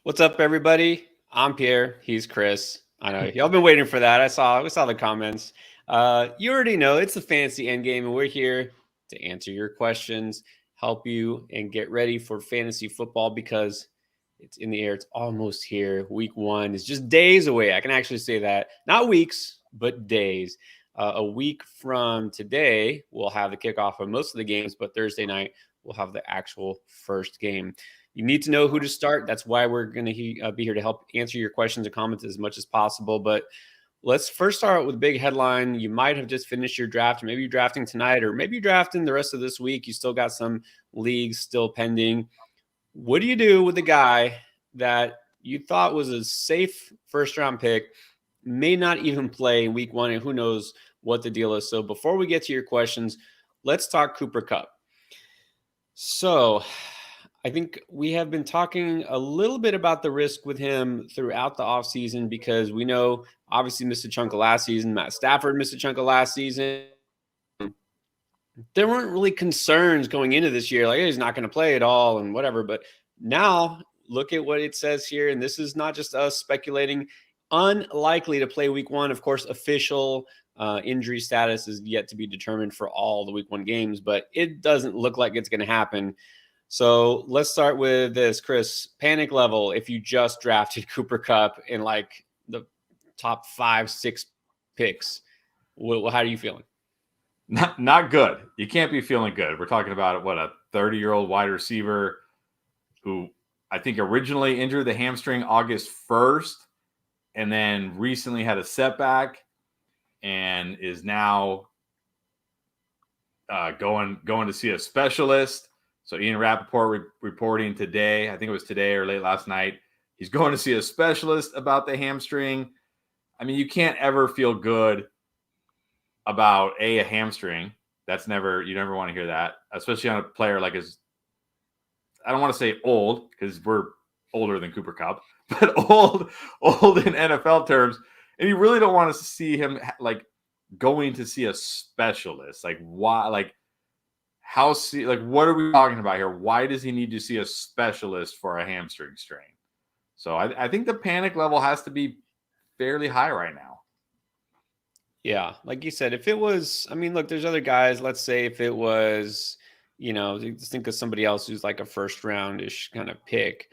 What's up, everybody? I'm Pierre. He's Chris. I know y'all been waiting for that. We saw the comments. You already know it's the fantasy endgame, and we're here to answer your questions, help you, and get ready for fantasy football because it's in the air. It's almost here. Week 1 is just days away. I can actually say that, not weeks, but days. A week from today, we'll have the kickoff of most of the games, but Thursday night we'll have the actual first game. You need to know who to start. That's why we're going to be here to help answer your questions and comments as much as possible. But let's first start with a big headline. You might have just finished your draft. Maybe you're drafting tonight, or maybe you're drafting the rest of this week. You still got some leagues still pending. What do you do with the guy that you thought was a safe first-round pick, may not even play in week 1, and who knows what the deal is? So before we get to your questions, let's talk Cooper Kupp. So I think we have been talking a little bit about the risk with him throughout the offseason because we know obviously missed a chunk of last season. Matt Stafford missed a chunk of last season. There weren't really concerns going into this year, like he's not going to play at all and whatever. But now look at what it says here. And this is not just us speculating. Unlikely to play week 1. Of course, official injury status is yet to be determined for all the week 1 games, but it doesn't look like it's going to happen. So let's start with this, Chris. Panic level if you just drafted Cooper Kupp in like the top 5-6 picks. How are you feeling? Not good. You can't be feeling good. We're talking about a 30-year-old wide receiver who I think originally injured the hamstring August 1st and then recently had a setback and is now going to see a specialist. So Ian Rappaport reporting today, I think it was today or late last night, he's going to see a specialist about the hamstring. I mean, you can't ever feel good about a hamstring. You never want to hear that, especially on a player like I don't want to say old because we're older than Cooper Kupp, but old in NFL terms. And you really don't want to see him like going to see a specialist. Like why? Like what are we talking about here? Why does he need to see a specialist for a hamstring strain? So I think the panic level has to be fairly high right now. Yeah, like you said, if it was, I mean, look, there's other guys. Let's say if it was, just think of somebody else who's like a first roundish kind of pick.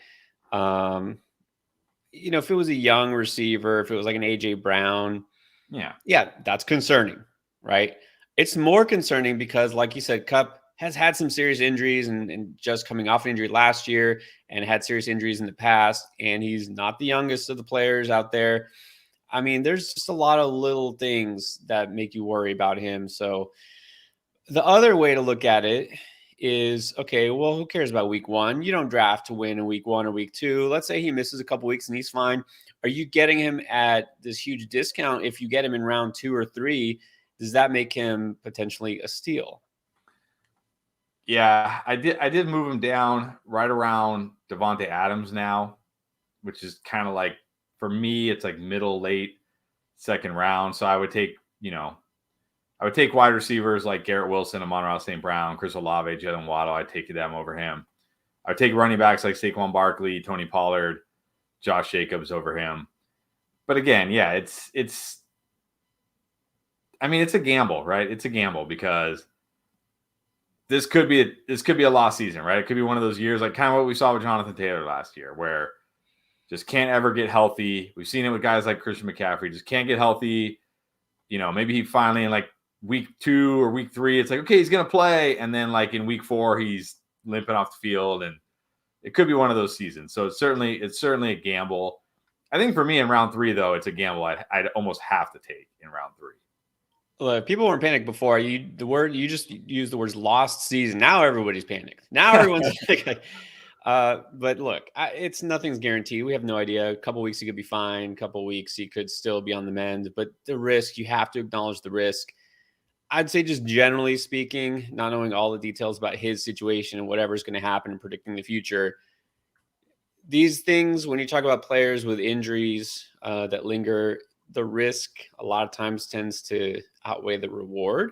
If it was a young receiver, if it was like an AJ Brown, yeah, that's concerning, right? It's more concerning because, like you said, Kupp has had some serious injuries and just coming off an injury last year and had serious injuries in the past, and he's not the youngest of the players out there. I mean, there's just a lot of little things that make you worry about him. So the other way to look at it is, okay, well, who cares about week 1? You don't draft to win in week 1 or week 2. Let's say he misses a couple weeks and he's fine. Are you getting him at this huge discount? If you get him in round 2 or 3, does that make him potentially a steal? Yeah, I did move him down right around Devontae Adams now, which is kind of like, for me, it's like middle, late second round. So I would take wide receivers like Garrett Wilson, Amon-Ra St. Brown, Chris Olave, Jalen Waddle. I'd take them over him. I'd take running backs like Saquon Barkley, Tony Pollard, Josh Jacobs over him. But again, yeah, it's a gamble, right? It's a gamble because this could be a lost season, right? It could be one of those years like kind of what we saw with Jonathan Taylor last year, where just can't ever get healthy. We've seen it with guys like Christian McCaffrey, just can't get healthy. Maybe he finally in like week 2 or week 3, it's like, okay, he's going to play. And then like in week 4, he's limping off the field, and it could be one of those seasons. So it's certainly a gamble. I think for me in round 3, though, it's a gamble I'd almost have to take in round 3. Look, people weren't panicked before. You just used the words lost season. Now everybody's panicked. Now everyone's like, but look, nothing's guaranteed. We have no idea. A couple weeks he could be fine. A couple weeks he could still be on the mend. But the risk, you have to acknowledge the risk. I'd say just generally speaking, not knowing all the details about his situation and whatever's going to happen and predicting the future, these things, when you talk about players with injuries that linger, the risk a lot of times tends to outweigh the reward.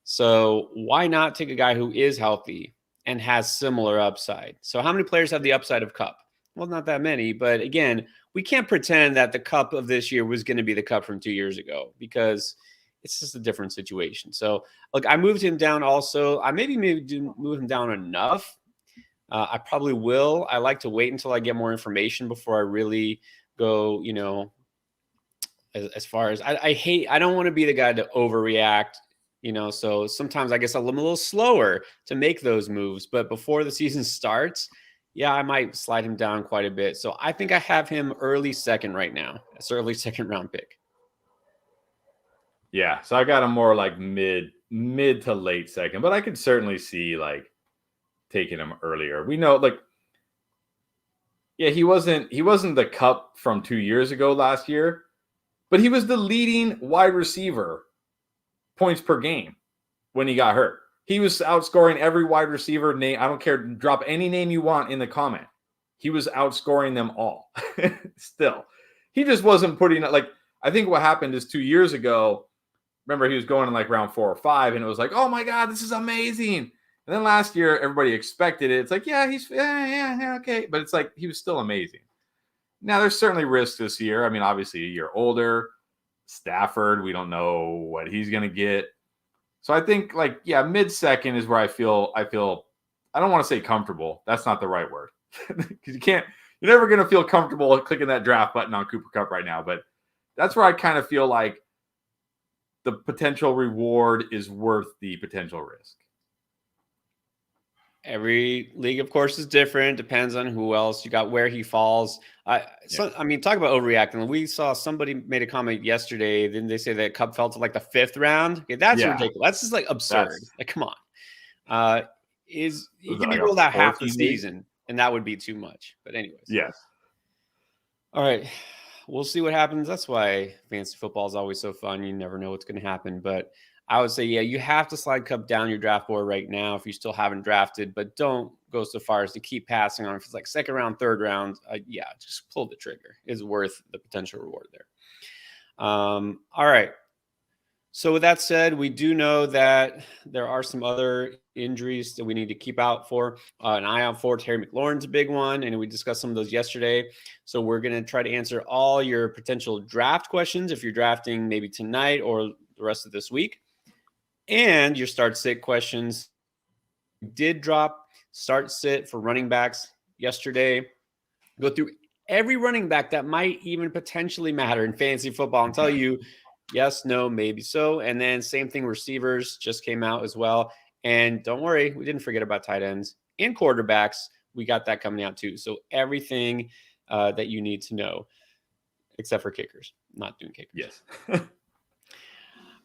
So why not take a guy who is healthy and has similar upside? So how many players have the upside of Kupp? Well, not that many, but again, we can't pretend that the Kupp of this year was going to be the Kupp from 2 years ago because it's just a different situation. So, look, I moved him down also. I maybe didn't move him down enough. I probably will. I like to wait until I get more information before I really go, as far as I don't want to be the guy to overreact, so sometimes I guess I'm a little slower to make those moves, but before the season starts, yeah, I might slide him down quite a bit. So I think I have him early second right now. It's early second round pick. Yeah, so I got him more like mid to late second, but I could certainly see like taking him earlier. We know, like, yeah, he wasn't the Kupp from 2 years ago last year, but he was the leading wide receiver points per game when he got hurt. He was outscoring every wide receiver name. I don't care. Drop any name you want in the comment. He was outscoring them all. Still, he just wasn't putting it. Like, I think what happened is 2 years ago, remember, he was going in like round 4 or 5, and it was like, oh my God, this is amazing. And then last year, everybody expected it. It's like, yeah, he's okay. But it's like, he was still amazing. Now, there's certainly risk this year. I mean, obviously, a year older. Stafford, we don't know what he's going to get. So I think, like, yeah, mid-second is where I feel, I don't want to say comfortable. That's not the right word. Because you're never going to feel comfortable clicking that draft button on Cooper Kupp right now. But that's where I kind of feel like the potential reward is worth the potential risk. Every league, of course, is different. Depends on who else you got, where he falls. I mean, talk about overreacting. We saw somebody made a comment yesterday. Then they say that Kupp fell to like the 5th round. Okay, that's ridiculous. That's just like absurd. Like, come on. He can be ruled out half the season, and that would be too much. But anyways, yes. All right, we'll see what happens. That's why fantasy football is always so fun. You never know what's going to happen, but I would say, yeah, you have to slide Kupp down your draft board right now if you still haven't drafted, but don't go so far as to keep passing on. If it's like second round, third round, yeah, just pull the trigger. It's worth the potential reward there. All right. So with that said, we do know that there are some other injuries that we need to keep out for, an eye out for. Terry McLaurin's a big one, and we discussed some of those yesterday. So we're going to try to answer all your potential draft questions if you're drafting maybe tonight or the rest of this week. And your start sit questions. We did drop start sit for running backs yesterday. Go through every running back that might even potentially matter in fantasy football and tell you yes, no, maybe so. And then same thing, receivers just came out as well. And don't worry, we didn't forget about tight ends and quarterbacks. We got that coming out too. So everything that you need to know, except for kickers. Not doing kickers. Yes.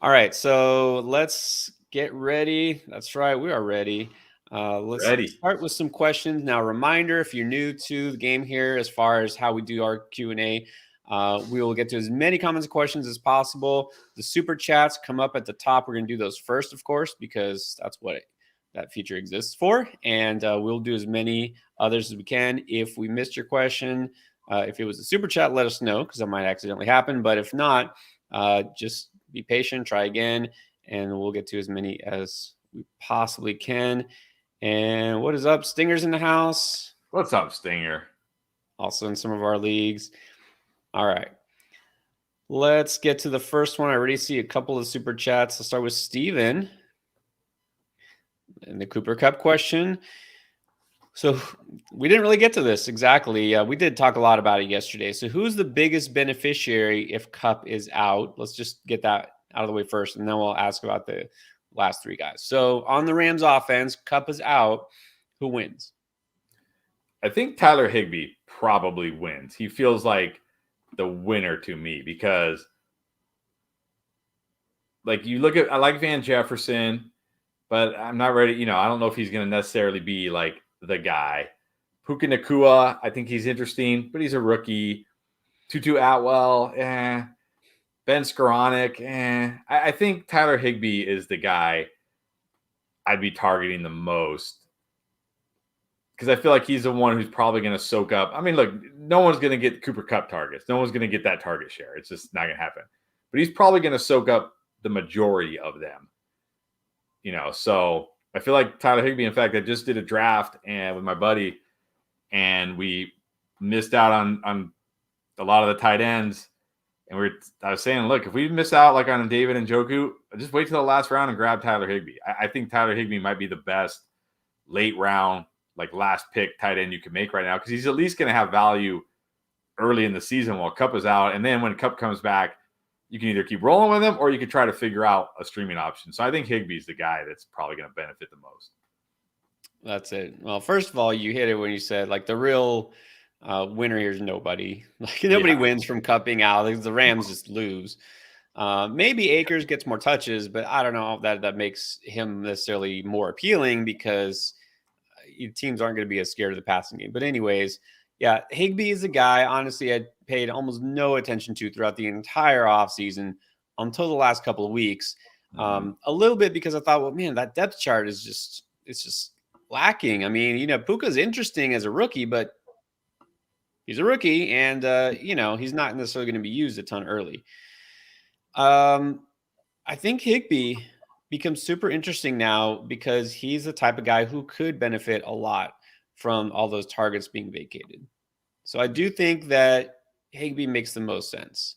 All right, so let's get ready. That's right, we are ready. Let's start with some questions. Now, reminder, if you're new to the game here, as far as how we do our Q&A, we will get to as many comments and questions as possible. The super chats come up at the top. We're going to do those first, of course, because that's what that feature exists for. And we'll do as many others as we can. If we missed your question, if it was a super chat, let us know, because that might accidentally happen. But if not, just be patient, try again, and we'll get to as many as we possibly can. And what is up? Stinger's in the house. What's up, Stinger? Also in some of our leagues. All right. Let's get to the first one. I already see a couple of super chats. I'll start with Steven and the Cooper Kupp question. So we didn't really get to this exactly. We did talk a lot about it yesterday. So who's the biggest beneficiary if Kupp is out? Let's just get that out of the way first, and then we'll ask about the last three guys. So on the Rams offense, Kupp is out. Who wins? I think Tyler Higbee probably wins. He feels like the winner to me because, like, you look at, I like Van Jefferson, but I'm not ready. I don't know if he's going to necessarily be like the guy. Puka Nacua, I think he's interesting, but he's a rookie. Tutu Atwell, Ben Skoranek, I think Tyler Higbee is the guy I'd be targeting the most, because I feel like he's the one who's probably going to soak up. I mean, look, no one's going to get Cooper Kupp targets. No one's going to get that target share. It's just not going to happen. But he's probably going to soak up the majority of them. So I feel like Tyler Higbee, in fact, I just did a draft and with my buddy, and we missed out on a lot of the tight ends. And I was saying, look, if we miss out like on David and Njoku, just wait till the last round and grab Tyler Higbee. I think Tyler Higbee might be the best late round, like last pick tight end you can make right now, because he's at least going to have value early in the season while Kupp is out. And then when Kupp comes back, you can either keep rolling with him or you can try to figure out a streaming option. So I think Higbee's the guy that's probably going to benefit the most. That's it. Well, first of all, you hit it when you said like the real winner here is nobody. Like nobody wins from Kupp being out. Like, the Rams just lose. Maybe Akers gets more touches, but I don't know if that makes him necessarily more appealing because teams aren't going to be as scared of the passing game. But anyways, yeah, Higbee is a guy, honestly, I paid almost no attention to throughout the entire offseason until the last couple of weeks. A little bit because I thought, well, man, that depth chart is just lacking. I mean, Puka's interesting as a rookie, but he's a rookie and, he's not necessarily going to be used a ton early. I think Higbee becomes super interesting now because he's the type of guy who could benefit a lot from all those targets being vacated. So I do think that Higbee makes the most sense.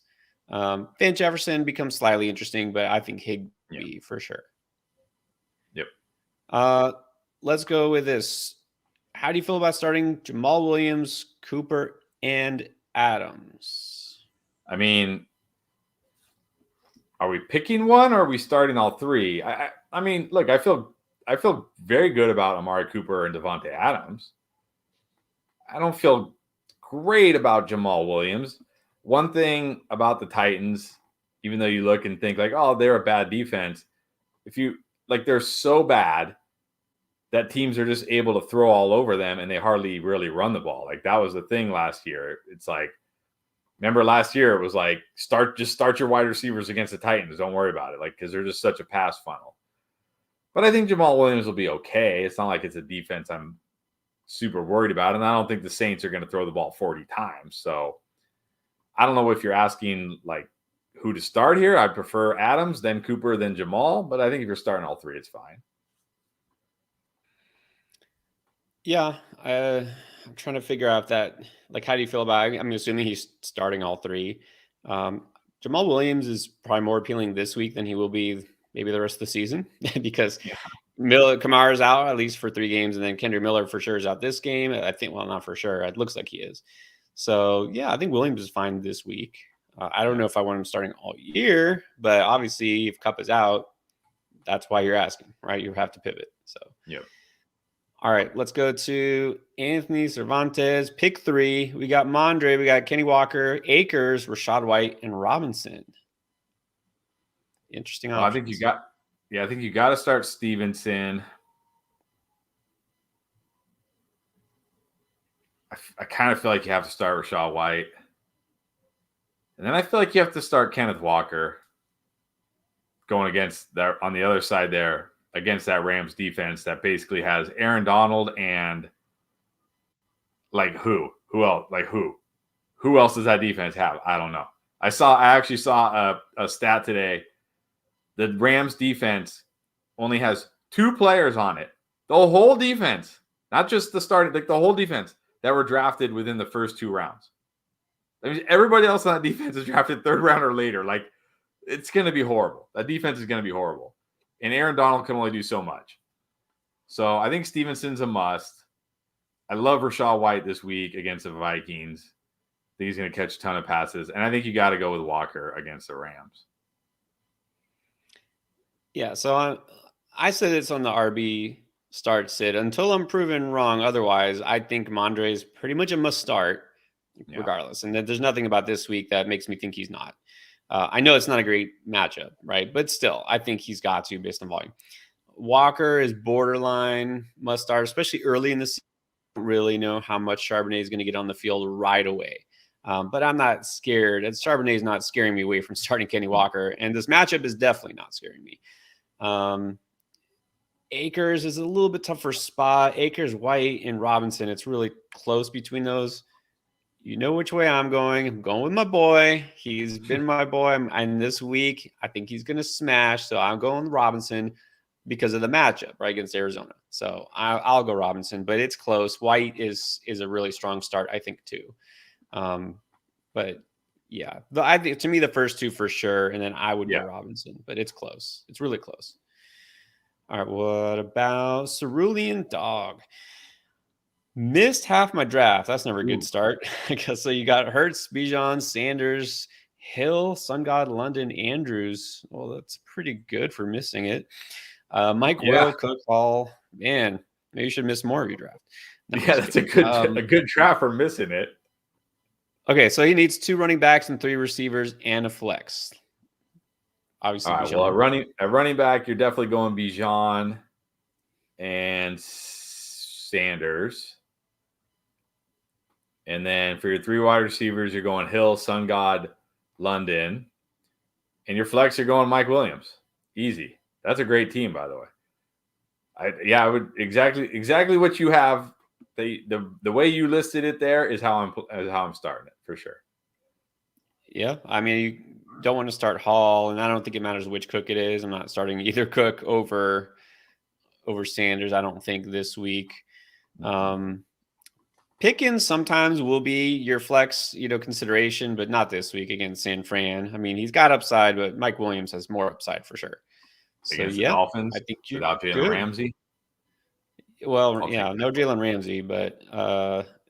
Van Jefferson becomes slightly interesting, but I think Higbee for sure. Yep. Let's go with this. How do you feel about starting Jamal Williams, Cooper, and Adams? I mean, are we picking one or are we starting all three? I mean, look, I feel very good about Amari Cooper and Devontae Adams. I don't feel great about Jamal Williams. One thing about the Titans, even though you look and think like, oh, they're a bad defense, they're so bad that teams are just able to throw all over them and they hardly really run the ball. Like that was the thing last year. It's like, remember last year it was like start your wide receivers against the Titans. Don't worry about it. Like, because they're just such a pass funnel. But I think Jamal Williams will be okay. It's not like it's a defense I'm super worried about. And I don't think the Saints are going to throw the ball 40 times. So I don't know if you're asking like who to start here. I prefer Adams, then Cooper, then Jamal. But I think if you're starting all three, it's fine. Yeah. I'm trying to figure out that, like, how do you feel about it? I'm assuming he's starting all three. Jamal Williams is probably more appealing this week than he will be maybe the rest of the season because Kamara's out at least for 3 games, and then Kendrick Miller for sure is out this game. I think, well, not for sure. It looks like he is. So, yeah, I think Williams is fine this week. I don't know if I want him starting all year, but obviously if Kupp is out, that's why you're asking, right? You have to pivot. So, yep. All right, let's go to Anthony Cervantes. Pick 3. We got Mondre, we got Kenny Walker, Akers, Rachaad White, and Robinson. Interesting options. I think you got to start Stevenson. I kind of feel like you have to start Rachaad White. And then I feel like you have to start Kenneth Walker going against that on the other side there against that Rams defense that basically has Aaron Donald and like who else? Like who else does that defense have? I don't know. I actually saw a stat today. The Rams defense only has 2 players on it. The whole defense, not just the starting, like the whole defense that were drafted within the first 2 rounds. I mean, everybody else on that defense is drafted 3rd round or later. Like, it's going to be horrible. That defense is going to be horrible. And Aaron Donald can only do so much. So I think Stevenson's a must. I love Rachaad White this week against the Vikings. I think he's going to catch a ton of passes. And I think you got to go with Walker against the Rams. Yeah, so I said it's on the RB start sit. Until I'm proven wrong otherwise, I think Mondre is pretty much a must start regardless. And there's nothing about this week that makes me think he's not. I know it's not a great matchup, right? But still, I think he's got to based on volume. Walker is borderline must start, especially early in the season. I don't really know how much Charbonnet is going to get on the field right away. But I'm not scared. Charbonnet is not scaring me away from starting Kenny Walker. And this matchup is definitely not scaring me. Akers is a little bit tougher spot. Akers, White, and Robinson. It's really close between those. You know which way I'm going. I'm going with my boy. He's been my boy. And this week, I think he's going to smash. So I'm going with Robinson. because of the matchup right against Arizona. So I'll go Robinson, but it's close. White is a really strong start, I think, too. But yeah, I think to me the first two for sure, and then I would go Robinson, but it's close. It's really close. All right, what about Cerulean Dog? Missed half my draft. That's never a good start. I guess so. You got Hurts, Bijan, Sanders, Hill, Sun God, London, Andrews. Well, that's pretty good for missing it. Mike Will, Cook, Hall. Man, maybe you should miss more of your draft. No, that's a good draft for missing it. Okay, so he needs 2 running backs and 3 receivers and a flex. Obviously, all right. Bijan. Well, at running back, you're definitely going Bijan and Sanders. And then for your 3 wide receivers, you're going Hill, Sun God, London. And your flex, you're going Mike Williams. Easy. That's a great team, by the way. I would exactly what you have. The way you listed it there is how I'm starting it for sure. Yeah, I mean, you don't want to start Hall, and I don't think it matters which Cook it is. I'm not starting either Cook over Sanders. I don't think this week. Pickens sometimes will be your flex, consideration, but not this week against San Fran. I mean, he's got upside, but Mike Williams has more upside for sure. So against the Dolphins, I think you're without Jalen Ramsey. Well, no Jalen Ramsey, but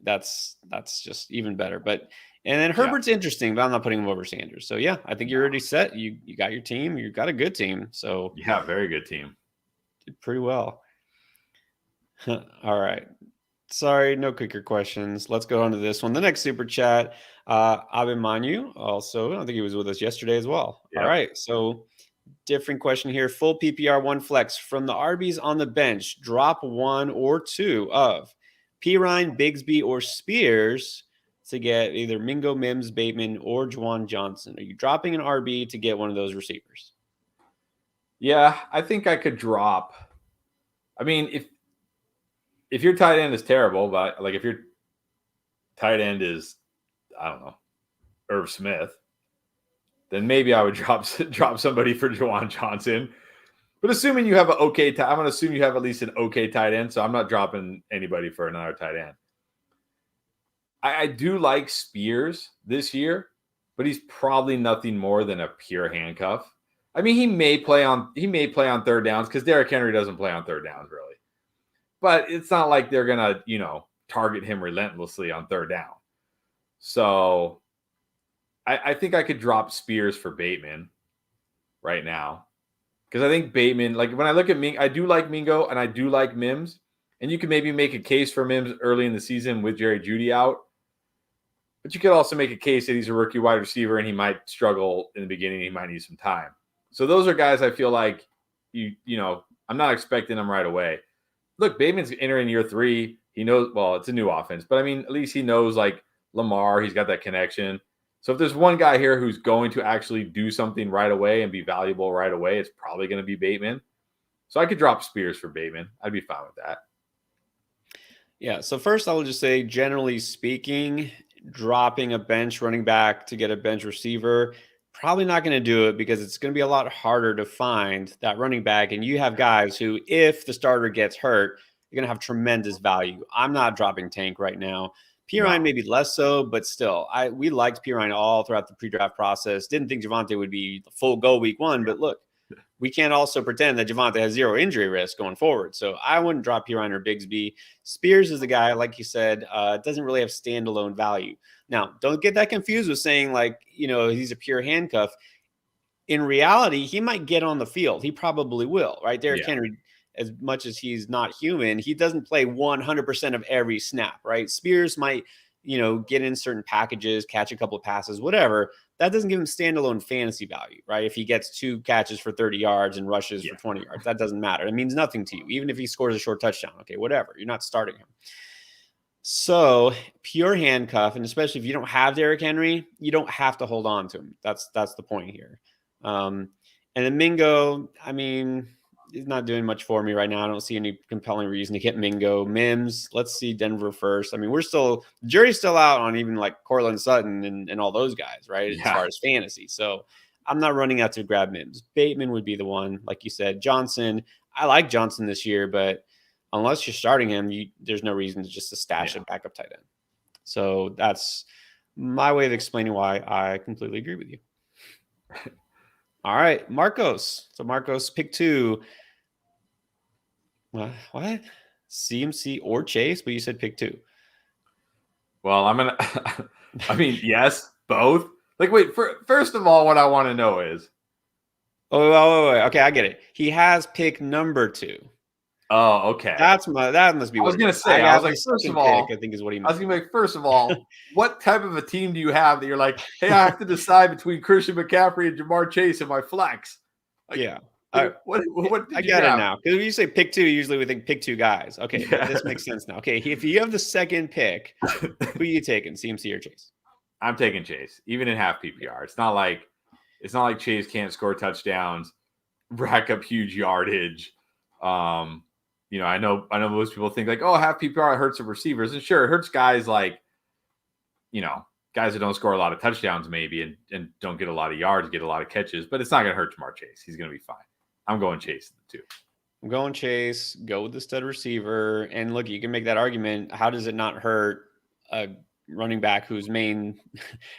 that's just even better. But and then Herbert's interesting, but I'm not putting him over Sanders. So I think you're already set. You got your team. You got a good team. So very good team. Did pretty well. All right. Sorry, no quicker questions. Let's go on to this one. The next super chat, Abimanu. Also, I think he was with us yesterday as well. Yep. All right. So different question here. Full PPR 1 flex from the RBs on the bench. Drop 1 or 2 of Pirine, Bigsby, or Spears to get either Mingo, Mims, Bateman, or Juwan Johnson. Are you dropping an RB to get one of those receivers? Yeah, I think I could drop. I mean, if your tight end is terrible, but like if your tight end is, I don't know, Irv Smith, then maybe I would drop somebody for Juwan Johnson. But assuming you have an okay I'm going to assume you have at least an okay tight end, so I'm not dropping anybody for another tight end. I do like Spears this year, but he's probably nothing more than a pure handcuff. I mean, he may play on third downs because Derrick Henry doesn't play on third downs really. But it's not like they're going to, target him relentlessly on third down. So I think I could drop Spears for Bateman right now. Because I think Bateman, like when I look at Mingo, I do like Mingo and I do like Mims. And you can maybe make a case for Mims early in the season with Jerry Jeudy out. But you could also make a case that he's a rookie wide receiver and he might struggle in the beginning. He might need some time. So those are guys I feel like, I'm not expecting them right away. Look, Bateman's entering year 3. He knows, it's a new offense. But, I mean, at least he knows, like, Lamar. He's got that connection. So if there's one guy here who's going to actually do something right away and be valuable right away, it's probably going to be Bateman. So I could drop Spears for Bateman. I'd be fine with that. Yeah, so first I will just say, generally speaking, dropping a bench running back to get a bench receiver, probably not going to do it because it's going to be a lot harder to find that running back. And you have guys who, if the starter gets hurt, you're going to have tremendous value. I'm not dropping Tank right now. Pirine maybe less so, but still, we liked Pirine all throughout the pre-draft process. Didn't think Javonte would be the full go week 1, but look, we can't also pretend that Javonte has 0 injury risk going forward. So I wouldn't drop Pirine or Bigsby. Spears is the guy, like you said, doesn't really have standalone value. Now, don't get that confused with saying he's a pure handcuff. In reality, he might get on the field. He probably will, right? Derrick Henry, as much as he's not human, he doesn't play 100% of every snap, right? Spears might, get in certain packages, catch a couple of passes, whatever. That doesn't give him standalone fantasy value, right? If he gets 2 catches for 30 yards and rushes for 20 yards, that doesn't matter. It means nothing to you. Even if he scores a short touchdown, okay, whatever. You're not starting him. So pure handcuff, and especially if you don't have Derrick Henry, you don't have to hold on to him. That's the point here. And then Mingo, I mean, he's not doing much for me right now. I don't see any compelling reason to get Mingo. Mims, let's see Denver first. I mean, the jury's still out on even like Cortland Sutton and all those guys, right? As far as fantasy. So I'm not running out to grab Mims. Bateman would be the one, like you said. Johnson, I like Johnson this year, but unless you're starting him, there's no reason to just to stash a backup tight end. So that's my way of explaining why I completely agree with you. All right, Marcos. So Marcos, pick 2. What? CMC or Chase? But you said pick 2. Well, I'm gonna. I mean, yes, both. Like, wait. First of all, what I want to know is. Oh, wait. Okay, I get it. He has pick number 2. Oh, okay. That must be what I was gonna say. I was like, first of all, I think is what he meant. I was gonna be like, first of all, what type of a team do you have that you're like, hey, I have to decide between Christian McCaffrey and Jamar Chase in my flex? Like, yeah. What I get it now. Because when you say pick 2, usually we think pick 2 guys. Okay, this makes sense now. Okay, if you have the second pick, who are you taking, CMC or Chase? I'm taking Chase, even in half PPR. It's not like Chase can't score touchdowns, rack up huge yardage. You know, I know most people think like, oh, half PPR it hurts the receivers, and sure, it hurts guys like, you know, guys that don't score a lot of touchdowns maybe and don't get a lot of yards, get a lot of catches, but it's not going to hurt Jamar Chase. He's going to be fine. I'm going Chase too. I'm going Chase. Go with the stud receiver. And look, you can make that argument. How does it not hurt a running back whose main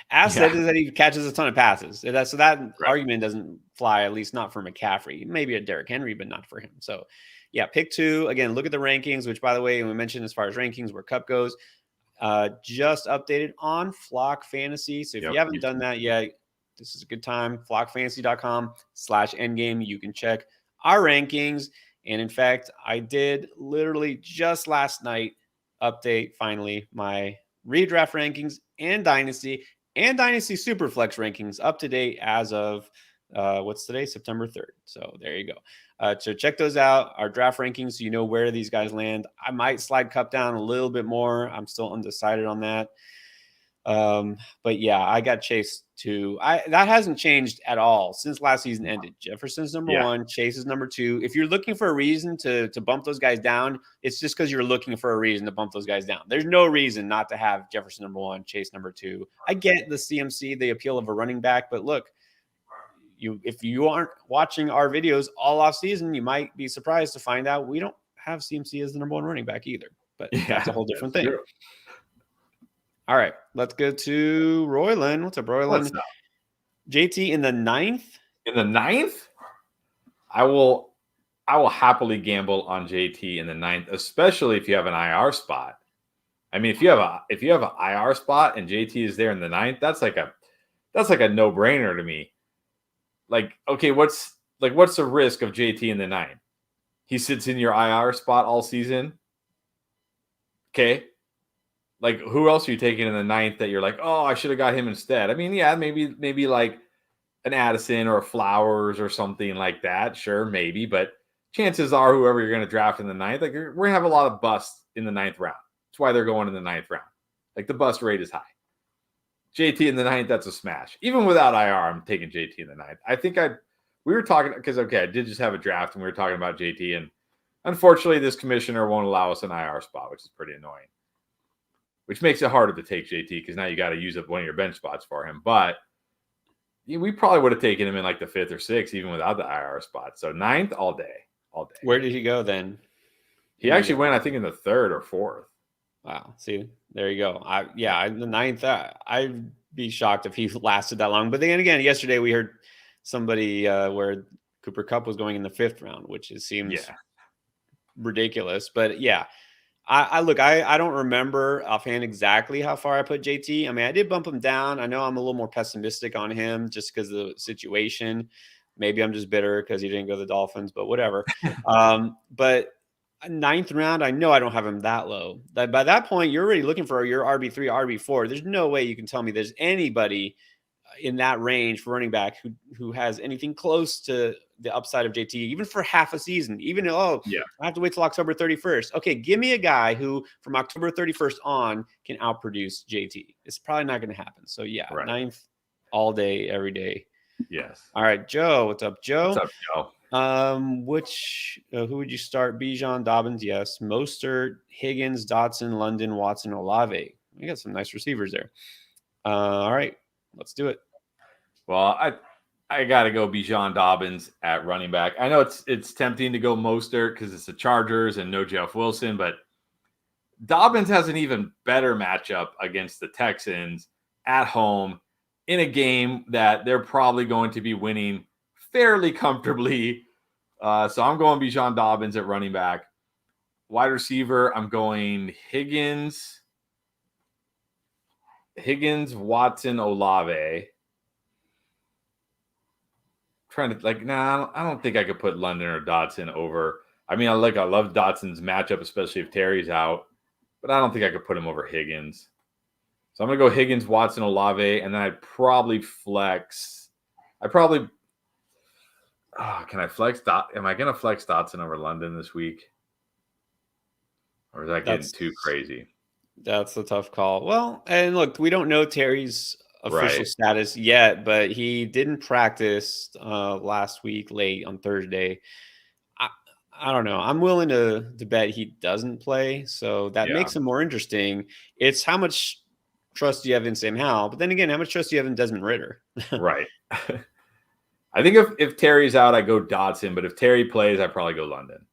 asset is that he catches a ton of passes? So that argument doesn't fly, at least not for McCaffrey. Maybe a Derrick Henry, but not for him. So, yeah, pick 2. Again, look at the rankings, which, by the way, we mentioned as far as rankings, where Kupp goes, just updated on Flock Fantasy. So if you haven't done that yet, this is a good time. flockfantasy.com/endgame. You can check our rankings. And in fact, I did literally just last night update finally my redraft rankings and Dynasty Superflex rankings up to date as of what's today? September 3rd. So there you go. So check those out, our draft rankings, so you know where these guys land. I might slide Kupp down a little bit more. I'm still undecided on that. But yeah, I got Chase too. That hasn't changed at all since last season ended. Jefferson's number 1, Chase is number 2. If you're looking for a reason to bump those guys down, it's just because you're looking for a reason to bump those guys down. There's no reason not to have Jefferson number 1, Chase number 2. I get the CMC, the appeal of a running back, but look, if you aren't watching our videos all off season, you might be surprised to find out we don't have CMC as the number 1 running back either. But that's a whole different thing. True. All right, let's go to Royland. What's up, Royland? What's up? JT in the 9th? In the 9th? I will happily gamble on JT in the 9th, especially if you have an IR spot. I mean, if you have an IR spot and JT is there in the 9th, that's like a no-brainer to me. Like, okay, what's the risk of JT in the 9th? He sits in your IR spot all season. Okay. Like, who else are you taking in the 9th that you're like, oh, I should have got him instead? I mean, yeah, maybe like an Addison or a Flowers or something like that. Sure, maybe. But chances are whoever you're going to draft in the 9th, like we're going to have a lot of busts in the 9th round. That's why they're going in the 9th round. Like, the bust rate is high. JT in the 9th, that's a smash. Even without IR, I'm taking JT in the 9th. I think we were talking because, okay, I did just have a draft and we were talking about JT. And unfortunately, this commissioner won't allow us an IR spot, which is pretty annoying. Which makes it harder to take JT because now you got to use up one of your bench spots for him. But we probably would have taken him in like the 5th or 6th, even without the IR spot. So 9th, all day. Where did he go then? He actually went, I think, in the 3rd or 4th. Wow. See, there you go. The 9th, I'd be shocked if he lasted that long. But then again, yesterday we heard somebody where Cooper Kupp was going in the 5th round, which seems ridiculous. But yeah. I don't remember offhand exactly how far I put JT. I mean, I did bump him down. I know I'm a little more pessimistic on him just because of the situation. Maybe I'm just bitter because he didn't go to the Dolphins, but whatever. But 9th round, I know I don't have him that low. By that point, you're already looking for your RB3, RB4. There's no way you can tell me there's anybody in that range for running back who has anything close to the upside of JT, even for half a season, I have to wait till October 31st. Okay. Give me a guy who from October 31st on can outproduce JT. It's probably not going to happen. So 9th all day, every day. Yes. All right, Joe. What's up, Joe? What's up, Joe? Who would you start? Bijan, Dobbins. Yes. Mostert, Higgins, Dotson, London, Watson, Olave. We got some nice receivers there. All right, let's do it. Well, I got to go Bijan Dobbins at running back. I know it's tempting to go Mostert because it's the Chargers and no Jeff Wilson, but Dobbins has an even better matchup against the Texans at home in a game that they're probably going to be winning fairly comfortably. So I'm going Bijan Dobbins at running back. Wide receiver, I'm going Higgins, Watson, Olave. Trying to I don't think I could put London or Dotson over. I mean, I love Dotson's matchup, especially if Terry's out, but I don't think I could put him over Higgins. So I'm gonna go Higgins, Watson, Olave, and then I'd probably flex. Can I flex Am I gonna flex Dotson over London this week, or is that getting too crazy? That's a tough call. Well, and look, we don't know Terry's official status yet, but he didn't practice last week late on Thursday. I don't know. I'm willing to bet he doesn't play, so that makes him more interesting. It's how much trust do you have in Sam Howell, but then again, how much trust do you have in Desmond Ridder? Right. I think if Terry's out, I go Dotson, but if Terry plays, I probably go London.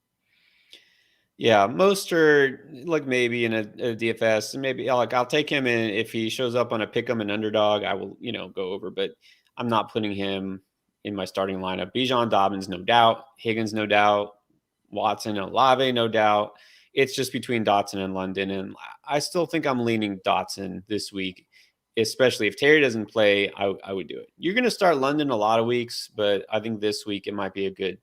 Yeah, Mostert, like maybe in a DFS, and maybe I'll take him in if he shows up on a pick 'em and underdog. I will, go over, but I'm not putting him in my starting lineup. Bijan Dobbins, no doubt. Higgins, no doubt. Watson and Olave, no doubt. It's just between Dotson and London, and I still think I'm leaning Dotson this week, especially if Terry doesn't play. I would do it. You're going to start London a lot of weeks, but I think this week it might be a good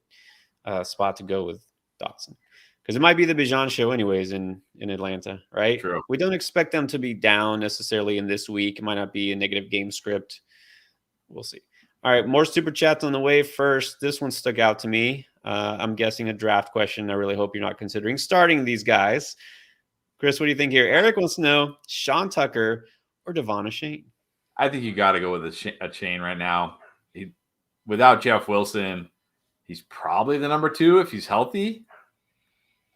spot to go with Dotson. Because it might be the Bijan show anyways in Atlanta, right? True. We don't expect them to be down necessarily in this week. It might not be a negative game script. We'll see. All right, more super chats on the way. First, this one stuck out to me. I'm guessing a draft question. I really hope you're not considering starting these guys. Chris, what do you think here? Eric wants to know Sean Tucker or Devon Achane. I think you got to go with a chain right now. Without Jeff Wilson, he's probably the number 2 if he's healthy.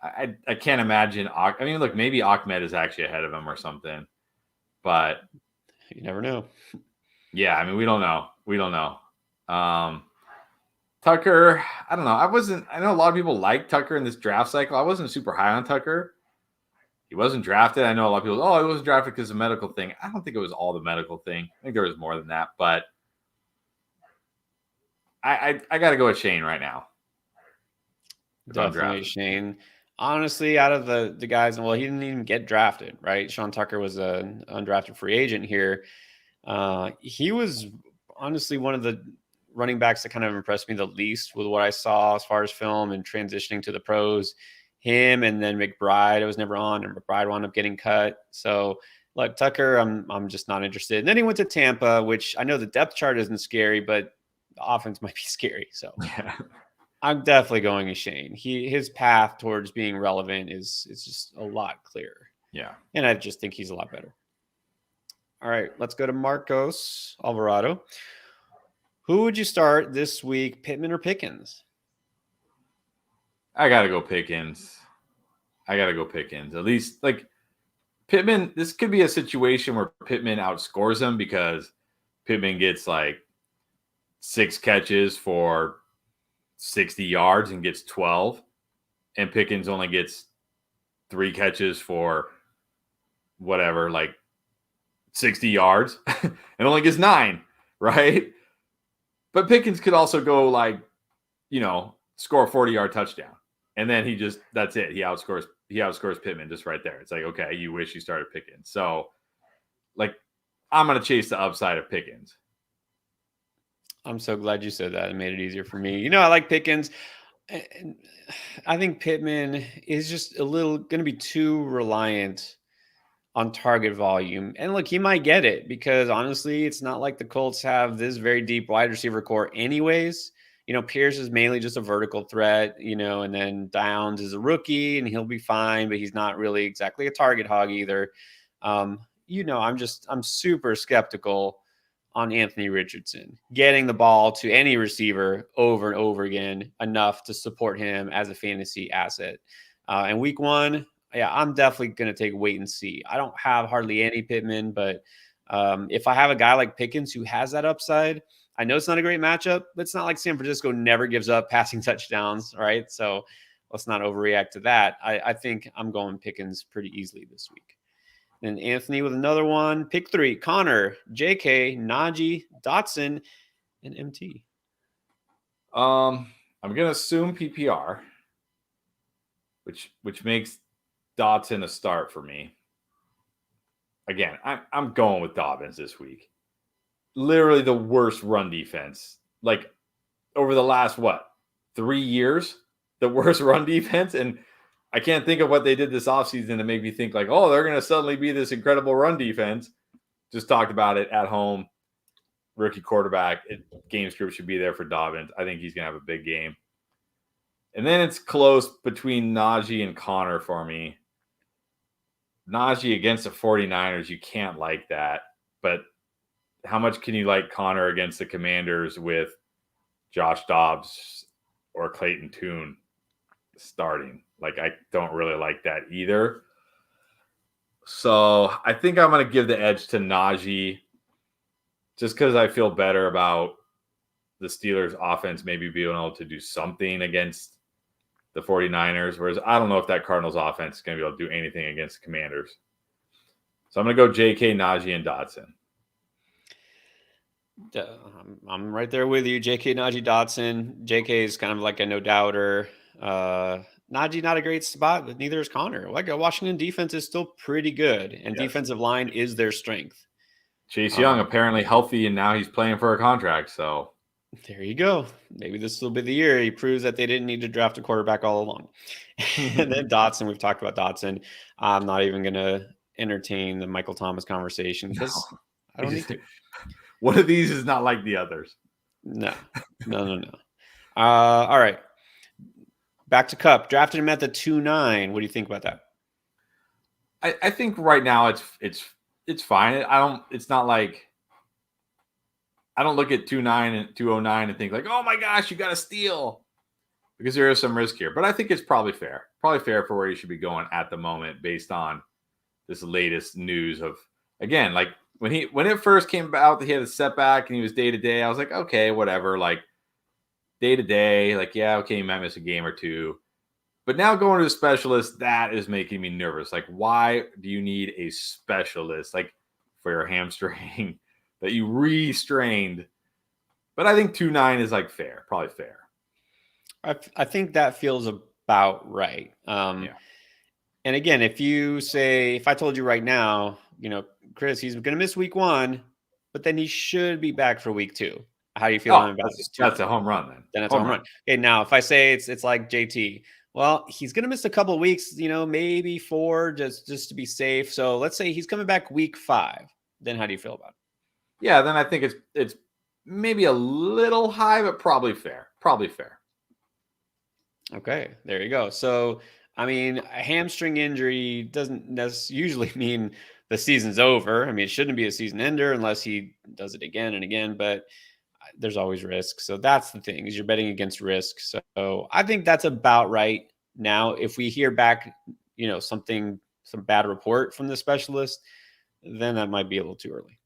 I can't imagine. I mean, look, maybe Ahmed is actually ahead of him or something, but you never know. Yeah, I mean, we don't know. Tucker, I don't know. I know a lot of people like Tucker in this draft cycle. I wasn't super high on Tucker. He wasn't drafted. I know a lot of people, he wasn't drafted because of a medical thing. I don't think it was all the medical thing. I think there was more than that, but I got to go with Shane right now. Definitely Shane. Honestly, out of the guys, well, he didn't even get drafted, right? Sean Tucker was an undrafted free agent here. He was honestly one of the running backs that kind of impressed me the least with what I saw as far as film and transitioning to the pros. Him and then McBride, I was never on, and McBride wound up getting cut. So, like Tucker, I'm just not interested. And then he went to Tampa, which I know the depth chart isn't scary, but the offense might be scary. So. Yeah. I'm definitely going with Shane. His path towards being relevant is just a lot clearer. Yeah. And I just think he's a lot better. All right, let's go to Marcos Alvarado. Who would you start this week, Pittman or Pickens? I got to go Pickens. At least, Pittman, this could be a situation where Pittman outscores him because Pittman gets 6 catches for 60 yards and gets 12, and Pickens only gets 3 catches for whatever, 60 yards and only gets 9, right? But Pickens could also go score a 40-yard touchdown, and then that's it. He outscores Pittman just right there. It's okay, you wish you started Pickens. So I'm going to chase the upside of Pickens. I'm so glad you said that. It made it easier for me. I like Pickens. I think Pittman is just a little going to be too reliant on target volume. And look, he might get it because honestly, it's not like the Colts have this very deep wide receiver core anyways. Pierce is mainly just a vertical threat, and then Downs is a rookie and he'll be fine, but he's not really exactly a target hog either. I'm super skeptical on Anthony Richardson getting the ball to any receiver over and over again enough to support him as a fantasy asset. And week 1, I'm definitely going to take wait and see. I don't have hardly any Pittman, but if I have a guy like Pickens who has that upside, I know it's not a great matchup, but it's not like San Francisco never gives up passing touchdowns, right? So let's not overreact to that. I think I'm going Pickens pretty easily this week. Then Anthony with another one. Pick 3, Connor, JK, Najee, Dotson, and MT. I'm gonna assume PPR, which makes Dotson a start for me. Again, I'm going with Dobbins this week. Literally the worst run defense. Like over the last 3 years, the worst run defense. And I can't think of what they did this offseason to make me think like, oh, they're going to suddenly be this incredible run defense. Just talked about it at home. Rookie quarterback. Game script should be there for Dobbins. I think he's going to have a big game. And then it's close between Najee and Connor for me. Najee against the 49ers, you can't like that. But how much can you like Connor against the Commanders with Josh Dobbs or Clayton Tune starting? Like, I don't really like that either. So I think I'm going to give the edge to Najee just because I feel better about the Steelers' offense maybe being able to do something against the 49ers, whereas I don't know if that Cardinals offense is going to be able to do anything against the Commanders. So I'm going to go JK, Najee, and Dotson. I'm right there with you. JK, Najee, Dotson. JK is kind of like a no-doubter. Najee, not a great spot, but neither is Connor. Like Washington defense is still pretty good, and defensive line is their strength. Chase Young apparently healthy, and now he's playing for a contract. So there you go. Maybe this will be the year he proves that they didn't need to draft a quarterback all along. And then Dotson, we've talked about Dotson. I'm not even going to entertain the Michael Thomas conversation because I don't need to. One of these is not like the others. No. All right. Back to Kupp. Drafted him at the 2-9. What do you think about that? I think right now it's fine. It's not like I don't look at 2-9 and 209 and think like, oh my gosh, you got to steal, because there is some risk here. But I think it's probably fair. Probably fair for where you should be going at the moment based on this latest news of, again, like when it first came out that he had a setback and he was day to day, I was like, okay, whatever. Like day to day, like, yeah, okay, you might miss a game or two. But now going to a specialist, that is making me nervous. Like, why do you need a specialist like for your hamstring that you re-strained? But I think 2-9 is like fair, probably fair. I think that feels about right. And again, if I told you right now, Chris, he's going to miss week 1, but then he should be back for week 2. How do you feel about this? That's a home run then. Then it's a home run. Okay, now if I say it's like JT, well, he's going to miss a couple of weeks, maybe 4 just to be safe. So let's say he's coming back week 5. Then how do you feel about it? Yeah, then I think it's maybe a little high, but probably fair. Probably fair. Okay, there you go. So, I mean, a hamstring injury doesn't usually mean the season's over. I mean, it shouldn't be a season ender unless he does it again and again, but there's always risk. So that's the thing, is you're betting against risk. So I think that's about right. Now, if we hear back, some bad report from the specialist, then that might be a little too early.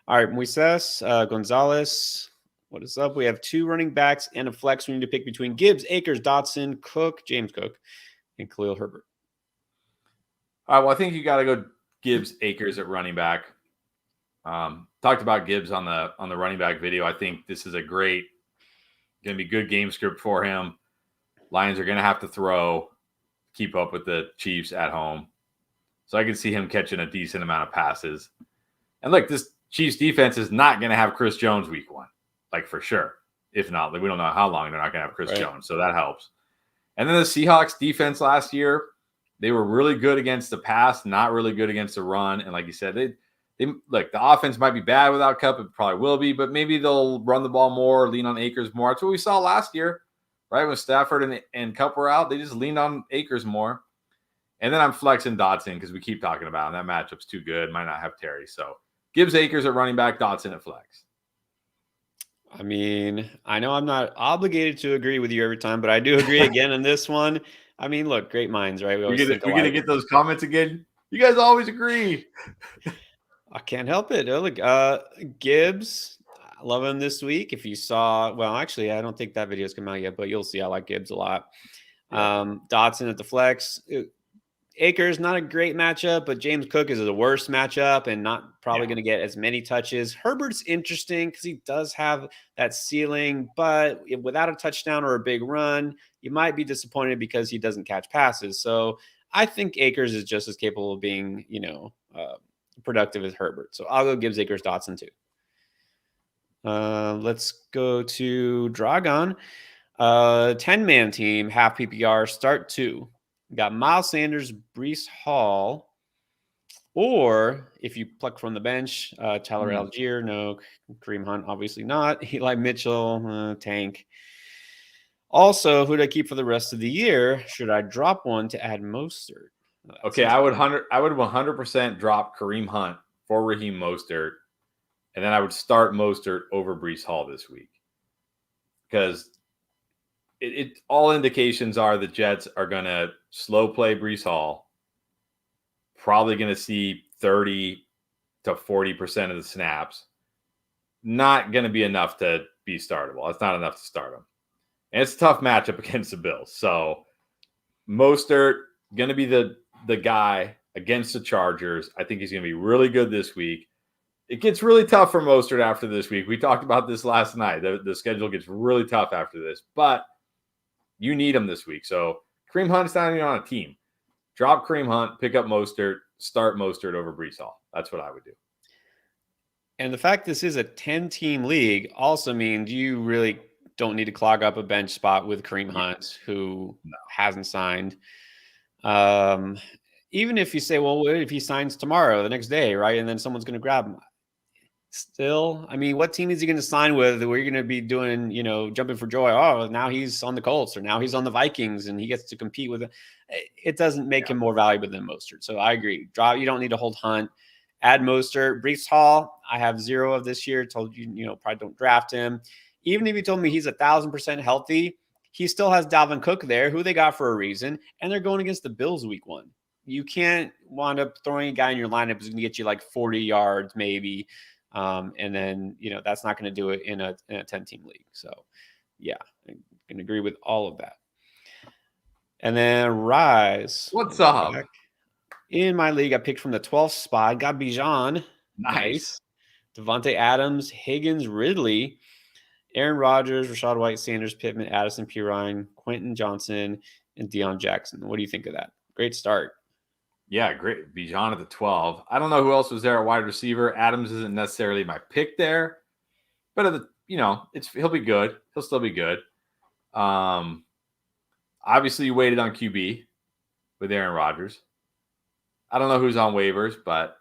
All right, Moises Gonzalez, what is up? We have 2 running backs and a flex. We need to pick between Gibbs, Akers, Dotson, James Cook, and Khalil Herbert. All right, well, I think you got to go Gibbs, Akers at running back. Talked about Gibbs on the running back video. I think this is going to be good game script for him. Lions are going to have to throw, keep up with the Chiefs at home. So I can see him catching a decent amount of passes. And look, this Chiefs defense is not going to have Chris Jones week 1, like for sure. If not, we don't know how long they're not going to have Chris Jones. So that helps. And then the Seahawks defense last year, they were really good against the pass, not really good against the run. And like you said, they look, the offense might be bad without Kupp. It probably will be, but maybe they'll run the ball more, lean on Akers more. That's what we saw last year, right? When Stafford and Kupp were out, they just leaned on Akers more. And then I'm flexing Dotson because we keep talking about him. That matchup's too good. Might not have Terry. So Gibbs, Akers at running back, Dotson at flex. I mean, I know I'm not obligated to agree with you every time, but I do agree again on this one. I mean, look, great minds, right? We're going to get those comments again. You guys always agree. I can't help it. Look, Gibbs, love him this week. If you saw, well, actually, I don't think that video's come out yet, but you'll see I like Gibbs a lot. Dotson at the flex. Akers, not a great matchup, but James Cook is the worst matchup and not probably going to get as many touches. Herbert's interesting because he does have that ceiling, but without a touchdown or a big run, you might be disappointed because he doesn't catch passes. So I think Akers is just as capable of being, productive as Herbert. So I'll go Gibbs, Akers, Dotson too. Let's go to Dragon. 10-man team, half PPR, start 2. We got Miles Sanders, Breece Hall, or if you pluck from the bench, Tyler Algier, no. Kareem Hunt, obviously not. Eli Mitchell, tank. Also, who do I keep for the rest of the year? Should I drop one to add Mostert? Okay, I would 100% drop Kareem Hunt for Raheem Mostert, and then I would start Mostert over Breece Hall this week because it all indications are the Jets are going to slow play Breece Hall, probably going to see 30 to 40% of the snaps. Not going to be enough to be startable. It's not enough to start him. And it's a tough matchup against the Bills. So Mostert going to be the guy against the Chargers. I think he's going to be really good this week. It gets really tough for Mostert after this week. We talked about this last night. The schedule gets really tough after this. But you need him this week. So Kareem Hunt's not even on a team. Drop Kareem Hunt, pick up Mostert, start Mostert over Breece Hall. That's what I would do. And the fact this is a 10-team league also means you really don't need to clog up a bench spot with Kareem Hunt, who hasn't signed. Even if you say, well, what if he signs tomorrow, the next day, right? And then someone's going to grab him. Still, I mean, what team is he going to sign with where you're going to be doing, jumping for joy? Oh, now he's on the Colts or now he's on the Vikings and he gets to compete with it. It doesn't make him more valuable than Mostert. So I agree. You don't need to hold Hunt. Add Mostert. Breece Hall, I have 0 of this year. Told you, probably don't draft him. Even if you told me he's 1,000% healthy, he still has Dalvin Cook there, who they got for a reason, and they're going against the Bills week 1. You can't wind up throwing a guy in your lineup who's going to get you like 40 yards maybe. And then, that's not going to do it in a 10-team league. So, yeah, I can agree with all of that. And then Rise. What's up? In my league, I picked from the 12th spot. Got Bijan. Nice. Devontae Adams, Higgins, Ridley, Aaron Rodgers, Rashad White, Sanders, Pittman, Addison, Pirine, Quentin Johnson, and Deion Jackson. What do you think of that? Great start. Yeah, great. Bijan at the 12. I don't know who else was there at wide receiver. Adams isn't necessarily my pick there, but he'll be good. He'll still be good. Obviously you waited on QB with Aaron Rodgers. I don't know who's on waivers, but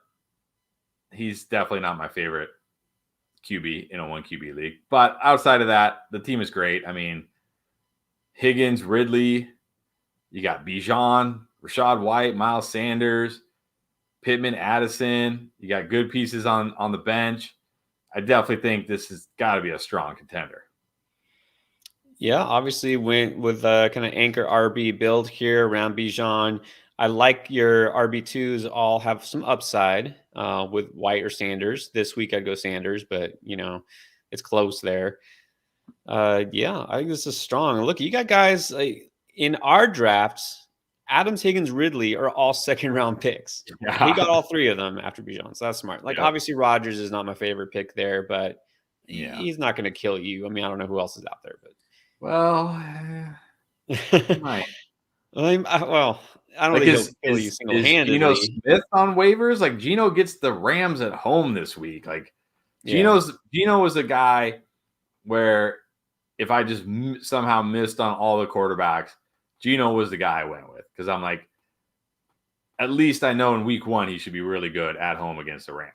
he's definitely not my favorite QB in a 1 QB league. But outside of that, the team is great. I mean, Higgins, Ridley, you got Bijan, Rashad White, Miles Sanders, Pittman, Addison. You got good pieces on the bench. I definitely think this has got to be a strong contender. Yeah, obviously went with a kind of anchor RB build here around Bijan. I like your RB2s all have some upside with White or Sanders. This week I'd go Sanders, but, it's close there. Yeah, I think this is strong. Look, you got guys in our drafts. Adams, Higgins, Ridley are all second-round picks. Yeah. He got all 3 of them after Bijan, so that's smart. Obviously, Rodgers is not my favorite pick there, but he's not going to kill you. I mean, I don't know who else is out there, but might. I don't think he'll kill you single-handedly. Geno Smith on waivers? Like, Geno gets the Rams at home this week. Like, Geno was a guy where if I just somehow missed on all the quarterbacks, Geno was the guy I went with because I'm like, at least I know in week 1 he should be really good at home against the Rams.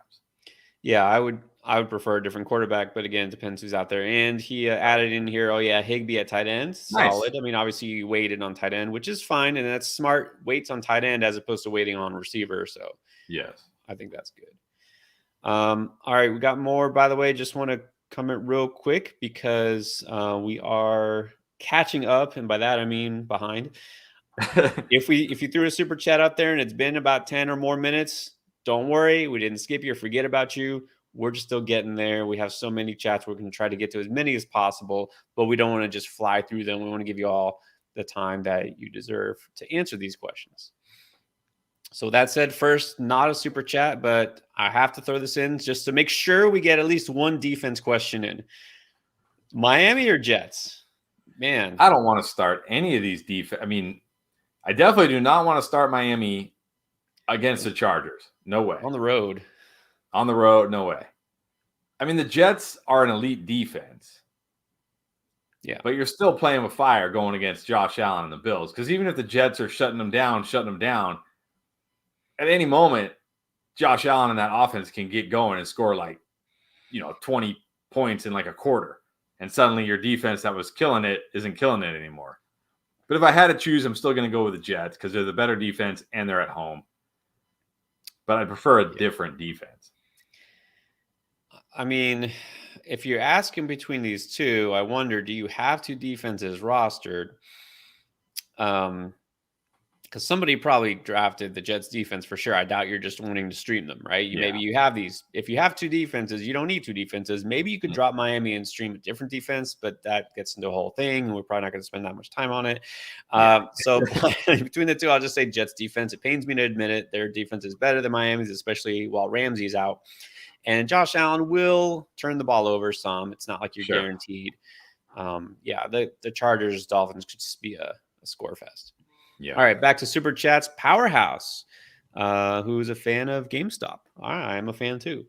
Yeah, I would prefer a different quarterback, but again, it depends who's out there. And he added in here, Higbee at tight end, solid. Nice. I mean, obviously you waited on tight end, which is fine, and that's smart. Waits on tight end as opposed to waiting on receiver. So yes, I think that's good. All right, we got more. By the way, just want to comment real quick because we are catching up, and by that I mean behind. If you threw a super chat out there and it's been about 10 or more minutes, don't worry, we didn't skip you or forget about you. We're just still getting there. We have so many chats. We're going to try to get to as many as possible, but we don't want to just fly through them. We want to give you all the time that you deserve to answer these questions. So that said, first, not a super chat, but I have to throw this in just to make sure we get at least one defense question in. Miami or Jets? Man, I don't want to start any of these defense. I mean, I definitely do not want to start Miami against the Chargers. No way. on the road. On the road, no way. I mean, the Jets are an elite defense. Yeah. But you're still playing with fire going against Josh Allen and the Bills. Because even if the Jets are shutting them down, at any moment, Josh Allen and that offense can get going and score 20 points in like a quarter. And suddenly your defense that was killing it isn't killing it anymore. But if I had to choose, I'm still going to go with the Jets because they're the better defense and they're at home. But I prefer a different defense. I mean, if you're asking between these two, I wonder, do you have two defenses rostered? Because somebody probably drafted the Jets defense for sure. I doubt you're just wanting to stream them, right? Maybe you have these. If you have two defenses, you don't need two defenses. Maybe you could drop Miami and stream a different defense, but that gets into a whole thing. And we're probably not going to spend that much time on it. So between the two, I'll just say Jets defense. It pains me to admit it. Their defense is better than Miami's, especially while Ramsey's out. And Josh Allen will turn the ball over some. It's not like you're guaranteed. The Chargers, Dolphins could just be a score fest. Yeah. All right, back to Super Chats. Powerhouse, who's a fan of GameStop. All right, I'm a fan too.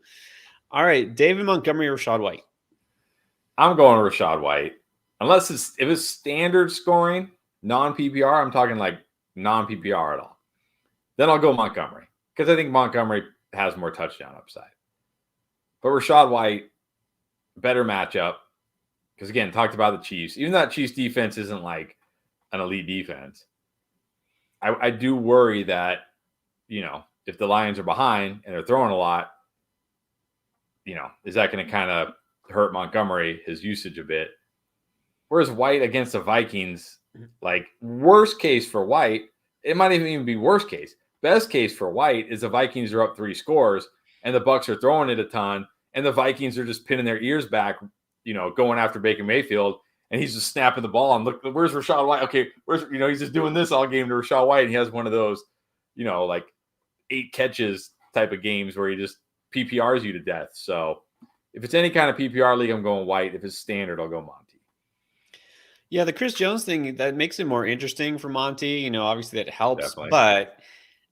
All right, David Montgomery or Rachaad White? I'm going to Rachaad White. Unless if it's standard scoring, non-PPR, I'm talking like non-PPR at all. Then I'll go Montgomery because I think Montgomery has more touchdown upside. But Rachaad White, better matchup. Because again, talked about the Chiefs. Even that Chiefs defense isn't like an elite defense. I do worry that, if the Lions are behind and they're throwing a lot, is that going to kind of hurt Montgomery, his usage a bit? Whereas White against the Vikings, like worst case for White, it might even be worst case. Best case for White is the Vikings are up 3 scores and the Bucs are throwing it a ton and the Vikings are just pinning their ears back, going after Baker Mayfield. And he's just snapping the ball and look, where's Rachaad White? Okay, he's just doing this all game to Rachaad White. And he has one of those, like 8 catches type of games where he just PPRs you to death. So if it's any kind of PPR league, I'm going White. If it's standard, I'll go Monty. Yeah, the Chris Jones thing, that makes it more interesting for Monty. Obviously that helps, Definitely. But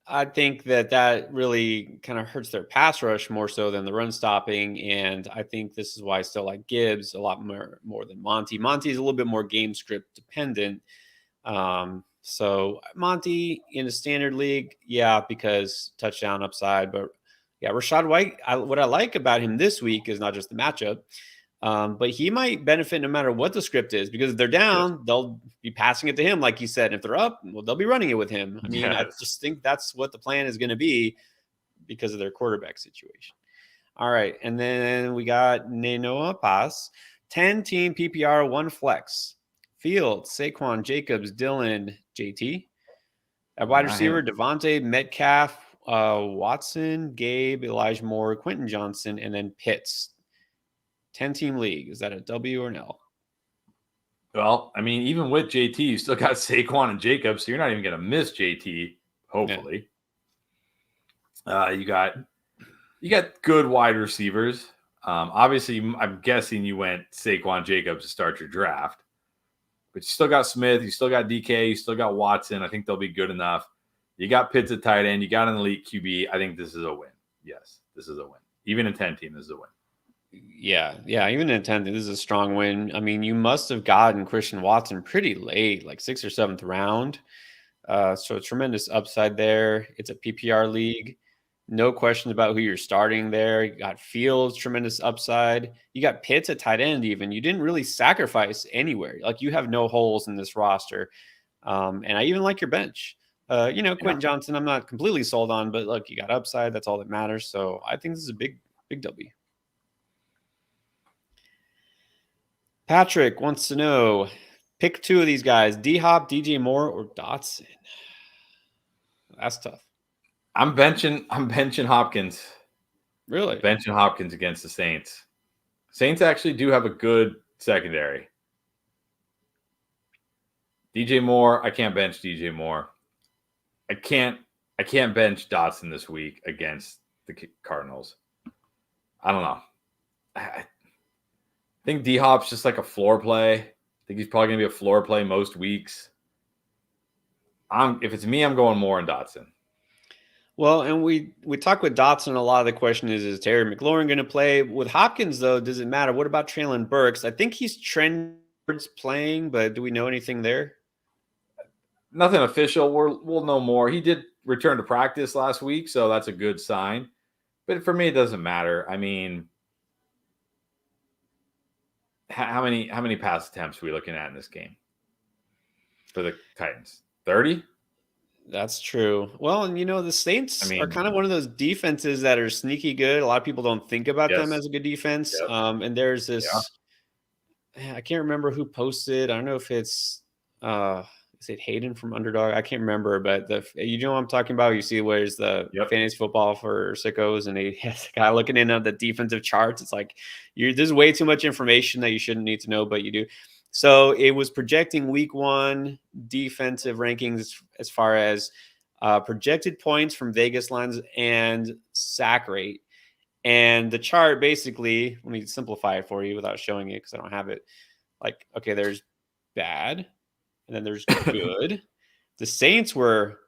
I think that really kind of hurts their pass rush more so than the run stopping. And I think this is why I still like Gibbs a lot more than Monty. Monty is a little bit more game script dependent. So Monty in a standard league, because touchdown upside. But Rachaad White, what I like about him this week is not just the matchup, but he might benefit no matter what the script is, because if they're down, they'll be passing it to him, like you said. And if they're up, well, they'll be running it with him. I mean, I just think that's what the plan is going to be because of their quarterback situation. All right. And then we got Nenoa Pass, 10-team PPR, 1 flex. Fields, Saquon, Jacobs, Dylan, JT. At wide receiver, Devontae, Metcalf, Watson, Gabe, Elijah Moore, Quentin Johnson, and then Pitts. 10-team league. Is that a W or an L? Well, I mean, even with JT, you still got Saquon and Jacobs, so you're not even going to miss JT, hopefully. Yeah. You got good wide receivers. Obviously, I'm guessing you went Saquon Jacobs to start your draft. But you still got Smith, you still got DK, you still got Watson. I think they'll be good enough. You got Pitts at tight end. You got an elite QB. I think this is a win. Yes, this is a win. Even in 10-team, this is a win. Yeah. Even in 10, this is a strong win. I mean, you must have gotten Christian Watson pretty late, like 6th or 7th round. So tremendous upside there. It's a PPR league. No questions about who you're starting there. You got Fields, tremendous upside. You got Pitts at tight end even. You didn't really sacrifice anywhere. Like, you have no holes in this roster. And I even like your bench. Quentin Johnson, I'm not completely sold on, but look, you got upside. That's all that matters. So I think this is a big W. Patrick wants to know, pick 2 of these guys, D-Hop, DJ Moore, or Dotson. That's tough. I'm benching Hopkins. Really? benching Hopkins against the Saints. Saints actually do have a good secondary. DJ Moore, I can't bench DJ Moore. I can't bench Dotson this week against the Cardinals. I don't know. I think D-Hop's just like a floor play. I think he's probably going to be a floor play most weeks. If it's me, I'm going Moore and Dotson. Well, and we talk with Dotson. A lot of the question is Terry McLaurin going to play? With Hopkins, though, does it matter? What about Traylon Burks? I think he's trending towards playing, but do we know anything there? Nothing official. We'll know more. He did return to practice last week, so that's a good sign. But for me, it doesn't matter. I mean, how many pass attempts are we looking at in this game for the Titans? 30? That's true. Well, and the Saints are kind of one of those defenses that are sneaky good. A lot of people don't think about them as a good defense. Yep. And there's this, I can't remember who posted. I don't know if it's, is it Hayden from Underdog? I can't remember, but what I'm talking about? You see where's the fantasy football for sickos, and he has a guy looking in on the defensive charts. It's like, there's way too much information that you shouldn't need to know, but you do. So it was projecting week 1 defensive rankings as far as projected points from Vegas lines and sack rate. And the chart basically, let me simplify it for you without showing it because I don't have it. Like, okay, there's bad, and then there's good. The Saints were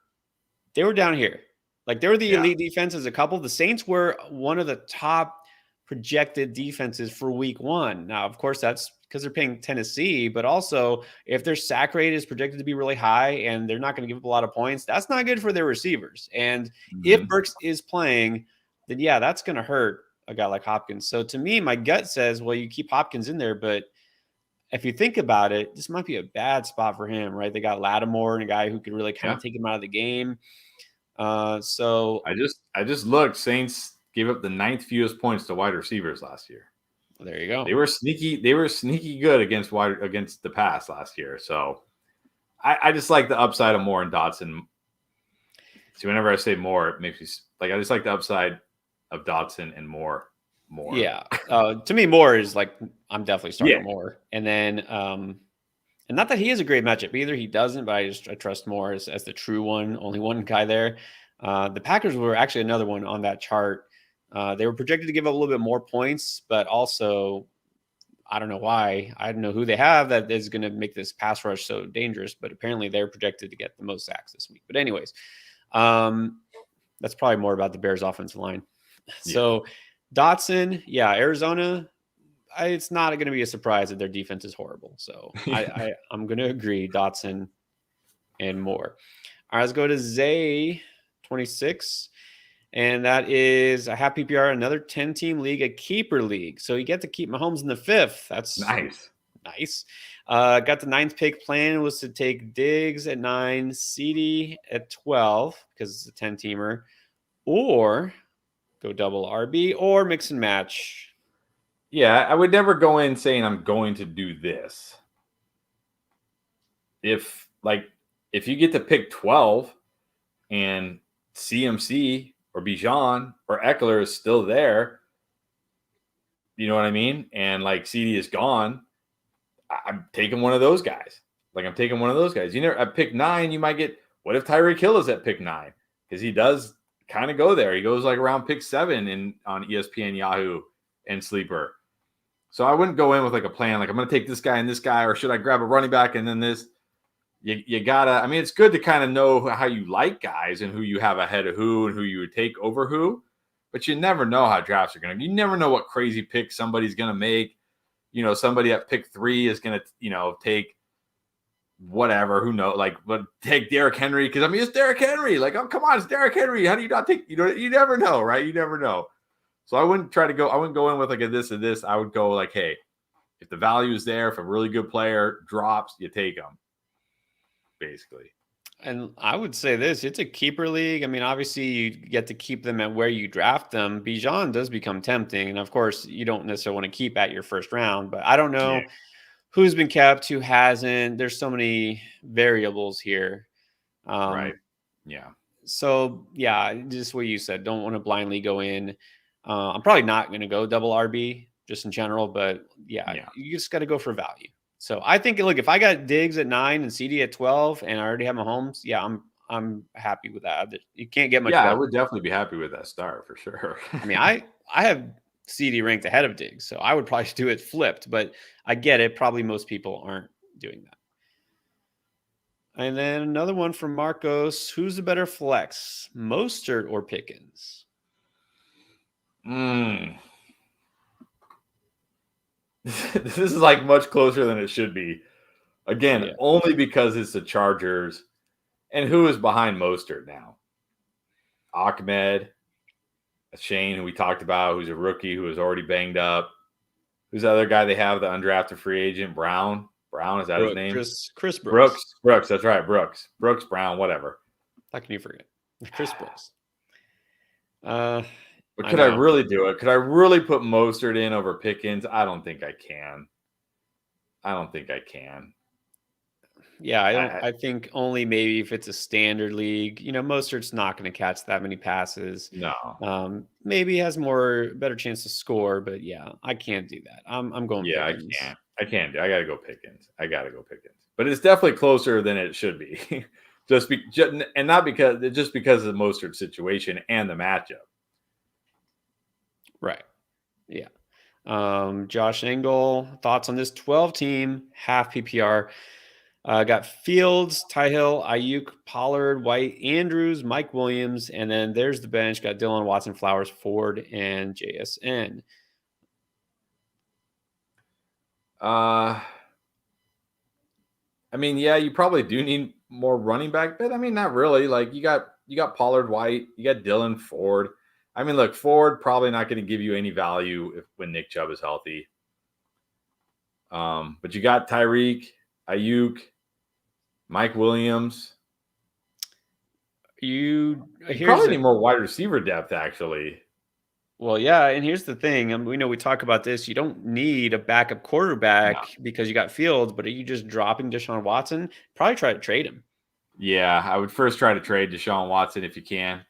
down here. Like, they were the elite defenses, a couple. The Saints were one of the top projected defenses for week 1. Now, of course, that's because they're paying Tennessee, but also if their sack rate is projected to be really high and they're not going to give up a lot of points, that's not good for their receivers. And if Burks is playing, then that's going to hurt a guy like Hopkins. So to me, my gut says, well, you keep Hopkins in there, but if you think about it, this might be a bad spot for him, right? They got Lattimore and a guy who could really kind of take him out of the game. So I just looked. Saints gave up the 9th fewest points to wide receivers last year. Well, there you go. They were sneaky good against the pass last year. So I just like the upside of Moore and Dotson. See, whenever I say Moore, it makes me like, I just like the upside of Dotson and Moore. Yeah. To me, Moore is like, I'm definitely starting Moore. And then, and not that he is a great matchup either. He doesn't, but I trust Moore as the true one, only one guy there. The Packers were actually another one on that chart. They were projected to give up a little bit more points, but also, I don't know why. I don't know who they have that is going to make this pass rush so dangerous, but apparently they're projected to get the most sacks this week. But anyways, that's probably more about the Bears offensive line. So Dotson, Arizona, it's not going to be a surprise that their defense is horrible. So I'm going to agree, Dotson and Moore. All right, let's go to Zay 26. And that is a half PPR, another 10-team league, a keeper league. So you get to keep Mahomes in the 5th. That's nice. Got the 9th pick. Plan was to take Diggs at 9, CD at 12 because it's a 10-teamer, or go double RB or mix and match. Yeah, I would never go in saying I'm going to do this. If you get to pick 12 and CMC or Bijan or Eckler is still there, you know what I mean? And like CD is gone, I'm taking one of those guys. At pick 9, you might get, what if Tyreek Hill is at pick 9? Because he does kind of go there. He goes like around pick 7 on ESPN, Yahoo, and Sleeper. So I wouldn't go in with like a plan, like I'm going to take this guy and this guy, or should I grab a running back and then this? You gotta, I mean, it's good to kind of know how you like guys and who you have ahead of who and who you would take over who, but you never know how drafts are going to, you never know what crazy pick somebody's going to make. Somebody at pick 3 is going to, take whatever, who knows, but take Derrick Henry. Cause I mean, it's Derrick Henry. Like, oh, come on, it's Derrick Henry. How do you not take, you never know, right? You never know. So I wouldn't go in with like a this or this. I would go like, hey, if the value is there, if a really good player drops, you take them. Basically. And I would say this, it's a keeper league. I mean, obviously you get to keep them at where you draft them. Bijan does become tempting. And of course you don't necessarily want to keep at your first round, but I don't know who's been kept, who hasn't. There's so many variables here. Right. Yeah. So just what you said, don't want to blindly go in. I'm probably not going to go double RB just in general, but yeah. You just got to go for value. So I think, look, if I got Diggs at 9 and CD at 12 and I already have Mahomes, yeah, I'm happy with that. You can't get much better. I would definitely be happy with that start for sure. I mean, I have CD ranked ahead of Diggs, so I would probably do it flipped, but I get it. Probably most people aren't doing that. And then another one from Marcos. Who's the better flex, Mostert or Pickens? This is like much closer than it should be. Again, only because it's the Chargers. And who is behind Mostert now? Ahmed, Shane, who we talked about, who's a rookie, who is already banged up. Who's the other guy they have, the undrafted free agent? Brown, is that his name? Chris Brooks. Brooks, that's right, Brooks, Brown, whatever. How can you forget? Chris Brooks. But could I really do it? Could I really put Mostert in over Pickens? I don't think I can. Yeah, I think only maybe if it's a standard league. Mostert's not going to catch that many passes. No. Maybe he has better chance to score, but yeah, I can't do that. I'm going Pickens. I can't do. I got to go Pickens. But it's definitely closer than it should be. And not because of the Mostert situation and the matchup. Right. Yeah. Josh Engel, thoughts on this 12 team half PPR? Got Fields, Tyhill, Ayuk, Pollard, White, Andrews, Mike Williams, and then there's the bench. Got Dylan, Watson, Flowers, Ford, and JSN. I mean, yeah, you probably do need more running back, but I mean, not really. Like you got Pollard, White, you got Dylan, Ford. I mean, look, Ford probably not going to give you any value when Nick Chubb is healthy. But you got Tyreek, Ayuk, Mike Williams. You probably need more wide receiver depth, actually. Well, yeah, and here's the thing. We know we talk about this. You don't need a backup quarterback because you got Fields, but are you just dropping Deshaun Watson? Probably try to trade him. Yeah, I would first try to trade Deshaun Watson if you can.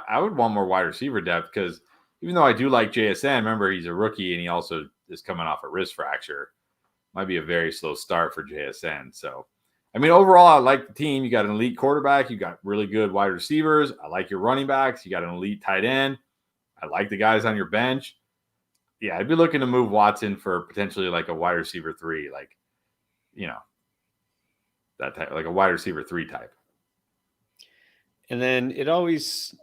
I would want more wide receiver depth because even though I do like JSN, remember he's a rookie and he also is coming off a wrist fracture. Might be a very slow start for JSN. So, I mean, overall, I like the team. You got an elite quarterback. You got really good wide receivers. I like your running backs. You got an elite tight end. I like the guys on your bench. Yeah, I'd be looking to move Watson for potentially like a wide receiver 3, like, that type, like a wide receiver 3 type. And then it always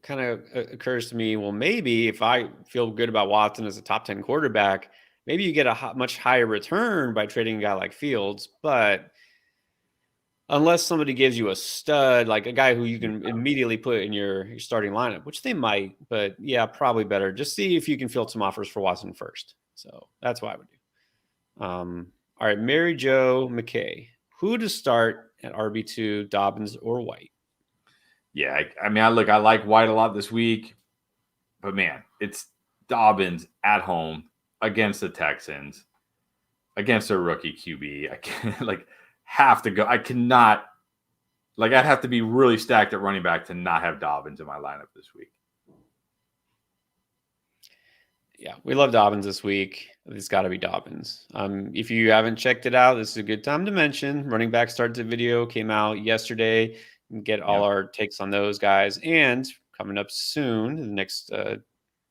kind of occurs to me, well, maybe if I feel good about Watson as a top 10 quarterback, maybe you get a much higher return by trading a guy like Fields. But unless somebody gives you a stud, like a guy who you can immediately put in your starting lineup, which they might, but yeah, probably better. Just see if you can field some offers for Watson first. So that's what I would do. All right, Mary Jo McKay. Who to start at RB2, Dobbins or White? Yeah, I like White a lot this week. But, man, it's Dobbins at home against the Texans, against a rookie QB. I can't, have to go. I cannot, I'd have to be really stacked at running back to not have Dobbins in my lineup this week. Yeah, we love Dobbins this week. It's got to be Dobbins. If you haven't checked it out, this is a good time to mention. Running Back Starts a video came out yesterday. Get all our takes on those guys. And coming up soon, in the next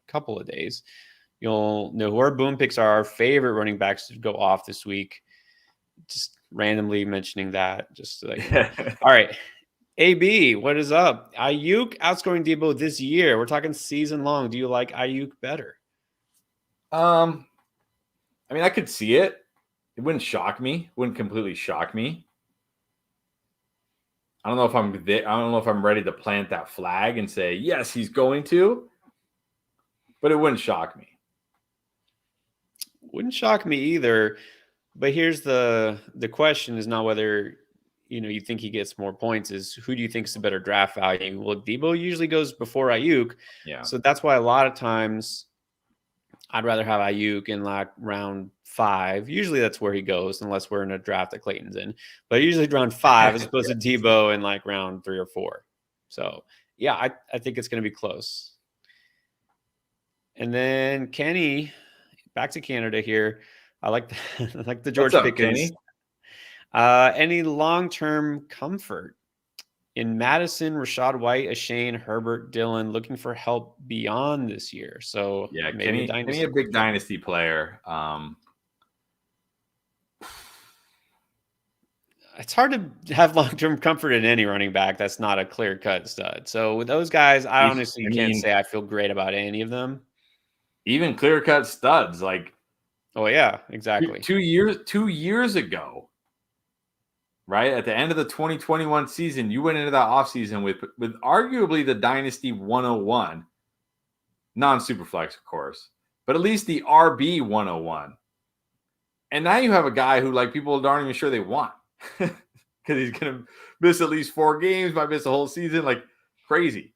couple of days, you'll know who our boom picks are, our favorite running backs to go off this week. Just randomly mentioning that. Just all right. AB, what is up? Ayuk outscoring Debo this year. We're talking season long. Do you like Ayuk better? I mean, I could see it. It wouldn't shock me. It wouldn't completely shock me. I don't know if I'm ready to plant that flag and say, yes, he's going to, but it wouldn't shock me. Wouldn't shock me either. But here's the question is not whether, you think he gets more points, is who do you think is the better draft value? Well, Debo usually goes before Ayuk. Yeah. So that's why a lot of times I'd rather have Ayuk in round 5. Usually that's where he goes, unless we're in a draft that Clayton's in. But usually round 5 as opposed to Debo in round 3 or 4. So, yeah, I think it's going to be close. And then Kenny, back to Canada here. I like I like the What's George up, Pickens. Kenny? Any long-term comfort in Madison, Rashad White, Ashane, Herbert, Dillon, looking for help beyond this year? So Yeah, maybe a Kenny, a dynasty. big dynasty player. It's hard to have long-term comfort in any running back that's not a clear-cut stud. So with those guys, I honestly can't say I feel great about any of them. Even clear-cut studs, like Oh yeah, exactly. 2 years ago, right at the end of the 2021 season, you went into that offseason with arguably the dynasty 101, non-superflex, of course, but at least the RB 101. And now you have a guy who, like, people aren't even sure they want because he's going to miss at least 4 games, might miss the whole season, like crazy.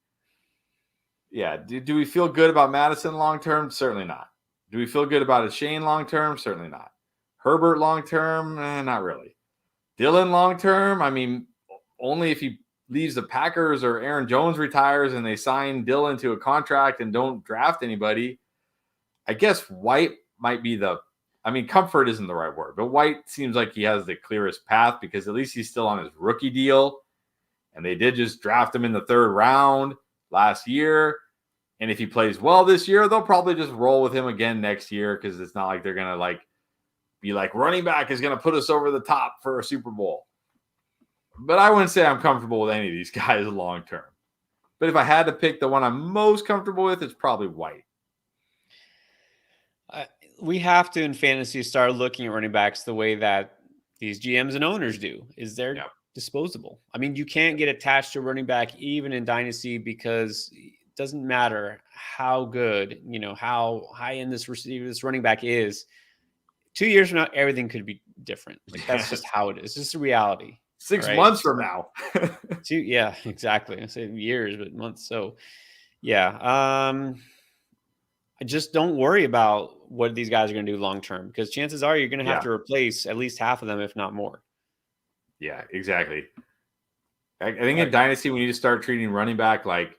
Yeah. Do we feel good about Madison long term? Certainly not. Do we feel good about Shane long term? Certainly not. Herbert long term? Not really. Dillon long term? I mean, only if he leaves the Packers or Aaron Jones retires and they sign Dillon to a contract and don't draft anybody. I guess White might be comfort isn't the right word, but White seems like he has the clearest path because at least he's still on his rookie deal. And they did just draft him in the 3rd round last year. And if he plays well this year, they'll probably just roll with him again next year because it's not like they're going to be like running back is going to put us over the top for a Super Bowl. But I wouldn't say I'm comfortable with any of these guys long term. But if I had to pick the one I'm most comfortable with, it's probably White. We have to, in fantasy, start looking at running backs the way that these GMs and owners do. Is they're disposable. I mean, you can't get attached to a running back even in dynasty because it doesn't matter how good, how high end this running back is. 2 years from now, everything could be different. Like that's just how it is. It's just a reality. 6 months from now. Yeah, exactly. I say years, but months. So yeah. I just don't worry about what these guys are going to do long term because chances are you're going to have to replace at least half of them, if not more. Yeah, exactly. I think in dynasty we need to start treating running back like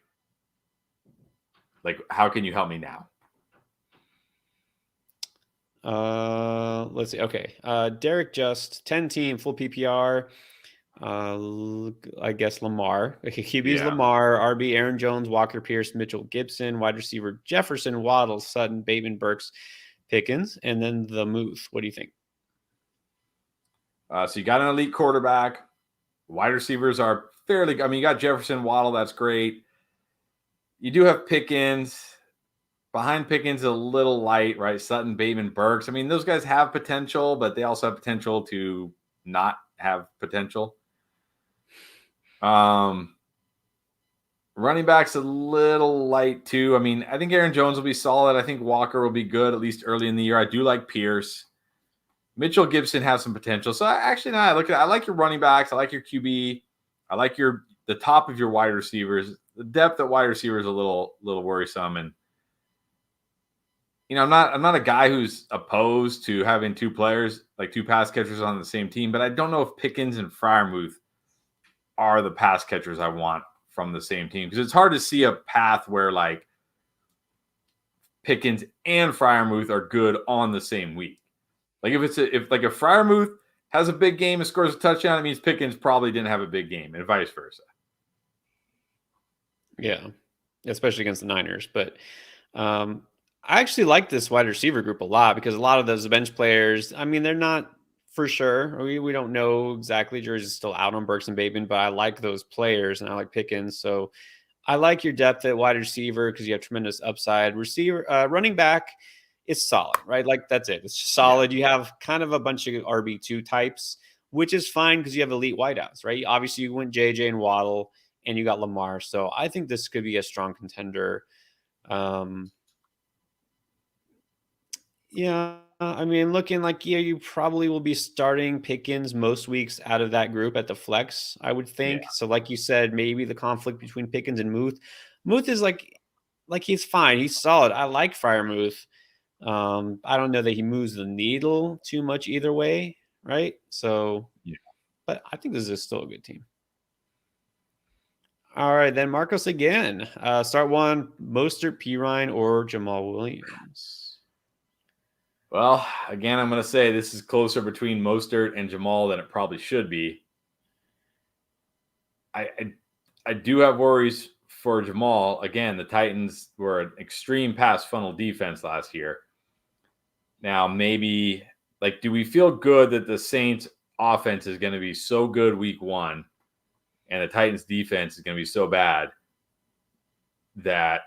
how can you help me now? Let's see. Okay. Derek Just 10 team full PPR. I guess Lamar. Okay, QB's Lamar, RB Aaron Jones, Walker, Pierce, Mitchell, Gibson, wide receiver Jefferson, Waddle, Sutton, Bateman, Burks, Pickens, and then the Muth. What do you think? So you got an elite quarterback. Wide receivers are fairly. I mean, you got Jefferson, Waddle. That's great. You do have Pickens. Behind Pickens, a little light, right? Sutton, Bateman, Burks. I mean, those guys have potential, but they also have potential to not have potential. Running back's a little light too. I mean, I think Aaron Jones will be solid. I think Walker will be good, at least early in the year. I do like Pierce. Mitchell, Gibson has some potential. So I like your running backs. I like your QB. I like the top of your wide receivers. The depth at wide receiver is a little worrisome. And I'm not a guy who's opposed to having 2 players, like 2 pass catchers on the same team, but I don't know if Pickens and Freiermuth are the pass catchers I want from the same team because it's hard to see a path where like Pickens and Freiermuth are good on the same week. Like if Freiermuth has a big game and scores a touchdown, it means Pickens probably didn't have a big game, and vice versa. Yeah, especially against the Niners. But I actually like this wide receiver group a lot because a lot of those bench players, I mean, they're not for sure. We don't know exactly. Jersey's still out on Burks and Bateman, but I like those players and I like Pickens. So I like your depth at wide receiver because you have tremendous upside. Running back is solid, right? Like that's it. It's solid. Yeah. You have kind of a bunch of RB2 types, which is fine because you have elite wideouts, right? Obviously, you went JJ and Waddle, and you got Lamar. So I think this could be a strong contender. Yeah, I mean, looking like you probably will be starting Pickens most weeks out of that group at the flex, I would think. Yeah. So, like you said, maybe the conflict between Pickens and Muth. Muth is like he's fine. He's solid. I like Freiermuth. I don't know that he moves the needle too much either way, right? So, yeah. But I think this is still a good team. All right, then Marcos again. Start one, Mostert, Pirine, or Jamal Williams. Well, again, I'm going to say this is closer between Mostert and Jamal than it probably should be. I do have worries for Jamal. Again, the Titans were an extreme pass funnel defense last year. Now, maybe, like, do we feel good that the Saints offense is going to be so good week one and the Titans defense is going to be so bad that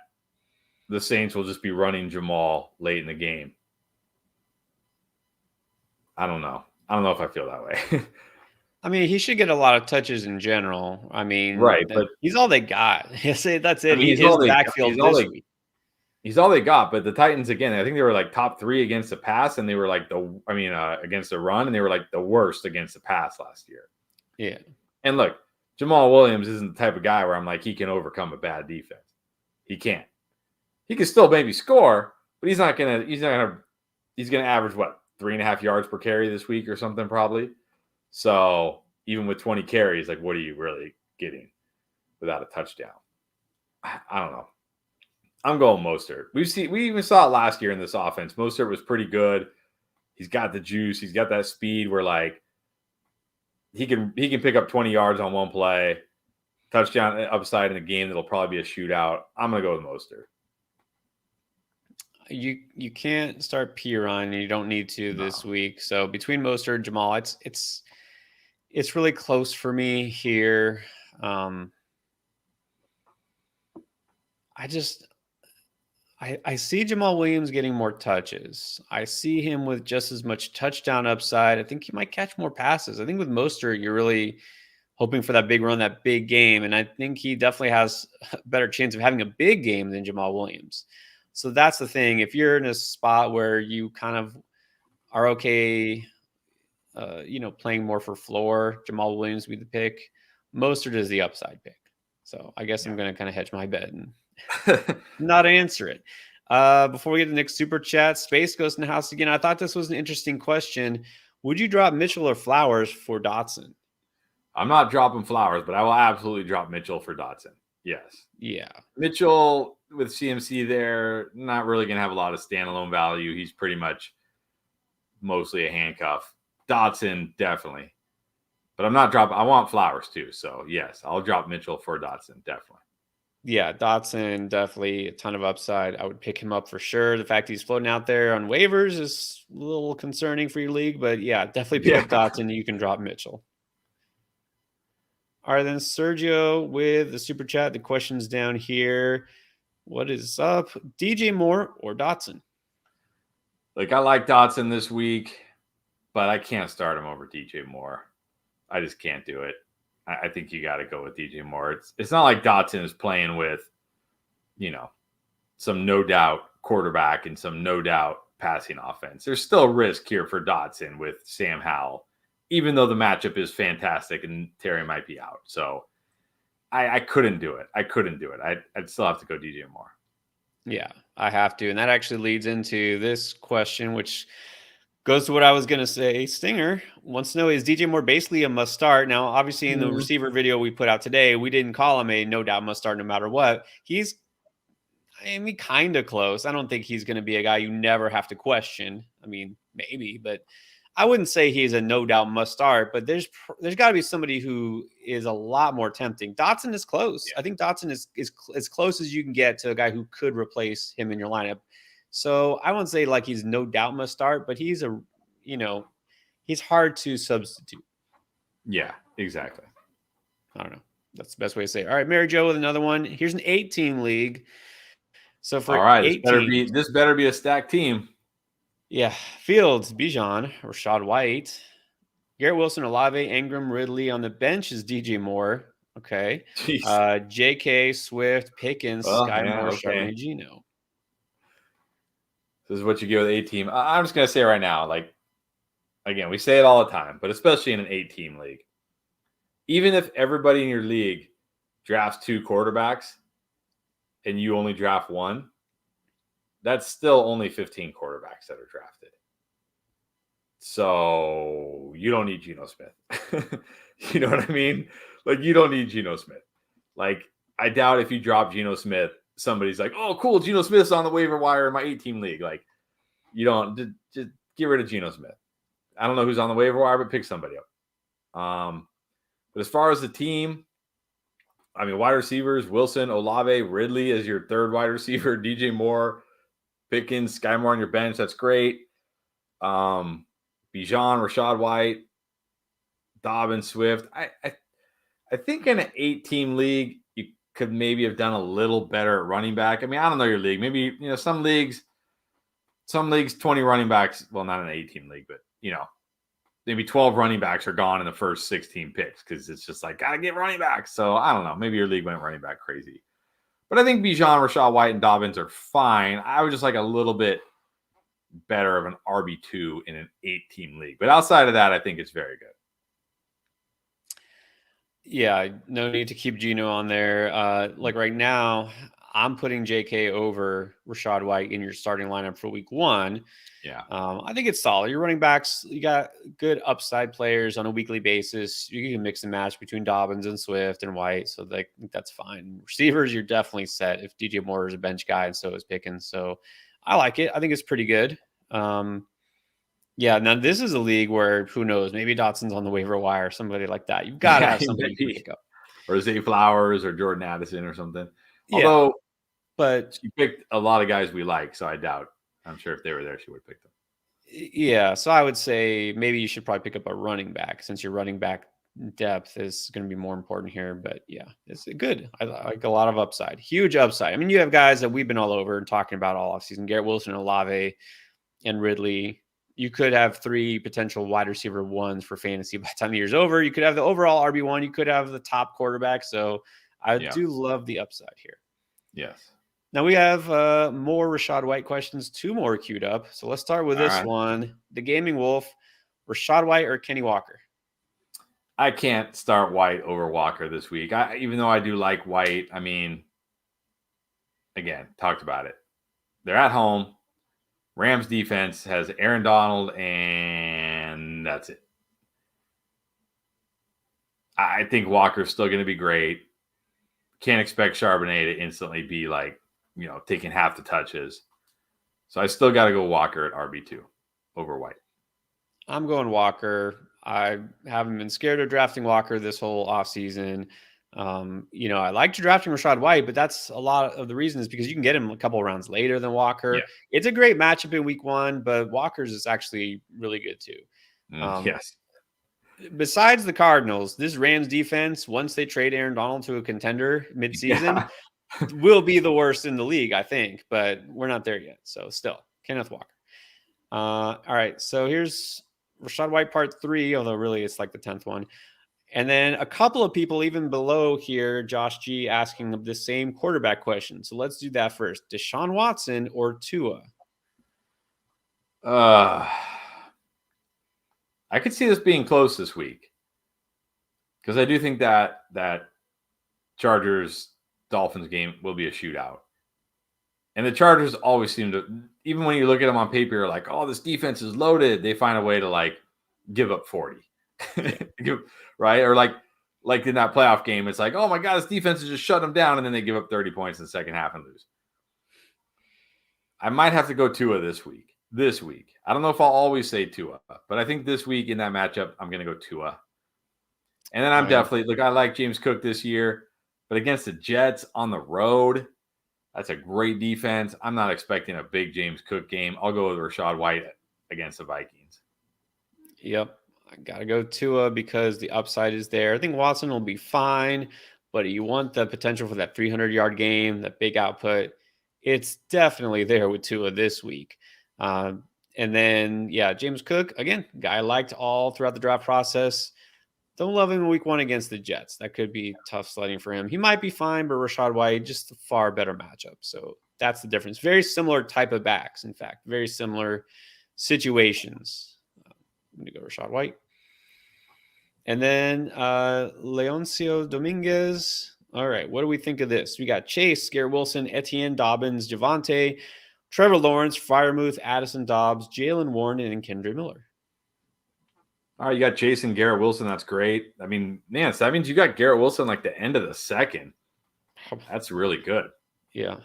the Saints will just be running Jamal late in the game? I don't know. I don't know if I feel that way. I mean, he should get a lot of touches in general. I mean, Right, but he's all they got. That's I it. mean, His backfield this week. He's all they got. But the Titans, again, I think they were like top 3 against the pass, and they were like against the run, and they were like the worst against the pass last year. Yeah. And look, Jamal Williams isn't the type of guy where I'm like, he can overcome a bad defense. He can't. He can still maybe score, but he's gonna average what, 3.5 yards per carry this week or something, probably. So even with 20 carries, like, what are you really getting without a touchdown? I don't know. I'm going Mostert. We even saw it last year in this offense. Mostert was pretty good. He's got the juice. He's got that speed where, like, he can pick up 20 yards on one play, touchdown upside in a game that'll probably be a shootout. I'm gonna go with Mostert. You can't start Pirine, and you don't need to this week. So between Mostert and Jamal, it's really close for me here. I see Jamal Williams getting more touches. I see him with just as much touchdown upside. I think he might catch more passes. I think with Mostert, you're really hoping for that big run, that big game. And I think he definitely has a better chance of having a big game than Jamal Williams. So that's the thing. If you're in a spot where you kind of are okay, playing more for floor, Jamal Williams would be the pick. Mostert is the upside pick. So I guess I'm going to kind of hedge my bet and not answer it. Before we get to the next super chat, Space goes in the house again. I thought this was an interesting question. Would you drop Mitchell or Flowers for Dotson? I'm not dropping Flowers, but I will absolutely drop Mitchell for Dotson. Yes. Yeah. Mitchell with CMC there, not really going to have a lot of standalone value. He's pretty much mostly a handcuff. Dotson, definitely. But I'm not dropping. I want Flowers too. So, yes, I'll drop Mitchell for Dotson, definitely. Yeah, Dotson, definitely a ton of upside. I would pick him up for sure. The fact he's floating out there on waivers is a little concerning for your league. But, yeah, definitely pick up Dotson. You can drop Mitchell. All right, then Sergio with the super chat. The question's down here. What is up? DJ Moore or Dotson? Like, I like Dotson this week, but I can't start him over DJ Moore. I just can't do it. I think you got to go with DJ Moore. It's not like Dotson is playing with, some no doubt quarterback and some no doubt passing offense. There's still risk here for Dotson with Sam Howell, even though the matchup is fantastic and Terry might be out. So I couldn't do it. I'd still have to go DJ Moore. Yeah, I have to. And that actually leads into this question, which goes to what I was going to say. Stinger wants to know, is DJ Moore basically a must start? Now, obviously, in the receiver video we put out today, we didn't call him a no doubt must start no matter what. He's, kind of close. I don't think he's going to be a guy you never have to question. I mean, maybe, but I wouldn't say he's a no doubt must start. But there's got to be somebody who is a lot more tempting. Dotson is close. Yeah. I think Dotson is as close as you can get to a guy who could replace him in your lineup. So I wouldn't say like he's no doubt must start, but he's he's hard to substitute. Yeah, exactly. I don't know. That's the best way to say it. All right, Mary Jo with another one. Here's an 8-team league. So for 8 teams, this better be a stacked team. Yeah, Fields, Bijan, Rashad White, Garrett Wilson, Olave, Ingram, Ridley. On the bench is DJ Moore. Okay. J.K., Swift, Pickens, Sky Moore, Charbonnet, Gino. This is what you get with 8-team. I'm just going to say right now, like, again, we say it all the time, but especially in an 8-team league, even if everybody in your league drafts 2 quarterbacks and you only draft 1, that's still only 15 quarterbacks that are drafted. So you don't need Geno Smith. You know what I mean? Like, you don't need Geno Smith. Like, I doubt if you drop Geno Smith, somebody's like, "Oh, cool, Geno Smith's on the waiver wire in my 8-team league." Like, you don't just get rid of Geno Smith. I don't know who's on the waiver wire, but pick somebody up. But as far as the team, I mean, wide receivers, Wilson, Olave, Ridley as your third wide receiver, DJ Moore, Pickens, Sky Moore on your bench. That's great. Bijan, Rashad White, Dobbins, Swift. I think in an 8-team league, you could maybe have done a little better at running back. I mean, I don't know your league. Maybe, some leagues, 20 running backs. Well, not an 8-team league, but, maybe 12 running backs are gone in the first 16 picks because it's just like, got to get running backs. So I don't know. Maybe your league went running back crazy. But I think Bijan, Rashad White, and Dobbins are fine. I would just like a little bit better of an RB2 in an 8-team league. But outside of that, I think it's very good. Yeah, no need to keep Geno on there. Like right now, I'm putting JK over Rashad White in your starting lineup for week 1. Yeah. I think it's solid. Your running backs, you got good upside players on a weekly basis. You can mix and match between Dobbins and Swift and White. So that's fine. Receivers, you're definitely set if DJ Moore is a bench guy and so is Pickens. So I like it. I think it's pretty good. Yeah, now this is a league where who knows, maybe Dotson's on the waiver wire, somebody like that. You've got to have somebody you can pick up. Or Zay Flowers or Jordan Addison or something. Yeah, although, but she picked a lot of guys we like, so I doubt. I'm sure if they were there, she would have picked them. Yeah, so I would say maybe you should probably pick up a running back since your running back depth is going to be more important here. But yeah, it's good. I like a lot of upside, huge upside. I mean, you have guys that we've been all over and talking about all offseason: Garrett Wilson, Olave, and Ridley. You could have 3 potential wide receiver 1s for fantasy by the time the year's over. You could have the overall RB1. You could have the top quarterback. So I do love the upside here. Yes. Now we have more Rashad White questions, 2 more queued up. So let's start with this one. The Gaming Wolf, Rashad White or Kenny Walker? I can't start White over Walker this week. Even though I do like White, I mean, again, talked about it. They're at home. Rams defense has Aaron Donald, and that's it. I think Walker's still going to be great. Can't expect Charbonnet to instantly be like, taking half the touches. So I still got to go Walker at RB2 over White. I'm going Walker. I haven't been scared of drafting Walker this whole offseason. I like to drafting Rashad White, but that's a lot of the reason is because you can get him a couple of rounds later than Walker. Yeah. It's a great matchup in week 1, but Walker's is actually really good too. Yes. Besides the Cardinals, this Rams defense, once they trade Aaron Donald to a contender midseason, will be the worst in the league, I think, but we're not there yet. So still, Kenneth Walker. All right, so here's Rashad White part 3, although really it's like the 10th one. And then a couple of people even below here, Josh G asking the same quarterback question. So let's do that first. Deshaun Watson or Tua? I could see this being close this week because I do think that Chargers-Dolphins game will be a shootout. And the Chargers always seem to, even when you look at them on paper, you're like, oh, this defense is loaded. They find a way to give up 40. Right? Or like in that playoff game, it's like, oh my God, this defense has just shut them down, and then they give up 30 points in the second half and lose. I might have to go Tua this week. I don't know if I'll always say Tua, but I think this week in that matchup, I'm going to go Tua. And then I'm definitely, I like James Cook this year, but against the Jets on the road, that's a great defense. I'm not expecting a big James Cook game. I'll go with Rashad White against the Vikings. Yep. I got to go Tua because the upside is there. I think Watson will be fine, but you want the potential for that 300-yard game, that big output. It's definitely there with Tua this week. And then, James Cook, again, guy I liked all throughout the draft process. Don't love him in week 1 against the Jets. That could be tough sledding for him. He might be fine, but Rashad White, just a far better matchup. So that's the difference. Very similar type of backs, in fact. Very similar situations. I'm going to go Rashad White. And then Leoncio Dominguez. All right, what do we think of this? We got Chase, Garrett Wilson, Etienne, Dobbins, Javonte, Trevor Lawrence, Freiermuth, Addison Dobbs, Jalen Warren, and Kendra Miller. All right, you got Jason, Garrett Wilson. That's great. I mean, man, so that means you got Garrett Wilson the end of the second. That's really good. Yeah.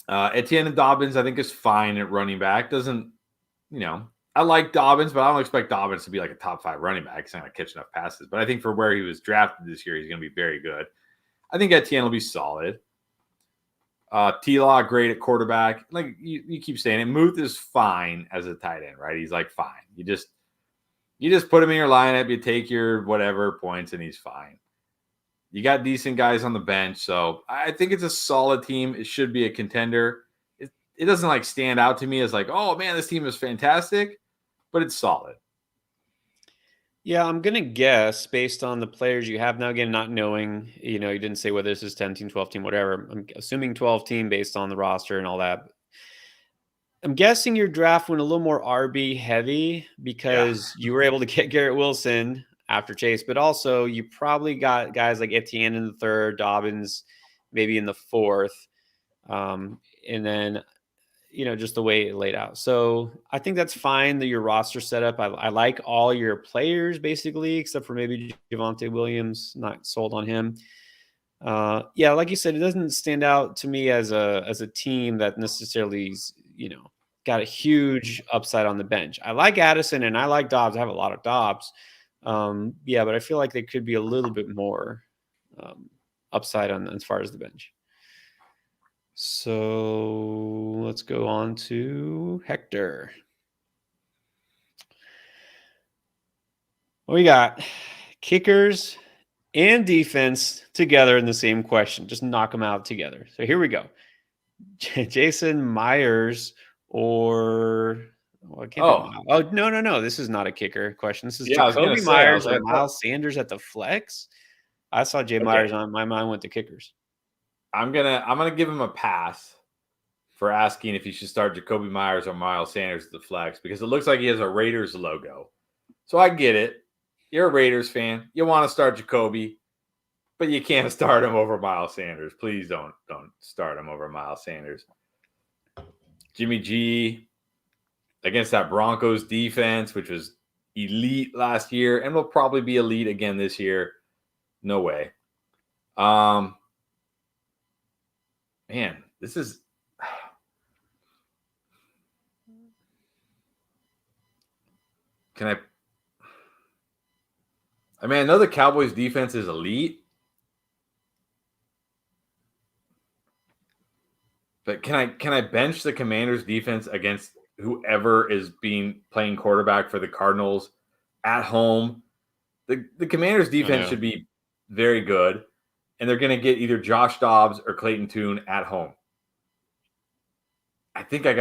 Etienne and Dobbins, I think, is fine at running back. Doesn't, I like Dobbins, but I don't expect Dobbins to be like a top 5 running back. He's not going to catch enough passes. But I think for where he was drafted this year, he's going to be very good. I think Etienne will be solid. T-Law, great at quarterback. Like you keep saying it. Muth is fine as a tight end, right? He's like fine. You just put him in your lineup, you take your whatever points, and he's fine. You got decent guys on the bench, so I think it's a solid team. It should be a contender. It doesn't like stand out to me as like, oh man, this team is fantastic, but it's solid. Yeah, I'm going to guess based on the players you have now, again, not knowing, you didn't say whether this is 10 team, 12 team, whatever. I'm assuming 12 team based on the roster and all that. I'm guessing your draft went a little more RB heavy because you were able to get Garrett Wilson after Chase, but also you probably got guys like Etienne in the 3rd, Dobbins maybe in the 4th. And then, just the way it laid out. So I think that's fine that your roster setup. I like all your players basically, except for maybe Javonte Williams. Not sold on him. Yeah, like you said, it doesn't stand out to me as a team that necessarily is, got a huge upside on the bench. I like Addison and I like Dobbs. I have a lot of Dobbs. Yeah, but I feel like they could be a little bit more upside on as far as the bench. So let's go on to Hector. We got kickers and defense together in the same question. Just knock them out together. So here we go. Jason Myers or no. This is not a kicker question. This is Jacoby Myers or Miles Sanders at the flex. I saw Jay Myers on my mind went to kickers. I'm gonna give him a pass for asking if he should start Jacoby Myers or Miles Sanders at the flex because it looks like he has a Raiders logo. So I get it. You're a Raiders fan. You want to start Jacoby, but you can't start him over Miles Sanders. Please don't start him over Miles Sanders. Jimmy G against that Broncos defense, which was elite last year and will probably be elite again this year. No way. Man, this is I know the Cowboys defense is elite, but can I bench the Commanders defense against whoever is playing quarterback for the Cardinals at home? The Commanders defense should be very good, and they're going to get either Josh Dobbs or Clayton Tune at home. I think I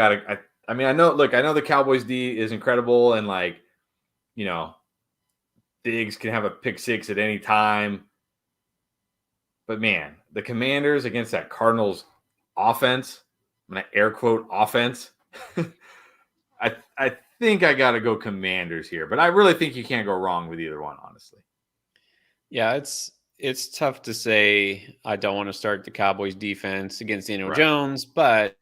know the Cowboys D is incredible, and Diggs can have a pick 6 at any time. But man, the Commanders against that Cardinals offense, I'm going to air quote offense. I think I got to go Commanders here, but I really think you can't go wrong with either one, honestly. Yeah, it's tough to say I don't want to start the Cowboys defense against Daniel Jones, but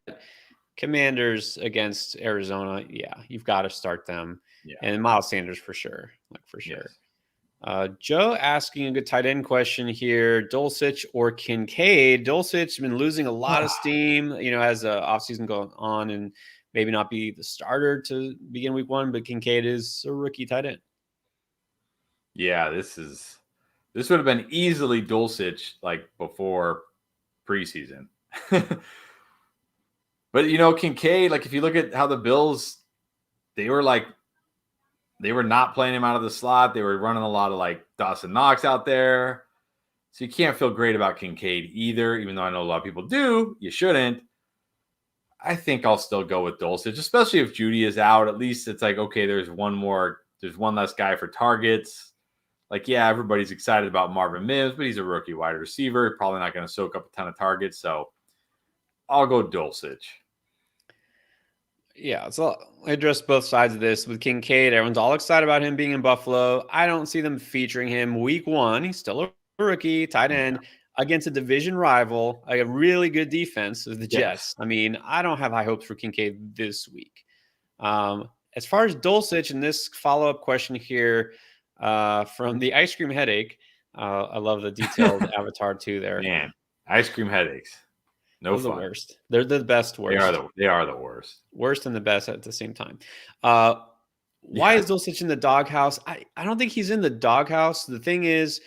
Commanders against Arizona, yeah, you've got to start them. Yeah. And Miles Sanders for sure. Yes. Joe asking a good tight end question here. Dulcich or Kincaid? Dulcich has been losing a lot of steam, as the offseason going on and maybe not be the starter to begin week 1, but Kincaid is a rookie tight end. Yeah, this would have been easily Dulcich before preseason. But Kincaid, if you look at how the Bills, they were not playing him out of the slot. They were running a lot of Dawson Knox out there. So you can't feel great about Kincaid either, even though I know a lot of people do. You shouldn't. I think I'll still go with Dulcich, especially if Judy is out. At least it's okay, there's one less guy for targets. Everybody's excited about Marvin Mims, but he's a rookie wide receiver. Probably not going to soak up a ton of targets. So I'll go Dulcich. Yeah, so I address both sides of this. With Kincaid, everyone's all excited about him being in Buffalo. I don't see them featuring him week 1. He's still a rookie, tight end, against a division rival, a really good defense of the Jets. Yes. I don't have high hopes for Kincaid this week. As far as Dulcich, and this follow-up question here from the Ice Cream Headache, I love the detailed avatar too there. Man. Ice cream headaches. No Those are fun. the worst. They're the best worst. They are the worst. Worst and the best at the same time. Why is Dulcich in the doghouse? I don't think he's in the doghouse. The thing is,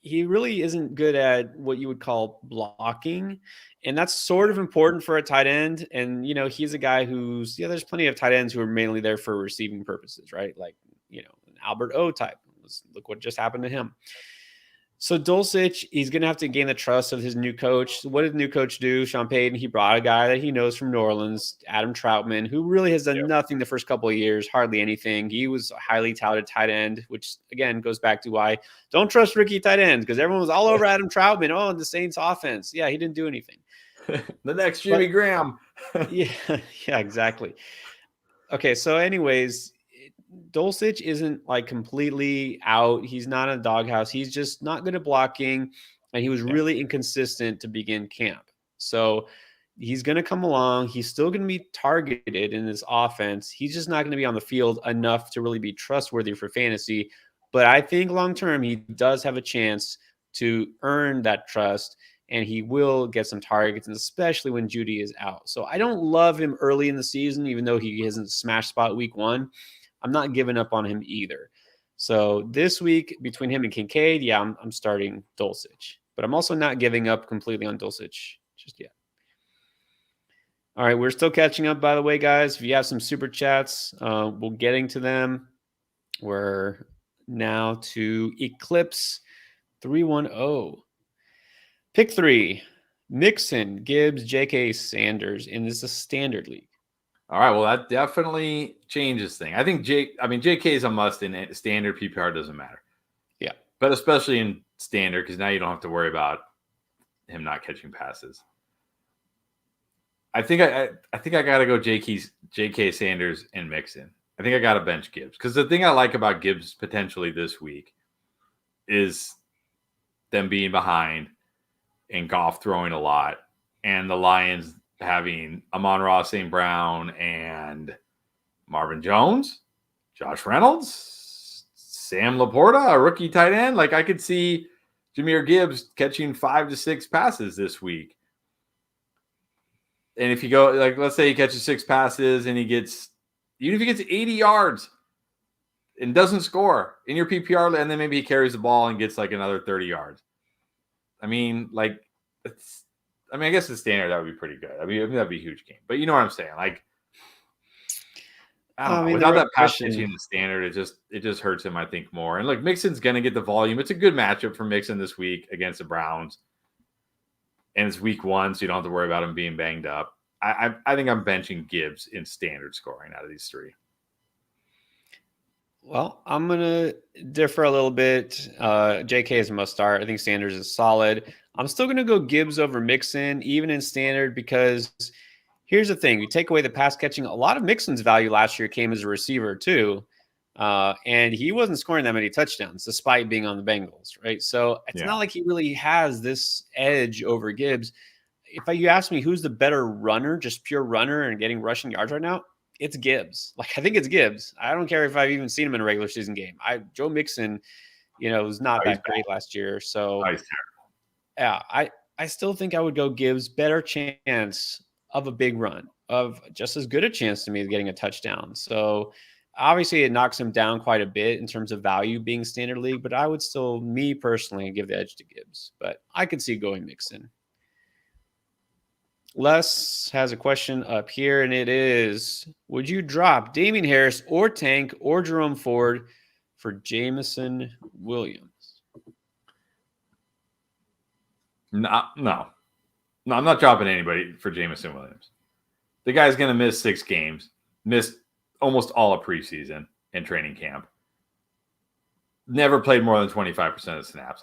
he really isn't good at what you would call blocking. And that's sort of important for a tight end. And, he's a guy who's, there's plenty of tight ends who are mainly there for receiving purposes, right? Like, an Albert O type. Look what just happened to him. So Dulcich, he's going to have to gain the trust of his new coach. What did the new coach do? Sean Payton, he brought a guy that he knows from New Orleans, Adam Troutman, who really has done nothing the first couple of years, hardly anything. He was a highly touted tight end, which, again, goes back to why don't trust rookie tight ends, because everyone was all over Adam Troutman. Oh, the Saints offense. Yeah, he didn't do anything. The next Jimmy Graham. yeah, exactly. Okay, so anyways, Dulcich isn't like completely out. He's not in a doghouse. He's just not good at blocking, and he was really inconsistent to begin camp. So he's going to come along. He's still going to be targeted in this offense. He's just not going to be on the field enough to really be trustworthy for fantasy. But I think long term, he does have a chance to earn that trust, and he will get some targets, and especially when Judy is out. So I don't love him early in the season, even though he hasn't smashed spot week 1. I'm not giving up on him either. So this week, between him and Kincaid, I'm starting Dulcich. But I'm also not giving up completely on Dulcich just yet. All right, we're still catching up, by the way, guys. If you have some super chats, we're getting to them. We're now to Eclipse 310. Pick 3, Mixon, Gibbs, J.K. Sanders, and this is a standard league. All right, well, that definitely changes things. I think J.K. is a must in it. Standard PPR doesn't matter. Yeah. But especially in standard, because now you don't have to worry about him not catching passes. I think I got to go J.K. Sanders and Mixon. I think I got to bench Gibbs. Because the thing I like about Gibbs potentially this week is them being behind and Goff throwing a lot, and the Lions having Amon-Ra St. Brown and Marvin Jones, Josh Reynolds, Sam Laporta, a rookie tight end. Like, I could see Jahmyr Gibbs catching 5 to 6 passes this week. And if you go, like, let's say he catches 6 passes and even if he gets 80 yards and doesn't score in your PPR, and then maybe he carries the ball and gets like another 30 yards. I mean, like, I guess the standard, that would be pretty good. I mean, that'd be a huge game. But you know what I'm saying? Like, I don't know. Without that pass catching in the standard, it just hurts him, I think, more. And look, Mixon's going to get the volume. It's a good matchup for Mixon this week against the Browns. And it's week 1, so you don't have to worry about him being banged up. I think I'm benching Gibbs in standard scoring out of these 3. Well, I'm going to differ a little bit. JK is a must start. I think Sanders is solid. I'm still going to go Gibbs over Mixon, even in standard, because here's the thing. You take away the pass catching. A lot of Mixon's value last year came as a receiver too. And he wasn't scoring that many touchdowns despite being on the Bengals, right? So it's not like he really has this edge over Gibbs. If you ask me who's the better runner, just pure runner and getting rushing yards right now, it's Gibbs. Like, I think it's Gibbs. I don't care if I've even seen him in a regular season game. Joe Mixon, was not that great last year. So he's terrible. Yeah, I still think I would go Gibbs. Better chance of a big run, of just as good a chance to me of getting a touchdown. So obviously it knocks him down quite a bit in terms of value being standard league, but I would still, me personally, give the edge to Gibbs. But I could see going Mixon. Les has a question up here, and it is, would you drop Damian Harris or Tank or Jerome Ford for Jameson Williams? No, I'm not dropping anybody for Jameson Williams. The guy's going to miss 6 games, missed almost all of preseason and training camp. Never played more than 25% of snaps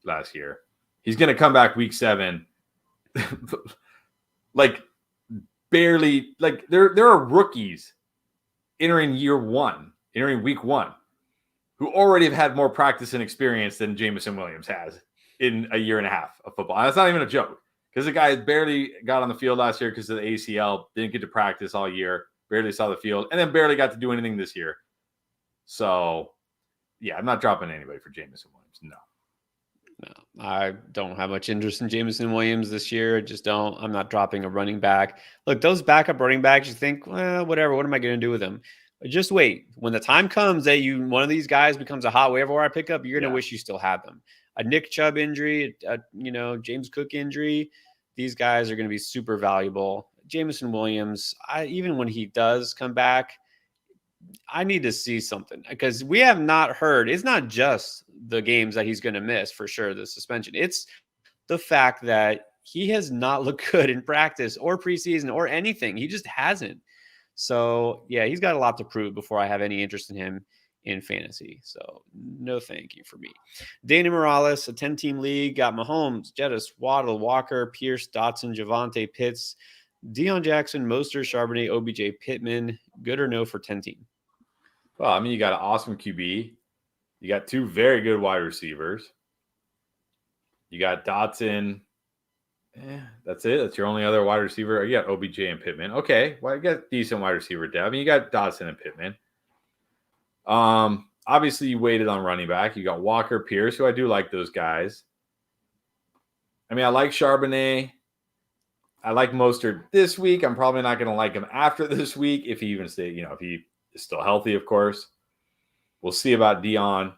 last year. He's going to come back week 7. Like, barely, like, there are rookies entering week 1, who already have had more practice and experience than Jameson Williams has in a year and a half of football. And that's not even a joke, because the guy barely got on the field last year because of the ACL, didn't get to practice all year, barely saw the field, and then barely got to do anything this year. So, yeah, I'm not dropping anybody for Jameson Williams. No. No, I don't have much interest in Jameson Williams this year. I just don't. I'm not dropping a running back. Look, those backup running backs, you think, well, whatever. What am I going to do with them? But just wait. When the time comes that one of these guys becomes a hot waiver wire pickup, you're going to wish you still had them. A Nick Chubb injury, James Cook injury, these guys are going to be super valuable. Jameson Williams, even when he does come back, I need to see something because we have not heard. It's not just the games that he's going to miss for sure, the suspension. It's the fact that he has not looked good in practice or preseason or anything. He just hasn't. So, yeah, he's got a lot to prove before I have any interest in him in fantasy. So, no thank you for me. Danny Morales, a 10-team league, got Mahomes, Jettis, Waddle, Walker, Pierce, Dotson, Javante, Pitts, Deion Jackson, Mostert, Charbonnet, OBJ, Pittman. Good or no for 10-team? Well, I mean, you got an awesome QB. You got two very good wide receivers. You got Dotson. That's it. That's your only other wide receiver. You got OBJ and Pittman. Okay, well, you got decent wide receiver depth. I mean, you got Dotson and Pittman. Obviously, you waited on running back. You got Walker, Pierce, who I do like those guys. I mean, I like Charbonnet. I like Mostert this week. I'm probably not going to like him after this week if he even stays, if he is still healthy, of course. We'll see about Deion.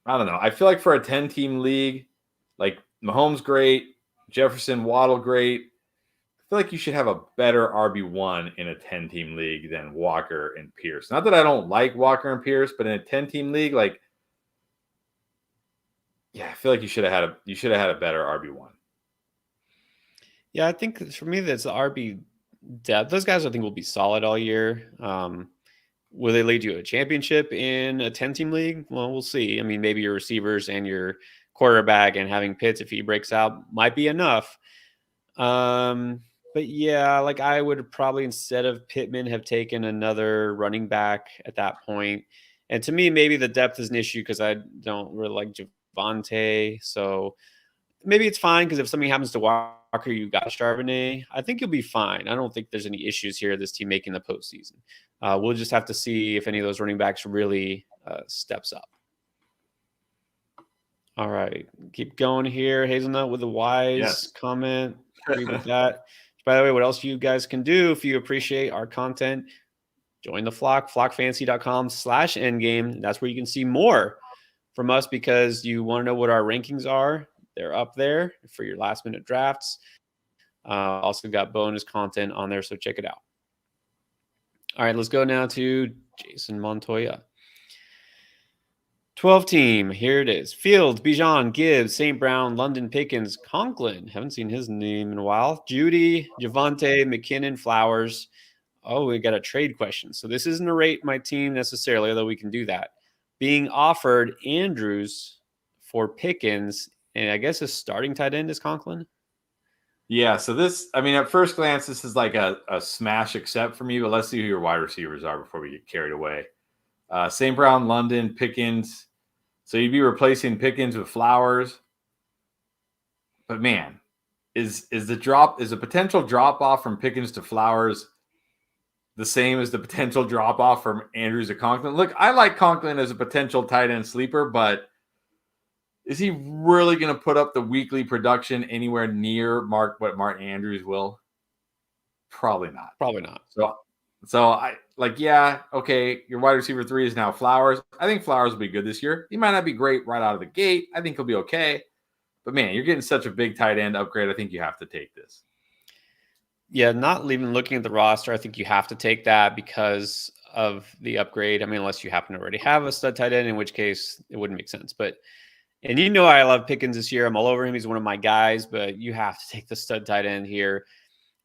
I don't know. I feel like for a 10-team league, like Mahomes great, Jefferson, Waddle great. I feel like you should have a better RB1 in a 10-team league than Walker and Pierce. Not that I don't like Walker and Pierce, but in a 10-team league, I feel like you should have had a better RB1. Yeah, I think for me, that's the RB depth. Those guys, I think, will be solid all year. Will they lead you to a championship in a 10-team league? Well, we'll see. I mean, maybe your receivers and your quarterback and having Pitts, if he breaks out, might be enough. But yeah, I would probably, instead of Pittman, have taken another running back at that point. And to me, maybe the depth is an issue because I don't really like Javante. So maybe it's fine because if something happens to Walker, you got Charbonnet. I think you'll be fine. I don't think there's any issues here, this team making the postseason. We'll just have to see if any of those running backs really steps up. All right. Keep going here. Hazelnut with a wise comment. Agree with that. By the way, what else you guys can do if you appreciate our content, join the flock, flockfantasy.com/endgame. That's where you can see more from us because you want to know what our rankings are. They're up there for your last minute drafts. Also got bonus content on there, so check it out. All right, let's go now to Jason Montoya. 12-team, here it is. Fields, Bijan, Gibbs, St. Brown, London Pickens, Conklin. Haven't seen his name in a while. Judy, Javante, McKinnon, Flowers. Oh, we got a trade question. So this isn't a rate my team necessarily, although we can do that. Being offered Andrews for Pickens, and I guess his starting tight end is Conklin. Yeah, so this, I mean, at first glance, this is like a smash accept for me, but let's see who your wide receivers are before we get carried away. St. Brown, London, Pickens. So you'd be replacing Pickens with Flowers. But man, is the potential drop off from Pickens to Flowers the same as the potential drop off from Andrews to Conklin? Look, I like Conklin as a potential tight end sleeper, but is he really going to put up the weekly production anywhere near what Mark Andrews will? Probably not. Probably not. So I okay, your wide receiver 3 is now Flowers. I think Flowers will be good this year. He might not be great right out of the gate. I think he'll be okay. But man, you're getting such a big tight end upgrade. I think you have to take this. Yeah, not even looking at the roster, I think you have to take that because of the upgrade. I mean, unless you happen to already have a stud tight end, in which case it wouldn't make sense. And I love Pickens this year. I'm all over him. He's one of my guys, but you have to take the stud tight end here.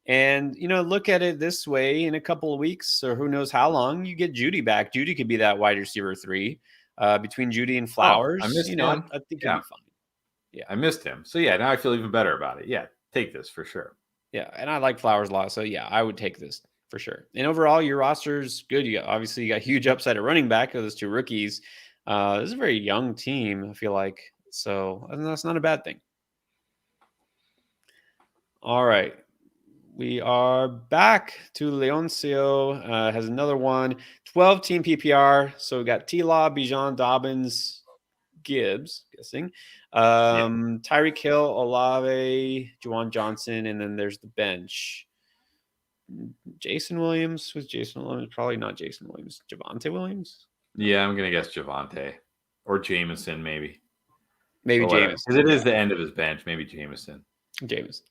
And, look at it this way. In a couple of weeks, or who knows how long, you get Judy back. Judy could be that wide receiver 3 between Judy and Flowers. I missed him. I think he'll be fine. Yeah, I missed him. So, yeah, now I feel even better about it. Yeah, take this for sure. Yeah, and I like Flowers a lot. So, yeah, I would take this for sure. And overall, your roster's good. You got huge upside at running back of those 2 rookies. This is a very young team, I feel like. So, that's not a bad thing. All right. We are back to Leoncio. Has another one. 12-team PPR. So we got T-Law, Bijan, Dobbins. Gibbs, guessing. Yeah. Tyreek Hill, Olave, Juwan Johnson, and then there's the bench. Jason Williams. Who's Jason Williams? Probably not Jason Williams. Javonte Williams? Yeah, I'm going to guess Javonte or Jameson, maybe. Maybe Or whatever. Jameson. Because it is the end of his bench. Maybe Jameson. Jameson.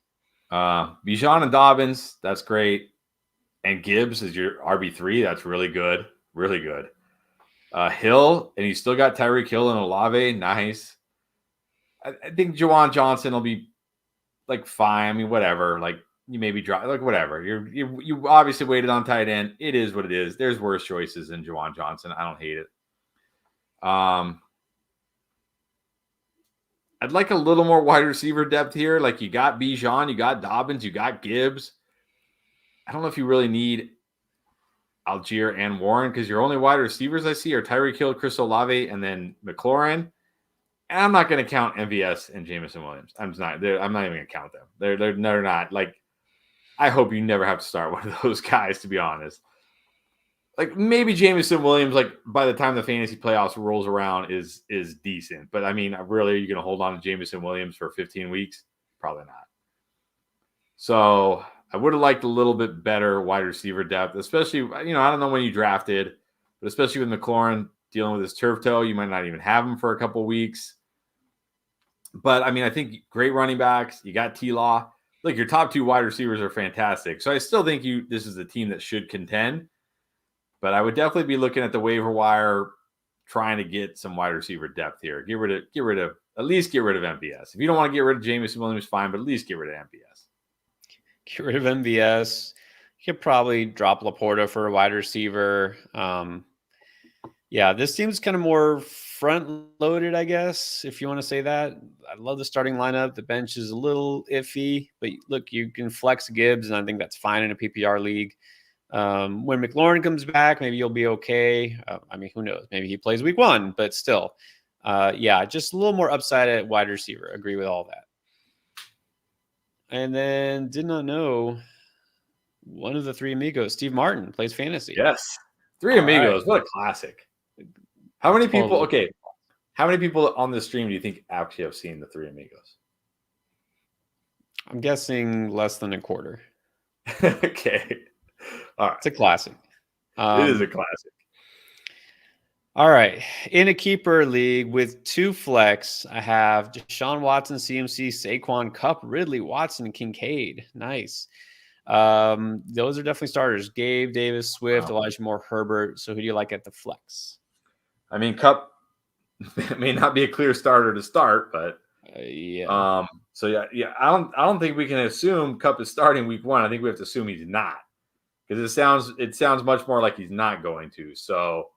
Bijan and Dobbins, that's great. And Gibbs is your RB3. That's really good. Really good. Hill, and you still got Tyreek Hill and Olave. Nice. I think Juwan Johnson will be like fine. I mean, whatever. Like you maybe drop like whatever. You obviously waited on tight end. It is what it is. There's worse choices than Juwan Johnson. I don't hate it. I'd like a little more wide receiver depth here. Like you got Bijan, you got Dobbins, you got Gibbs. I don't know if you really need Algier and Warren because your only wide receivers I see are Tyreek Hill, Chris Olave, and then McLaurin. And I'm not going to count MVS and Jameson Williams. I'm not even going to count them. They're not like. I hope you never have to start one of those guys. To be honest, like maybe Jameson Williams, like by the time the fantasy playoffs rolls around, is decent. But I mean, really, are you going to hold on to Jameson Williams for 15 weeks? Probably not. So I would have liked a little bit better wide receiver depth, especially, I don't know when you drafted, but especially with McLaurin dealing with his turf toe, you might not even have him for a couple weeks. But I mean, I think great running backs. You got T-Law. Look, your top two wide receivers are fantastic. So I still think this is a team that should contend. But I would definitely be looking at the waiver wire, trying to get some wide receiver depth here. At least get rid of MVS. If you don't want to get rid of Jameson Williams, fine, but at least get rid of MVS. Get rid of MVS. You could probably drop Laporta for a wide receiver. Yeah, this team's kind of more front-loaded, I guess, if you want to say that. I love the starting lineup. The bench is a little iffy, but look, you can flex Gibbs, and I think that's fine in a PPR league. When McLaurin comes back, maybe you'll be okay. I mean, who knows? Maybe he plays week 1, but still. Yeah, just a little more upside at wide receiver. Agree with all that. And then did not know one of the three amigos, Steve Martin, plays fantasy. Yes. Three Amigos. Right. What a classic. How many people, how many people on the stream do you think actually have seen the Three Amigos? I'm guessing less than a quarter. Okay. All right. It's a classic. It is a classic. All right. In a keeper league with 2 flex, I have Deshaun Watson, CMC, Saquon, Kupp, Ridley, Watson, and Kincaid. Nice. Those are definitely starters. Gabe, Davis, Swift, Elijah Moore, Herbert. So who do you like at the flex? I mean, Kupp may not be a clear starter to start, but yeah. So yeah. I don't think we can assume Kupp is starting week 1. I think we have to assume he's not, because it sounds much more like he's not going to. So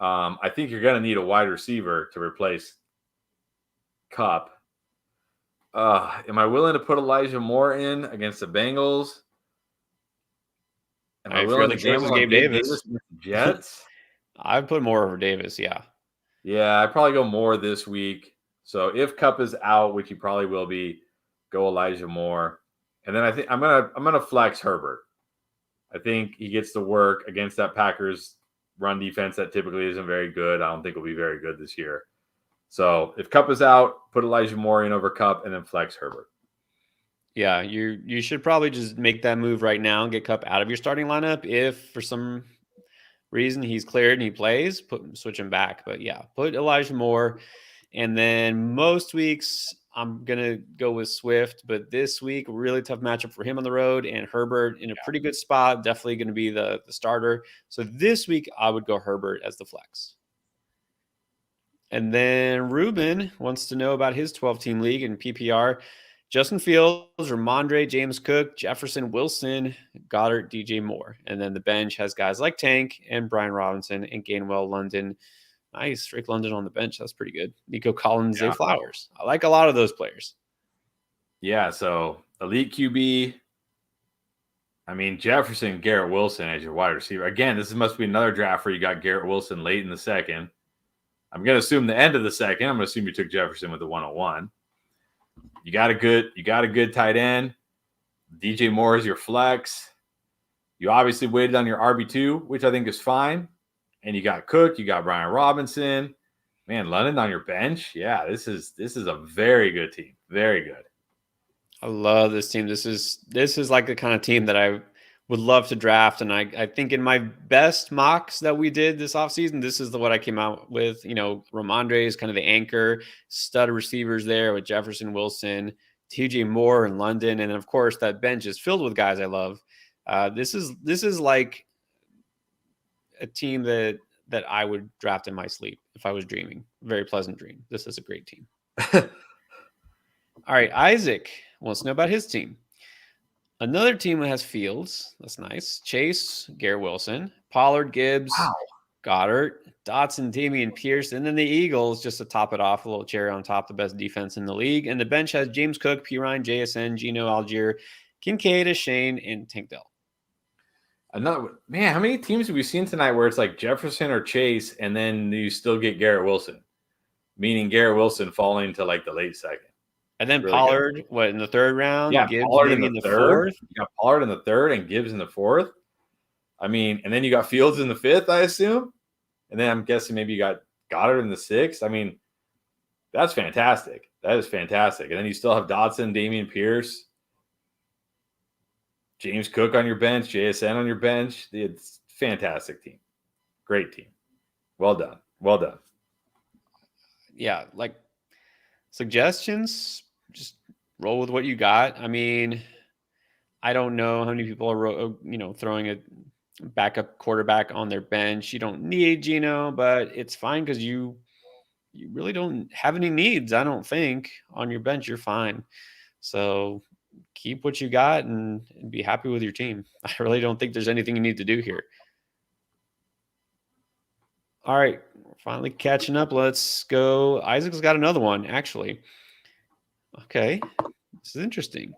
I think you're going to need a wide receiver to replace Kupp. Am I willing to put Elijah Moore in against the Bengals? Am I willing to gamble on Gabe Davis against the Jets? I'd put Moore over Davis, yeah. Yeah, I'd probably go Moore this week. So if Kupp is out, which he probably will be, go Elijah Moore. And then I think I'm gonna flex Herbert. I think he gets to work against that Packers run defense that typically isn't very good. I don't think will be very good this year. So if Kupp is out, put Elijah Moore in over Kupp and then flex Herbert. Yeah, you should probably just make that move right now and get Kupp out of your starting lineup. If for some reason he's cleared and he plays, switch him back. But yeah, put Elijah Moore. And then most weeks I'm gonna go with Swift, but this week really tough matchup for him on the road, and Herbert in a pretty good spot, definitely going to be the starter. So this week I would go Herbert as the flex. And then Ruben wants to know about his 12-team league in PPR. Justin Fields, Ramondre, James Cook, Jefferson, Wilson, Goddard, DJ Moore. And then the bench has guys like Tank and Brian Robinson and Gainwell, London. Nice. Drake London on the bench. That's pretty good. Nico Collins, Zay Flowers. I like a lot of those players. Yeah, so elite QB. I mean, Jefferson, Garrett Wilson as your wide receiver. Again, this must be another draft where you got Garrett Wilson late in the second. I'm going to assume the end of the second. I'm going to assume you took Jefferson with the 101. You got a good tight end. DJ Moore is your flex. You obviously waited on your RB2, which I think is fine. And you got Cook, you got Brian Robinson, Man, London on your bench. Yeah, this is a very good team. Very good. I love this team. This is like the kind of team that I would love to draft. And I think in my best mocks that we did this offseason, this is what I came out with. Ramondre is kind of the anchor, stud receivers there with Jefferson, Wilson, TJ Moore in London. And then of course that bench is filled with guys I love. This is like a team that I would draft in my sleep if I was dreaming. Very pleasant dream. This is a great team. All right, Isaac wants to know about his team. Another team that has Fields. That's nice. Chase, Garrett Wilson, Pollard, Gibbs, Goddard, Dotson, Damian Pierce, and then the Eagles, just to top it off, a little cherry on top, the best defense in the league. And the bench has James Cook, Pirine, JSN, Geno, Algier, Kincaid, Shane, and Tank Dell. Another man, how many teams have we seen tonight where it's like Jefferson or Chase, and then you still get Garrett Wilson, meaning Garrett Wilson falling to like the late second? And then really Pollard, in the third round? Yeah, Gibbs Pollard maybe in the fourth. You got Pollard in the third and Gibbs in the fourth. I mean, and then you got Fields in the fifth, I assume. And then I'm guessing maybe you got Goddard in the sixth. I mean, that's fantastic. That is fantastic. And then you still have Dotson, Damian Pierce, James Cook on your bench, JSN on your bench. It's a fantastic team. Great team. Well done. Well done. Yeah, like suggestions, just roll with what you got. I mean, I don't know how many people are, throwing a backup quarterback on their bench. You don't need Geno, but it's fine because you really don't have any needs, I don't think. On your bench, you're fine. So keep what you got and be happy with your team. I really don't think there's anything you need to do here. All right, we're finally catching up. Let's go. Isaac's got another one, actually. Okay, this is interesting.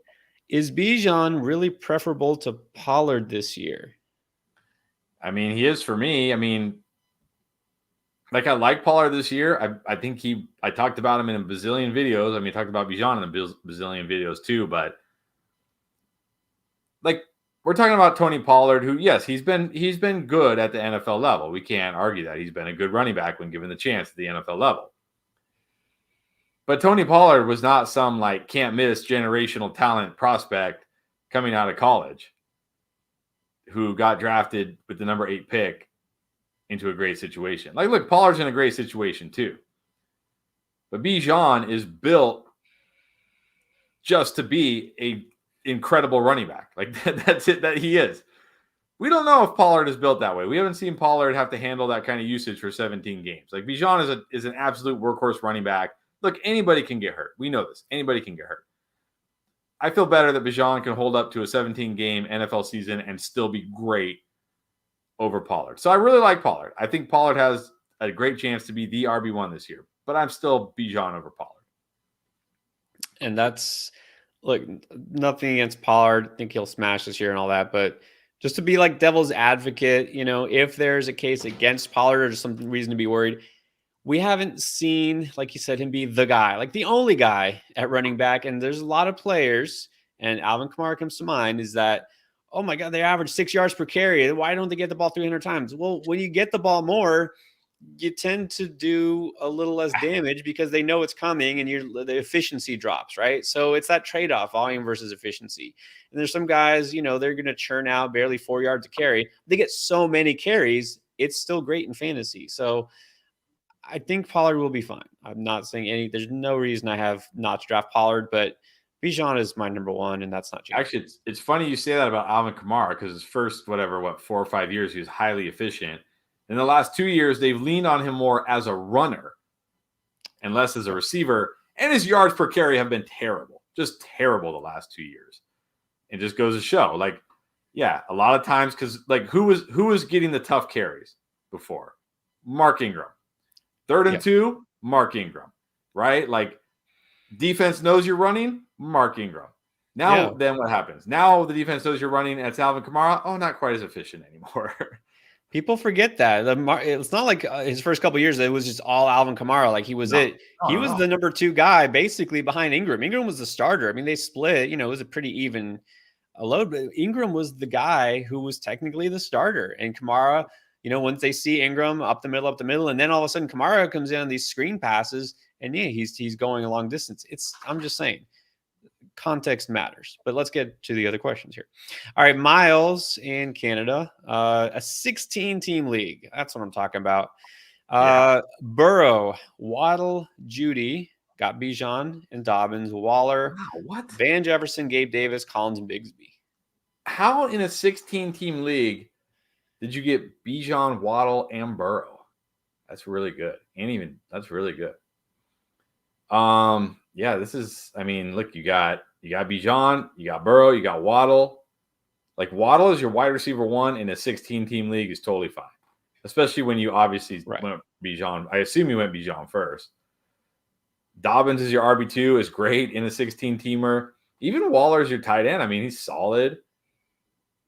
Is Bijan really preferable to Pollard this year? I mean, he is for me. I mean, like I like Pollard this year. I think I talked about him in a bazillion videos. I mean, I talked about Bijan in a bazillion videos too, but like we're talking about Tony Pollard, who, yes, he's been good at the NFL level. We can't argue that. He's been a good running back when given the chance at the NFL level. But Tony Pollard was not some like can't miss generational talent prospect coming out of college who got drafted with the number 8 pick into a great situation. Like, look, Pollard's in a great situation too. But Bijan is built just to be a incredible running back. Like that's it, that he is. We don't know if Pollard is built that way. We haven't seen Pollard have to handle that kind of usage for 17 games. Like Bijan is an absolute workhorse running back. Look, anybody can get hurt. We know this. Anybody can get hurt. I feel better that Bijan can hold up to a 17-game NFL season and still be great over Pollard. So I really like Pollard. I think Pollard has a great chance to be the RB1 this year, but I'm still Bijan over Pollard. And that's, look, nothing against Pollard. I think he'll smash this year and all that, but just to be like devil's advocate, if there's a case against Pollard or just some reason to be worried, we haven't seen, like you said, him be the guy, like the only guy at running back. And there's a lot of players, and Alvin Kamara comes to mind, is that, oh my God, they average 6 yards per carry. Why don't they get the ball 300 times? Well, when you get the ball more, you tend to do a little less damage because they know it's coming and the efficiency drops, right? So it's that trade-off, volume versus efficiency. And there's some guys, they're going to churn out barely 4 yards a carry. They get so many carries, it's still great in fantasy. So I think Pollard will be fine. I'm not saying there's no reason I have not to draft Pollard, but Bijan is my number one, and that's not changing. Actually, it's funny you say that about Alvin Kamara because his first, 4 or 5 years, he was highly efficient. In the last 2 years, they've leaned on him more as a runner and less as a receiver. And his yards per carry have been terrible, just terrible the last 2 years. It just goes to show, like, yeah, a lot of times because, like, who was getting the tough carries before? Mark Ingram. 3rd and 2, Mark Ingram, right? Like, defense knows you're running, Mark Ingram. Now, then what happens? Now the defense knows you're running, and it's Alvin Kamara. Oh, not quite as efficient anymore. People forget that. It's not like his first couple of years, it was just all Alvin Kamara. Like he was the number 2 guy basically behind Ingram. Ingram was the starter. I mean, they split, it was a pretty even load, but Ingram was the guy who was technically the starter. And Kamara, once they see Ingram up the middle, and then all of a sudden Kamara comes in on these screen passes, and yeah, he's going a long distance. I'm just saying, context matters. But let's get to the other questions here. All right, Miles in Canada, a 16-team league. That's what I'm talking about. Burrow, Waddle, Judy, got Bijan and Dobbins, Waller, What? Van Jefferson, Gabe Davis, Collins, and Bigsby. How in a 16-team league did you get Bijan, Waddle, and Burrow? That's really good. That's really good. Yeah, this is, look, you got Bijan, you got Burrow, you got Waddle. Like, Waddle is your wide receiver 1 in a 16-team league is totally fine. Especially when you obviously went Bijan. I assume you went Bijan first. Dobbins is your RB2, is great in a 16-teamer. Even Waller's your tight end. He's solid.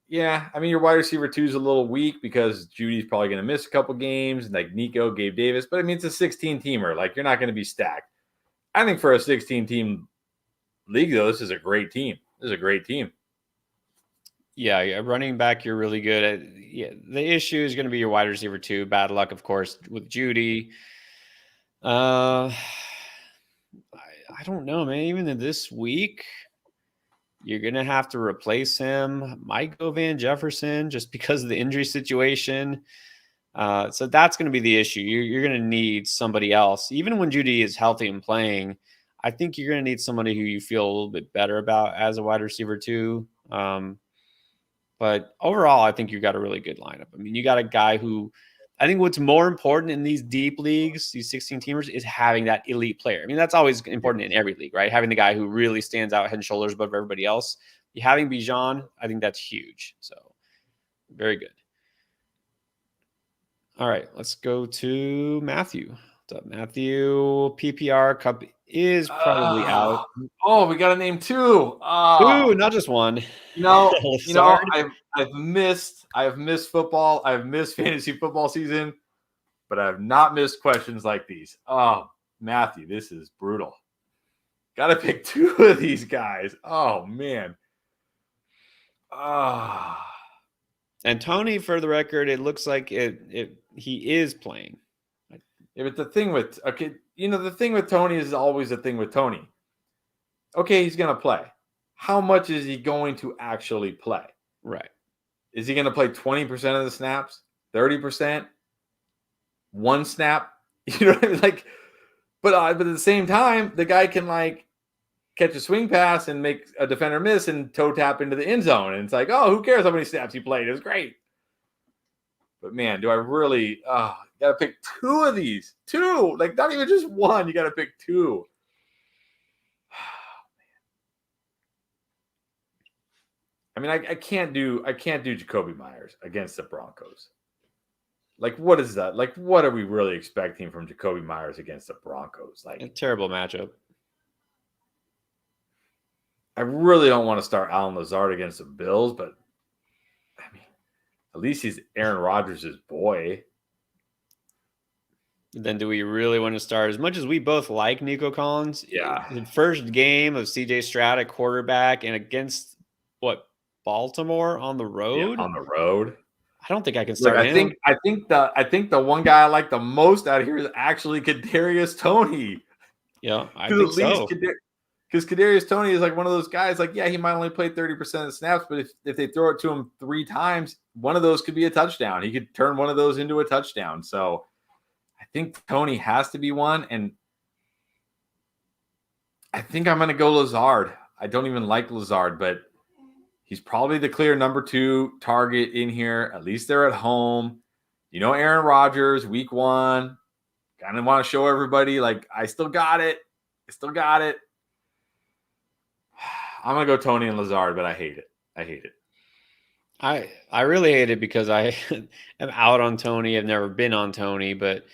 Yeah, your wide receiver 2 is a little weak because Judy's probably going to miss a couple games, like Nico, Gabe Davis. But it's a 16-teamer. Like, you're not going to be stacked. I think for a 16-team league, though, this is a great team. Yeah, running back, you're really good at. Yeah, the issue is going to be your wide receiver 2. Bad luck, of course, with Judy. I don't know, man. Even in this week, you're going to have to replace him. Might go Van Jefferson just because of the injury situation. So that's going to be the issue. You're going to need somebody else. Even when Judy is healthy and playing, I think you're going to need somebody who you feel a little bit better about as a wide receiver 2. But overall, I think you've got a really good lineup. You got a guy who, I think what's more important in these deep leagues, these 16-teamers, is having that elite player. That's always important in every league, right? Having the guy who really stands out head and shoulders above everybody else. Having Bijan, I think that's huge. So, very good. All right, let's go to Matthew. What's up, Matthew? PPR Kupp is probably out. Oh, we got to name 2. Two, not just one. I've missed football. I've missed fantasy football season, but I have not missed questions like these. Oh, Matthew, this is brutal. Got to pick 2 of these guys. Oh, man. And Tony, for the record, it looks like he is playing. Yeah, but the thing with Tony is always the thing with Tony. Okay, he's going to play. How much is he going to actually play? Right. Is he going to play 20% of the snaps? 30%? 1 snap? You know what I mean? Like, but at the same time, the guy can catch a swing pass and make a defender miss and toe tap into the end zone. And it's like, oh, who cares how many snaps he played? It was great. But man, do I really got to pick 2 of these? 2, like not even just 1. You got to pick 2. I can't do Jacoby Myers against the Broncos. Like, what is that? Like, what are we really expecting from Jacoby Myers against the Broncos? Like, a terrible matchup. I really don't want to start Allen Lazard against the Bills, but at least he's Aaron Rodgers' boy. Then do we really want to start? As much as we both like Nico Collins, yeah, the first game of CJ Stroud at quarterback and against Baltimore on the road? Yeah, on the road. I don't think I can start him. I think the one guy I like the most out of here is actually Kadarius Toney. Yeah, I think so. Because Kadarius Toney is like one of those guys, like, yeah, he might only play 30% of the snaps, but if they throw it to him 3 times, one of those could be a touchdown. He could turn one of those into a touchdown. So I think Toney has to be one, and I think I'm going to go Lazard. I don't even like Lazard, but he's probably the clear number 2 target in here. At least they're at home. Aaron Rodgers, week 1. Kind of want to show everybody, like, I still got it. I'm going to go Toney and Lazard, but I hate it. I really hate it because I am out on Toney. I've never been on Toney, but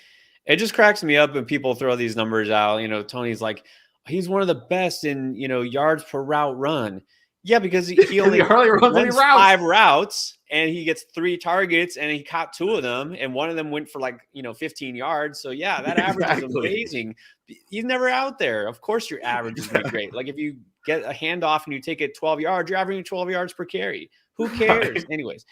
it just cracks me up when people throw these numbers out. Toney's like, he's one of the best in, yards per route run. Yeah, because he only runs 5 routes and he gets 3 targets and he caught 2 of them and one of them went for 15 yards. So yeah, that average is amazing. He's never out there. Of course your average is going to be great. Like if you get a handoff and you take it 12 yards, you're averaging 12 yards per carry. Who cares? Right. Anyways,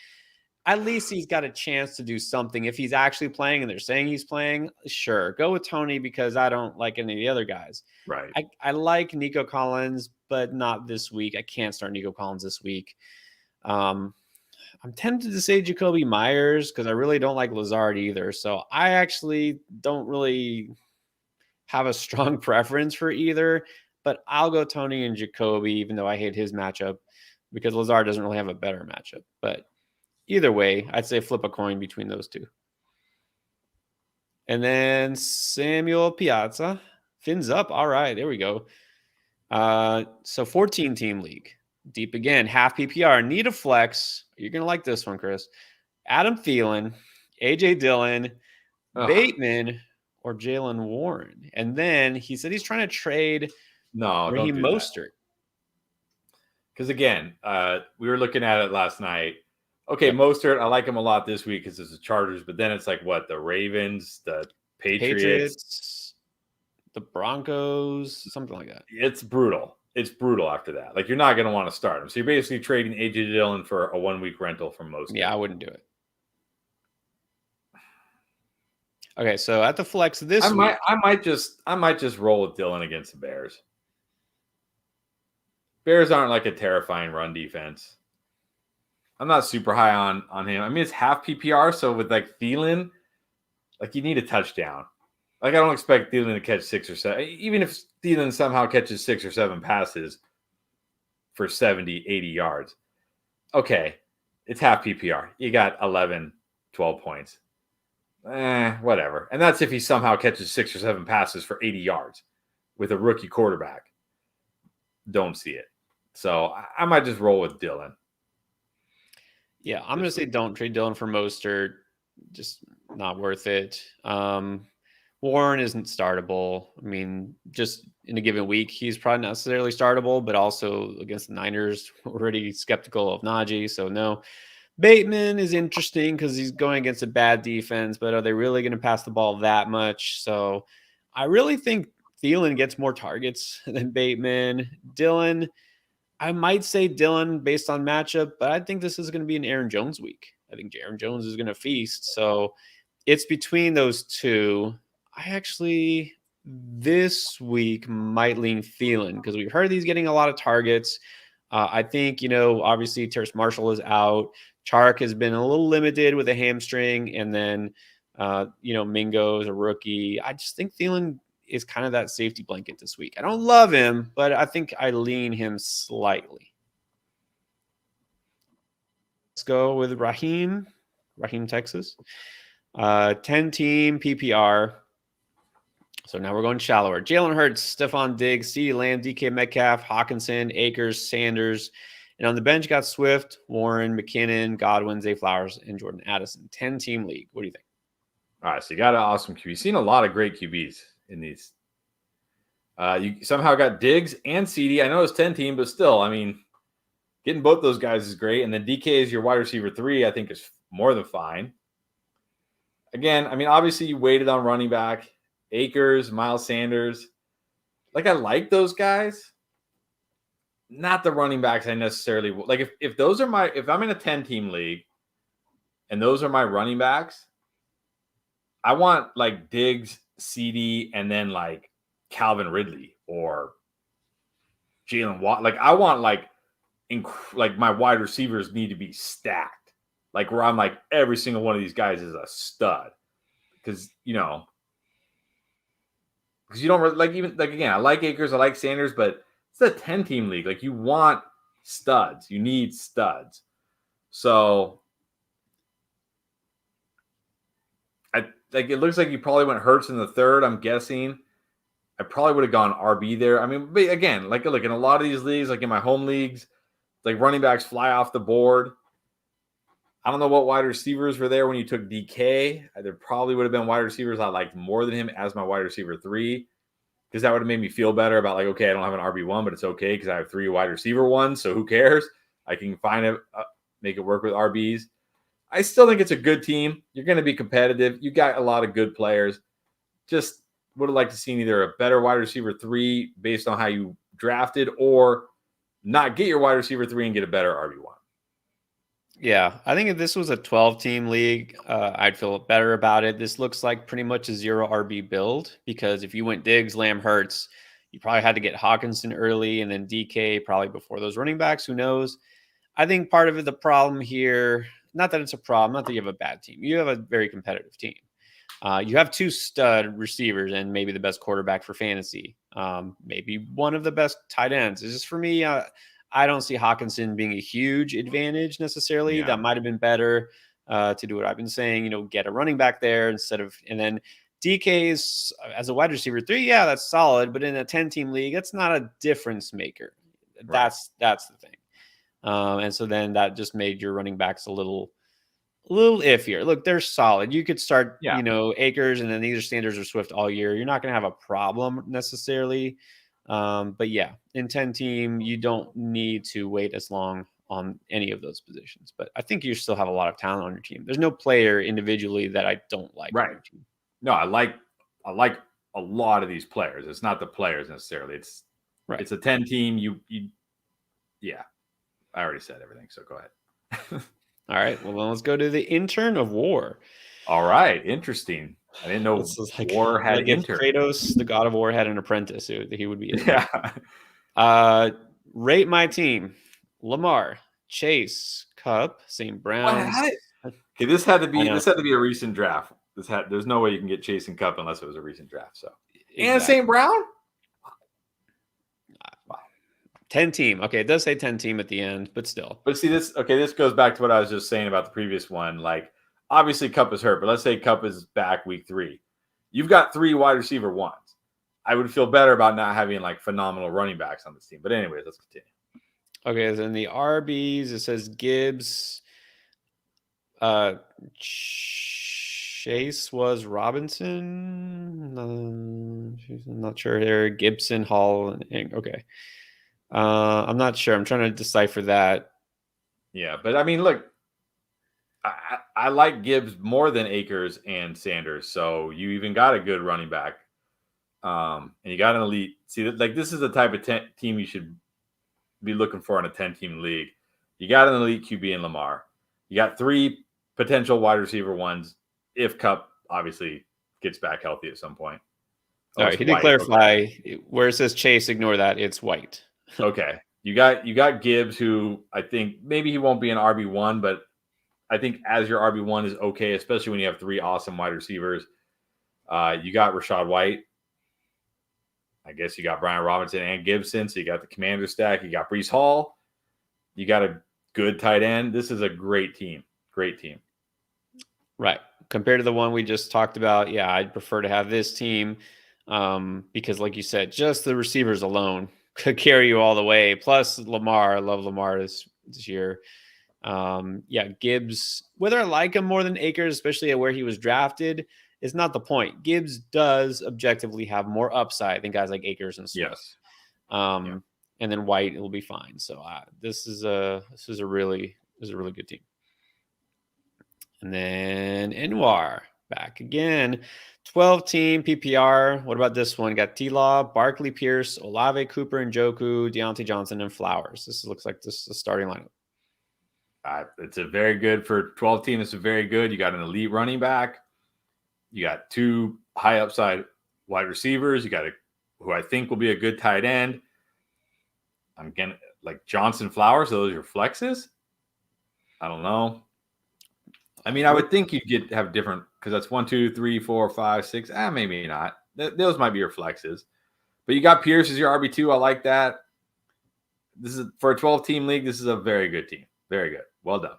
at least he's got a chance to do something. If he's actually playing and they're saying he's playing, sure, go with Tony because I don't like any of the other guys. Right. I like Nico Collins, but not this week. I can't start Nico Collins this week. I'm tempted to say Jacoby Myers because I really don't like Lazard either. So I actually don't really have a strong preference for either, but I'll go Tony and Jacoby, even though I hate his matchup because Lazard doesn't really have a better matchup. But either way, I'd say flip a coin between those two. And then Samuel Piazza, fins up. All right, there we go. So 14-team league. Deep again, half PPR. Need a flex. You're going to like this one, Chris. Adam Thielen, A.J. Dillon, Bateman, or Jalen Warren. And then he said he's trying to trade Raheem Mostert. Because again, we were looking at it last night. Okay, Mostert, I like him a lot this week because it's the Chargers, but then it's like what? The Ravens, the Patriots, the Broncos, something like that. It's brutal. It's brutal after that. Like, you're not going to want to start him. So you're basically trading A.J. Dillon for a 1-week rental from Mostert. Yeah, I wouldn't do it. Okay, so at the flex this week, I might just roll with Dillon against the Bears. Bears aren't like a terrifying run defense. I'm not super high on him. I mean, it's half PPR, so with like Thielen, like you need a touchdown. Like I don't expect Thielen to catch 6 or 7. Even if Thielen somehow catches 6 or 7 passes for 70, 80 yards. Okay, it's half PPR. You got 11, 12 points. Whatever. And that's if he somehow catches 6 or 7 passes for 80 yards with a rookie quarterback. Don't see it. So I might just roll with Dillon. Yeah, I'm going to say don't trade Dillon for Mostert. Just not worth it. Warren isn't startable. I mean, just in a given week, he's probably not necessarily startable, but also against the Niners, already skeptical of Najee. So no. Bateman is interesting because he's going against a bad defense, but are they really going to pass the ball that much? So I really think Thielen gets more targets than Bateman. Dillon, I might say Dillon based on matchup, but I think this is going to be an Aaron Jones week. I think Aaron Jones is going to feast. So it's between those two. I actually, this week, might lean Thielen because we've heard he's getting a lot of targets. I think, obviously Terrace Marshall is out. Chark has been a little limited with a hamstring. And then, Mingo is a rookie. I just think Thielen is kind of that safety blanket this week. I don't love him, but I think I lean him slightly. Let's go with Raheem, Texas. 10-team PPR. So now we're going shallower. Jalen Hurts, Stephon Diggs, CeeDee Lamb, DK Metcalf, Hawkinson, Akers, Sanders. And on the bench, got Swift, Warren, McKinnon, Godwin, Zay Flowers, and Jordan Addison. 10-team league. What do you think? All right, so you got an awesome QB. You've seen a lot of great QBs in these. You somehow got Diggs and CD. I know it's 10-team, but still, I mean, getting both those guys is great. And then DK is your wide receiver 3, I think is more than fine. Again, I mean, obviously you waited on running back. Akers, Miles Sanders. Like, I like those guys. Not the running backs I necessarily – like, if those are if I'm in a 10-team league and those are my running backs, I want, like, Diggs, CD, and then, like, Calvin Ridley or Jalen Watt. Like, I want, like my wide receivers need to be stacked. Like, where I'm like, every single one of these guys is a stud. Because, because you don't really, like, even, like, again, I like Akers, I like Sanders, but it's a 10-team league. Like, you want studs. You need studs. So, it looks like you probably went Hurts in the 3rd, I'm guessing. I probably would have gone RB there. I mean, but again, like, look, in a lot of these leagues, like in my home leagues, like running backs fly off the board. I don't know what wide receivers were there when you took DK. There probably would have been wide receivers I liked more than him as my wide receiver 3, because that would have made me feel better about, like, okay, I don't have an RB1, but it's okay because I have 3 wide receiver 1s, so who cares? I can find it, make it work with RBs. I still think it's a good team. You're going to be competitive. You got a lot of good players. Just would have liked to see either a better wide receiver 3 based on how you drafted, or not get your wide receiver 3 and get a better RB1. Yeah, I think if this was a 12-team league, I'd feel better about it. This looks like pretty much a 0 RB build because if you went Diggs, Lamb, Hurts, you probably had to get Hawkinson early and then DK probably before those running backs. Who knows? I think part of the problem here, not that it's a problem, not that you have a bad team. You have a very competitive team. You have 2 stud receivers and maybe the best quarterback for fantasy. Maybe one of the best tight ends. It's just for me, I don't see Hawkinson being a huge advantage necessarily. Yeah. That might have been better to do what I've been saying, get a running back there instead of, and then DK's as a wide receiver 3, yeah, that's solid. But in a 10-team league, that's not a difference maker. Right. That's the thing. And so then that just made your running backs a little iffier. Look, they're solid. You could start, Yeah. Akers and then either Sanders or Swift all year. You're not going to have a problem necessarily. But yeah, in 10-team, you don't need to wait as long on any of those positions. But I think you still have a lot of talent on your team. There's no player individually that I don't like on your team. No, I like a lot of these players. It's not the players necessarily. It's Right. It's a 10-team. Yeah. I already said everything, so go ahead. All right. Well, then let's go to the intern of war. All right. Interesting. I didn't know This is war had if intern. Kratos, the god of war, had an apprentice, he would be it. Yeah. Rate my team. Lamar, Chase, Kupp, St. Brown. Okay, this had to be a recent draft. There's no way you can get Chase and Kupp unless it was a recent draft. So exactly. And St. Brown? 10-team. Okay, it does say 10-team at the end, but still. But see, this goes back to what I was just saying about the previous one. Like, obviously Kupp is hurt, but let's say Kupp is back week 3. You've got 3 wide receiver ones. I would feel better about not having like phenomenal running backs on this team. But anyways, let's continue. Okay, then the RBs, it says Gibbs. Chase was Robinson. I'm not sure here. Gibson, Hall. Okay. I'm not sure. I'm trying to decipher that. Yeah, but I mean, look, I like Gibbs more than Akers and Sanders. So you even got a good running back, and you got an elite. See, like this is the type of team you should be looking for in a 10-team league. You got an elite QB in Lamar. You got 3 potential wide receiver ones if Kupp obviously gets back healthy at some point. All right, he did clarify where it says Chase. Ignore that. It's White. Okay. You got Gibbs, who I think maybe he won't be an RB1, but I think as your RB1 is okay, especially when you have 3 awesome wide receivers. You got Rachaad White. I guess you got Brian Robinson and Gibson. So you got the commander stack. You got Breece Hall. You got a good tight end. This is a great team. Great team. Right. Compared to the one we just talked about, yeah, I'd prefer to have this team because, like you said, just the receivers alone could carry you all the way. Plus Lamar. I love Lamar this year. Yeah, Gibbs, whether I like him more than Akers, especially at where he was drafted, is not the point. Gibbs does objectively have more upside than guys like Akers and Swift. Yes. And then White will be fine. So this is a really good team. And then Anwar back again. 12-team PPR. What about this one? Got T-Law, Barkley, Pierce, Olave, Cooper, and Njoku, Deontay Johnson, and Flowers. This looks like this is a starting lineup. It's a very good for 12-team. It's a very good. You got an elite running back. You got 2 high upside wide receivers. You got who I think will be a good tight end. I'm getting like Johnson, Flowers. Those are your flexes. I don't know. I mean, I would think you'd have different because that's 1, 2, 3, 4, 5, 6. Maybe not. Those might be your flexes. But you got Pierce as your RB2. I like that. This is for a 12-team league. This is a very good team. Very good. Well done.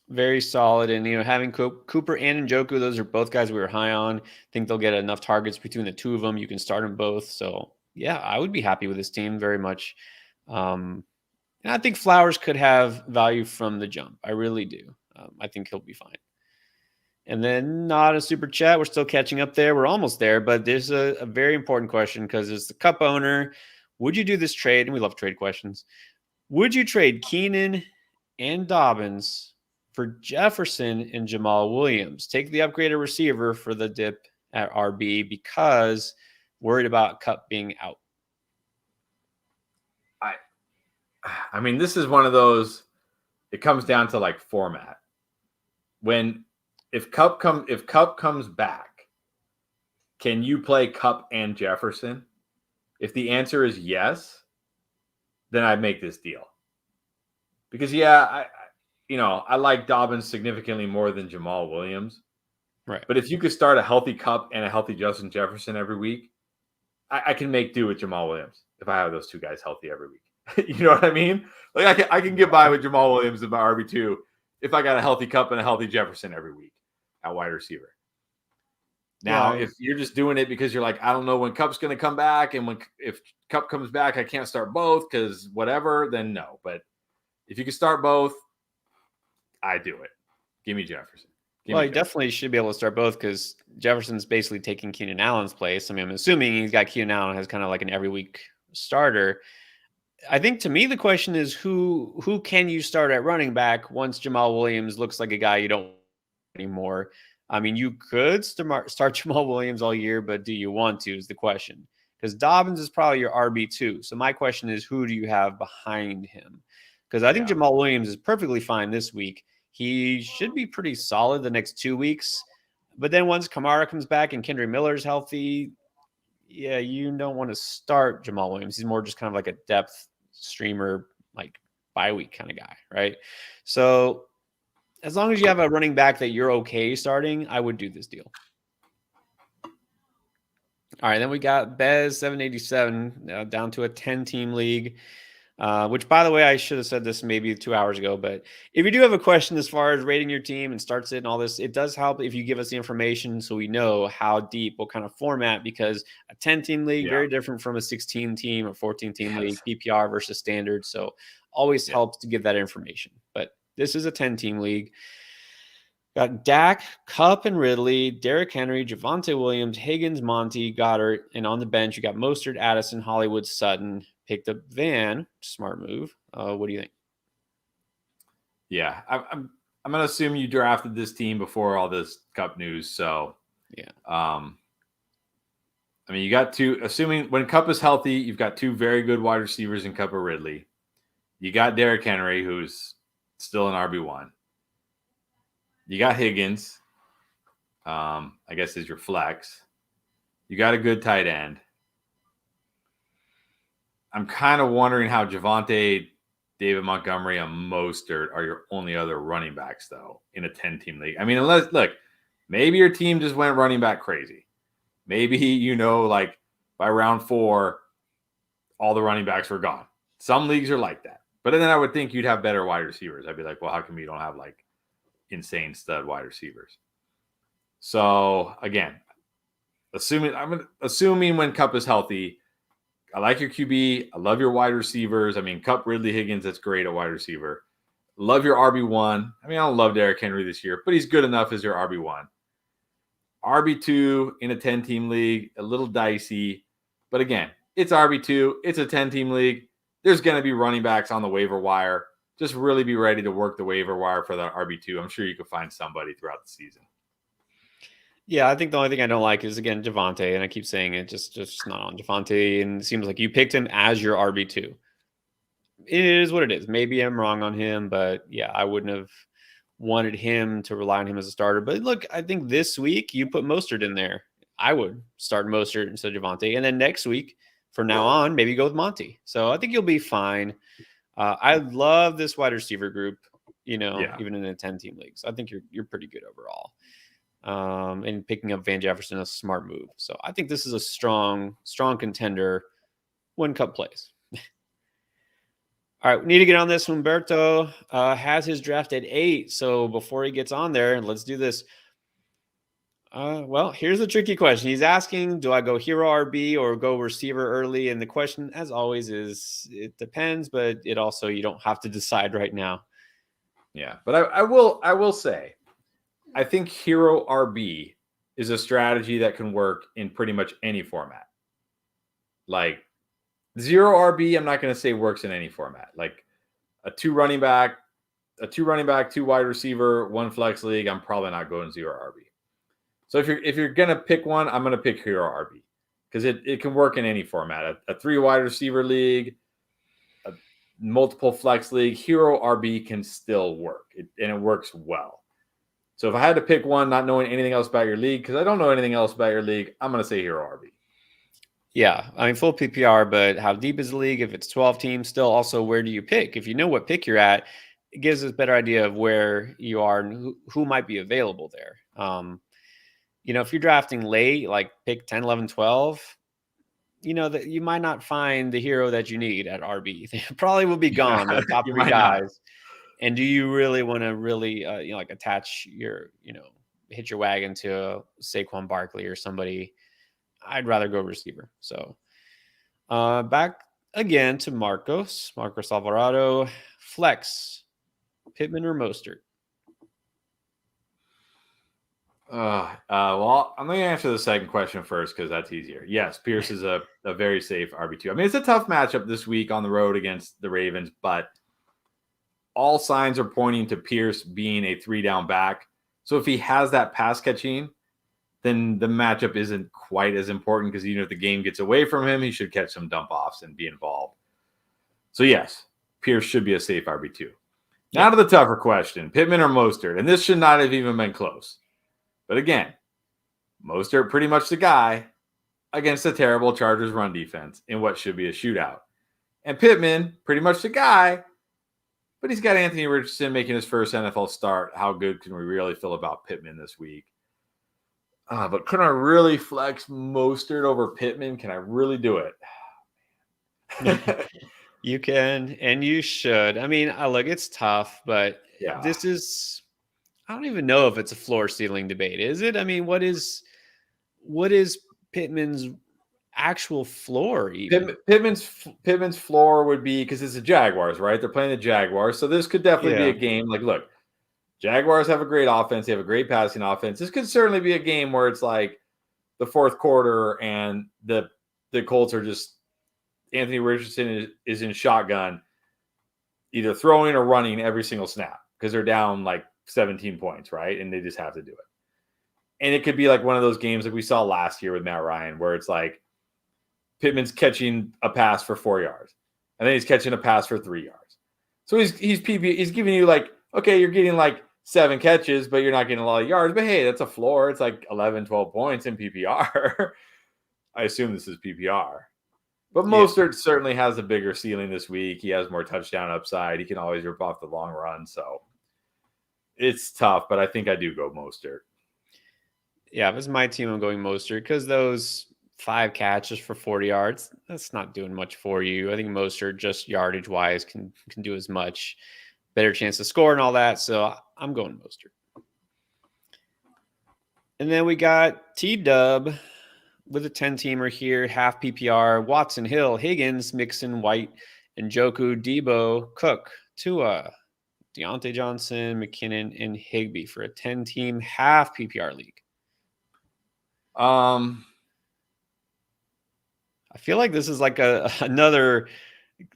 Very solid. And, having Cooper and Njoku, those are both guys we were high on. I think they'll get enough targets between the 2 of them. You can start them both. So, yeah, I would be happy with this team very much. And I think Flowers could have value from the jump. I really do. I think he'll be fine. And then not a super chat. We're still catching up there. We're almost there. But there's a very important question because as the Kupp owner, would you do this trade? And we love trade questions. Would you trade Keenan and Dobbins for Jefferson and Jamal Williams? Take the upgraded receiver for the dip at RB because worried about Kupp being out. I mean, this is one of those it comes down to like format. If Kupp comes back, can you play Kupp and Jefferson? If the answer is yes, then I'd make this deal. Because I like Dobbins significantly more than Jamal Williams. Right. But if you could start a healthy Kupp and a healthy Justin Jefferson every week, I can make do with Jamal Williams if I have those two guys healthy every week. You know what I mean? Like I can get by with Jamal Williams and my RB2 if I got a healthy Kupp and a healthy Jefferson every week at wide receiver. Now, if you're just doing it because you're like, I don't know when Kupp's going to come back, and if Kupp comes back, I can't start both because whatever, then no. But if you can start both, I do it. Give me Jefferson. Well, he definitely should be able to start both because Jefferson's basically taking Keenan Allen's place. I mean, I'm assuming he's got Keenan Allen as kind of like an every week starter. I think to me, the question is who can you start at running back once Jamal Williams looks like a guy you don't want anymore? I mean, you could start Jamal Williams all year, but do you want to is the question. Because Dobbins is probably your RB2. So my question is, who do you have behind him? Because I think Jamal Williams is perfectly fine this week. He should be pretty solid the next 2 weeks. But then once Kamara comes back and Kendrick Miller's healthy, yeah, you don't want to start Jamal Williams. He's more just kind of like a depth streamer, like bye week kind of guy, right? So as long as you have a running back that you're okay starting, I would do this deal. All right, then we got Bez 787 down to a 10-team league. Which, by the way, I should have said this maybe 2 hours ago, but if you do have a question as far as rating your team and starts it and all this, it does help if you give us the information so we know how deep, what kind of format, because a 10-team league, very different from a 16-team or 14-team league, PPR versus standard. So always helps to give that information. But this is a 10-team league. Got Dak, Kupp, and Ridley, Derrick Henry, Javonte Williams, Higgins, Monty, Goddard, and on the bench, you got Mostert, Addison, Hollywood, Sutton. Picked up Van, smart move. What do you think? Yeah, I'm gonna assume you drafted this team before all this Kupp news. So yeah, I mean, you got two. Assuming when Kupp is healthy, you've got two very good wide receivers in Kupp or Ridley. You got Derrick Henry, who's still an RB1. You got Higgins, I guess is your flex. You got a good tight end. I'm kind of wondering how Javonte, David Montgomery, and Mostert are your only other running backs, though, in a 10-team league. I mean, unless, look, maybe your team just went running back crazy. Maybe, like by round 4, all the running backs were gone. Some leagues are like that. But then I would think you'd have better wide receivers. I'd be like, well, how come you don't have, like, insane stud wide receivers? So, again, assuming when Kupp is healthy, I like your QB. I love your wide receivers. I mean, Kupp, Ridley, Higgins, that's great at wide receiver. Love your RB1. I mean, I don't love Derrick Henry this year, but he's good enough as your RB1. RB2 in a 10-team league, a little dicey. But again, it's RB2. It's a 10-team league. There's going to be running backs on the waiver wire. Just really be ready to work the waiver wire for that RB2. I'm sure you could find somebody throughout the season. Yeah, I think the only thing I don't like is, again, Javonte, and I keep saying it, just not on Javonte, and it seems like you picked him as your RB2. It is what it is. Maybe I'm wrong on him, but yeah, I wouldn't have wanted him to rely on him as a starter. But look, I think this week you put Mostert in there. I would start Mostert instead of Javonte, and then next week, from now on, maybe go with Monty. So I think you'll be fine. I love this wide receiver group, even in a 10-team league. So I think you're pretty good overall. And picking up Van Jefferson is a smart move. So I think this is a strong contender when Kupp plays. All right, we need to get on this. Humberto has his draft at 8. So before he gets on there, let's do this. Well, here's the tricky question. He's asking, do I go hero RB or go receiver early? And the question, as always, is it depends, but it also, you don't have to decide right now. Yeah, but I will say, I think hero RB is a strategy that can work in pretty much any format. Like zero RB, I'm not going to say works in any format. Like a two running back, two wide receiver, one flex league, I'm probably not going zero RB. So if you're going to pick one, I'm going to pick hero RB. because it can work in any format. A 3 wide receiver league, multiple flex league, hero RB can still work, and it works well. So if I had to pick one, not knowing anything else about your league, because I don't know anything else about your league, I'm going to say hero RB. Yeah, I mean, full PPR, but how deep is the league? If it's 12 teams, still also where do you pick? If you know what pick you're at, it gives us a better idea of where you are and who might be available there. If you're drafting late, like pick 10, 11, 12, that you might not find the hero that you need at RB. They probably will be gone, those top You three might not. guys. And do you really want to really, attach your, hit your wagon to Saquon Barkley or somebody? I'd rather go receiver. So back again to Marcos Alvarado. Flex, Pittman or Mostert? Well, I'm going to answer the second question first because that's easier. Yes, Pierce is a very safe RB2. I mean, it's a tough matchup this week on the road against the Ravens, but all signs are pointing to Pierce being a 3-down back. So if he has that pass catching, then the matchup isn't quite as important because even if the game gets away from him, he should catch some dump offs and be involved. So yes, Pierce should be a safe RB2. Now to the tougher question, Pittman or Mostert? And this should not have even been close. But again, Mostert pretty much the guy against a terrible Chargers run defense in what should be a shootout. And Pittman, pretty much the guy, but he's got Anthony Richardson making his first NFL start. How good can we really feel about Pittman this week? But can I really flex Mostert over Pittman? Can I really do it? You can, and you should. I mean, look, it's tough, but Yeah. this is, I don't even know if it's a floor ceiling debate. Is it? I mean, what is Pittman's actual floor even? Pittman's floor would be, because it's the Jaguars, right? They're playing the Jaguars. So this could definitely be a game. Like, look, Jaguars have a great offense. They have a great passing offense. This could certainly be a game where it's like the fourth quarter and the Colts are just, Anthony Richardson is in shotgun, either throwing or running every single snap because they're down like 17 points, right? And they just have to do it. And it could be like one of those games like we saw last year with Matt Ryan, where it's like Pittman's catching a pass for 4 yards, and then he's catching a pass for 3 yards. So he's giving you like, okay, you're getting like 7 catches, but you're not getting a lot of yards. But hey, that's a floor. It's like 11, 12 points in PPR. I assume this is PPR. But Mostert certainly has a bigger ceiling this week. He has more touchdown upside. He can always rip off the long run. So it's tough, but I think I do go Mostert. Yeah, if it's my team, I'm going Mostert because those 5 catches for 40 yards, that's not doing much for you. I think Mostert, just yardage wise, can do as much. Better chance to score and all that. So I'm going Mostert. And then we got T-Dub with a 10-teamer here, half PPR, Watson, Hill, Higgins, Mixon, White, Njoku, Debo, Cook, Tua, Deontay Johnson, McKinnon, and Higbee for a 10-team half PPR league. I feel like this is like another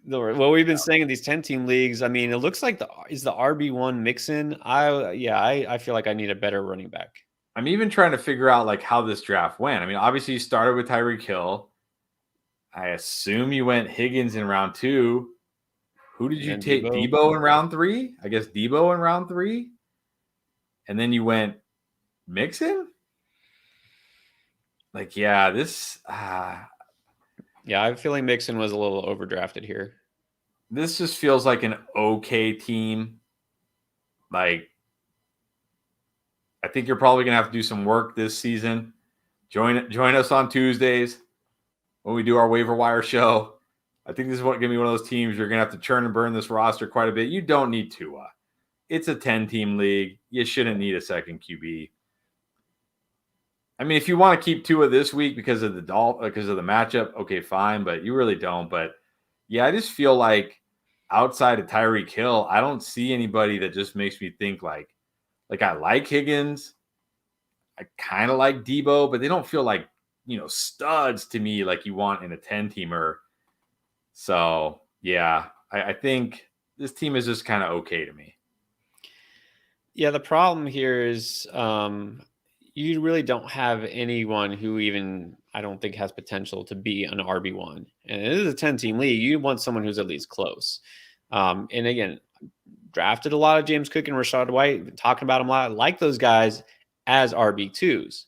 what we've been saying in these 10-team leagues. I mean, it looks like is the RB1 Mixon. I feel like I need a better running back. I'm even trying to figure out like how this draft went. I mean, obviously you started with Tyreek Hill. I assume you went Higgins in round 2. Who did you take? Debo in round 3? I guess Debo in round 3. And then you went Mixon? Like, yeah, this yeah, I'm feeling Mixon was a little overdrafted here. This just feels like an okay team. Like, I think you're probably going to have to do some work this season. Join us on Tuesdays when we do our waiver wire show. I think this is going to be one of those teams you're going to have to churn and burn this roster quite a bit. You don't need Tua. It's a 10-team league. You shouldn't need a second QB. I mean, if you want to keep Tua this week because of the matchup, okay, fine, but you really don't. But yeah, I just feel like outside of Tyreek Hill, I don't see anybody that just makes me think like I like Higgins. I kind of like Debo, but they don't feel like, studs to me like you want in a 10-teamer. So, yeah, I think this team is just kind of okay to me. Yeah, the problem here is you really don't have anyone who even, I don't think, has potential to be an RB1. And it is a 10-team league. You want someone who's at least close. And again, drafted a lot of James Cook and Rachaad White, been talking about them a lot. I like those guys as RB2s,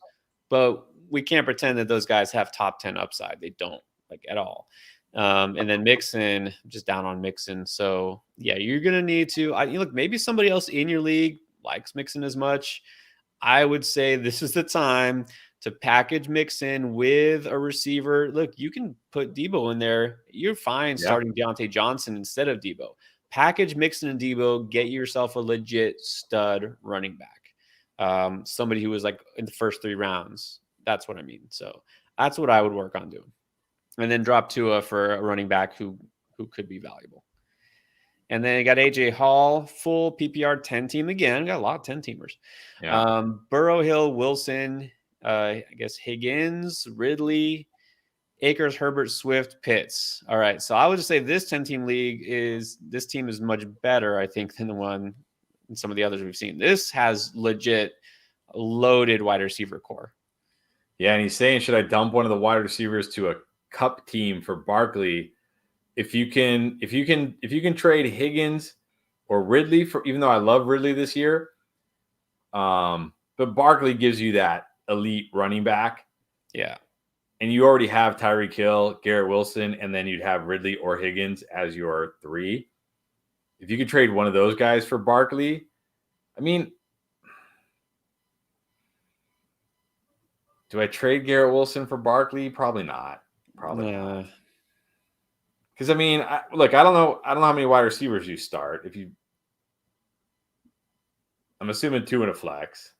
but we can't pretend that those guys have top 10 upside. They don't, like, at all. And then Mixon, just down on Mixon. So yeah, you're gonna need to. Look, maybe somebody else in your league likes Mixon as much. I would say this is the time to package Mixon with a receiver. Look, you can put Debo in there. You're fine starting Deontay Johnson instead of Debo. Package Mixon and Debo, get yourself a legit stud running back. Somebody who was like in the first 3 rounds. That's what I mean. So that's what I would work on doing. And then drop Tua for a running back who could be valuable. And then you got AJ Hall, full PPR 10 team again. Got a lot of 10 teamers. Yeah. Burrow, Hill, Wilson, I guess Higgins, Ridley, Akers, Herbert, Swift, Pitts. All right. So I would just say this 10-team league this team is much better, I think, than the one in some of the others we've seen. This has legit loaded wide receiver core. Yeah, and he's saying, should I dump one of the wide receivers to a Kupp team for Barkley? If you can trade Higgins or Ridley for, even though I love Ridley this year, but Barkley gives you that elite running back. Yeah. And you already have Tyreek Hill, Garrett Wilson, and then you'd have Ridley or Higgins as your 3. If you could trade one of those guys for Barkley, I mean, do I trade Garrett Wilson for Barkley? Probably not. Probably not. Because I mean, I don't know how many wide receivers you start. I'm assuming 2 in a flex.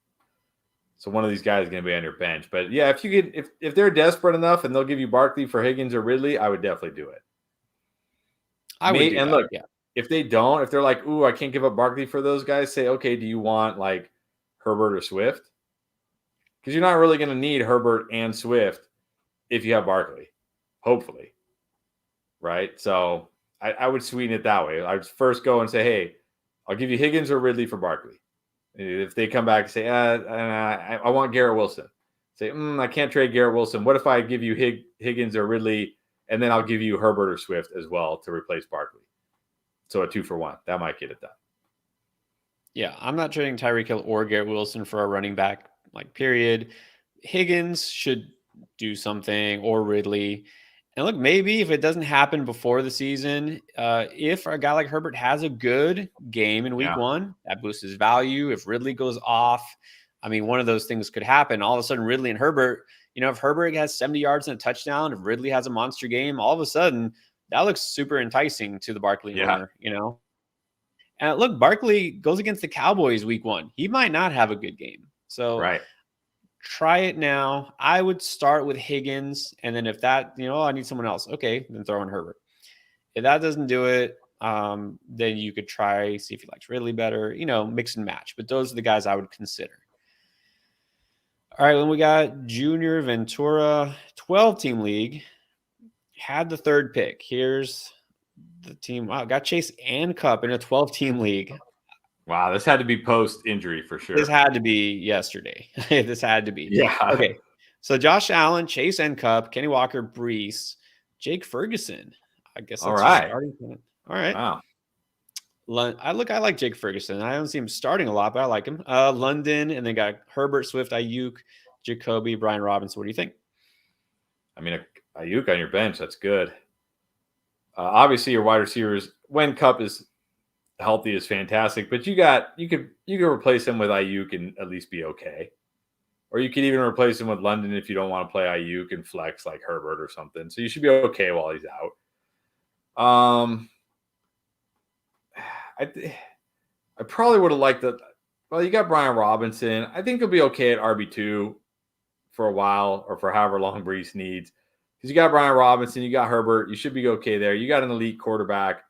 So one of these guys is going to be on your bench. But yeah, if they're desperate enough and they'll give you Barkley for Higgins or Ridley, I would definitely do it. Look, if they don't, if they're like, ooh, I can't give up Barkley for those guys, say, okay, do you want like Herbert or Swift? Because you're not really going to need Herbert and Swift if you have Barkley, hopefully. Right? So I would sweeten it that way. I would first go and say, hey, I'll give you Higgins or Ridley for Barkley. If they come back and say, I want Garrett Wilson, say, I can't trade Garrett Wilson. What if I give you Higgins or Ridley, and then I'll give you Herbert or Swift as well to replace Barkley? So a 2 for 1. That might get it done. Yeah, I'm not trading Tyreek Hill or Garrett Wilson for a running back, like, period. Higgins should do something, or Ridley. And look, maybe if it doesn't happen before the season, if a guy like Herbert has a good game in week 1, that boosts his value. If Ridley goes off, I mean, one of those things could happen. All of a sudden, Ridley and Herbert, if Herbert has 70 yards and a touchdown, if Ridley has a monster game, all of a sudden, that looks super enticing to the Barkley owner, And look, Barkley goes against the Cowboys week 1. He might not have a good game. So try it now. I would start with Higgins. And then if that, I need someone else. Okay, then throw in Herbert. If that doesn't do it, then you could try, see if he likes Ridley better, mix and match. But those are the guys I would consider. All right, then we got Junior Ventura, 12-team league. Had the 3rd pick. Here's the team. Wow, got Chase and Kupp in a 12-team league. Wow, this had to be post-injury for sure. This had to be yesterday. This had to be. Yeah. Okay. So Josh Allen, Chase and Kupp, Kenny Walker, Brees, Jake Ferguson. I guess that's your starting point. All right. Wow. I like Jake Ferguson. I don't see him starting a lot, but I like him. London, and then got Herbert, Swift, Ayuk, Jacoby, Brian Robinson. What do you think? I mean, Ayuk on your bench, that's good. Obviously, your wide receivers, when Kupp is healthy, is fantastic, but you could replace him with Ayuk and at least be okay. Or you could even replace him with London if you don't want to play Ayuk and flex like Herbert or something. So you should be okay while he's out. I probably would have liked that. Well, you got Brian Robinson. I think he'll be okay at RB2 for a while, or for however long Brees needs. Because you got Brian Robinson, you got Herbert. You should be okay there. You got an elite quarterback.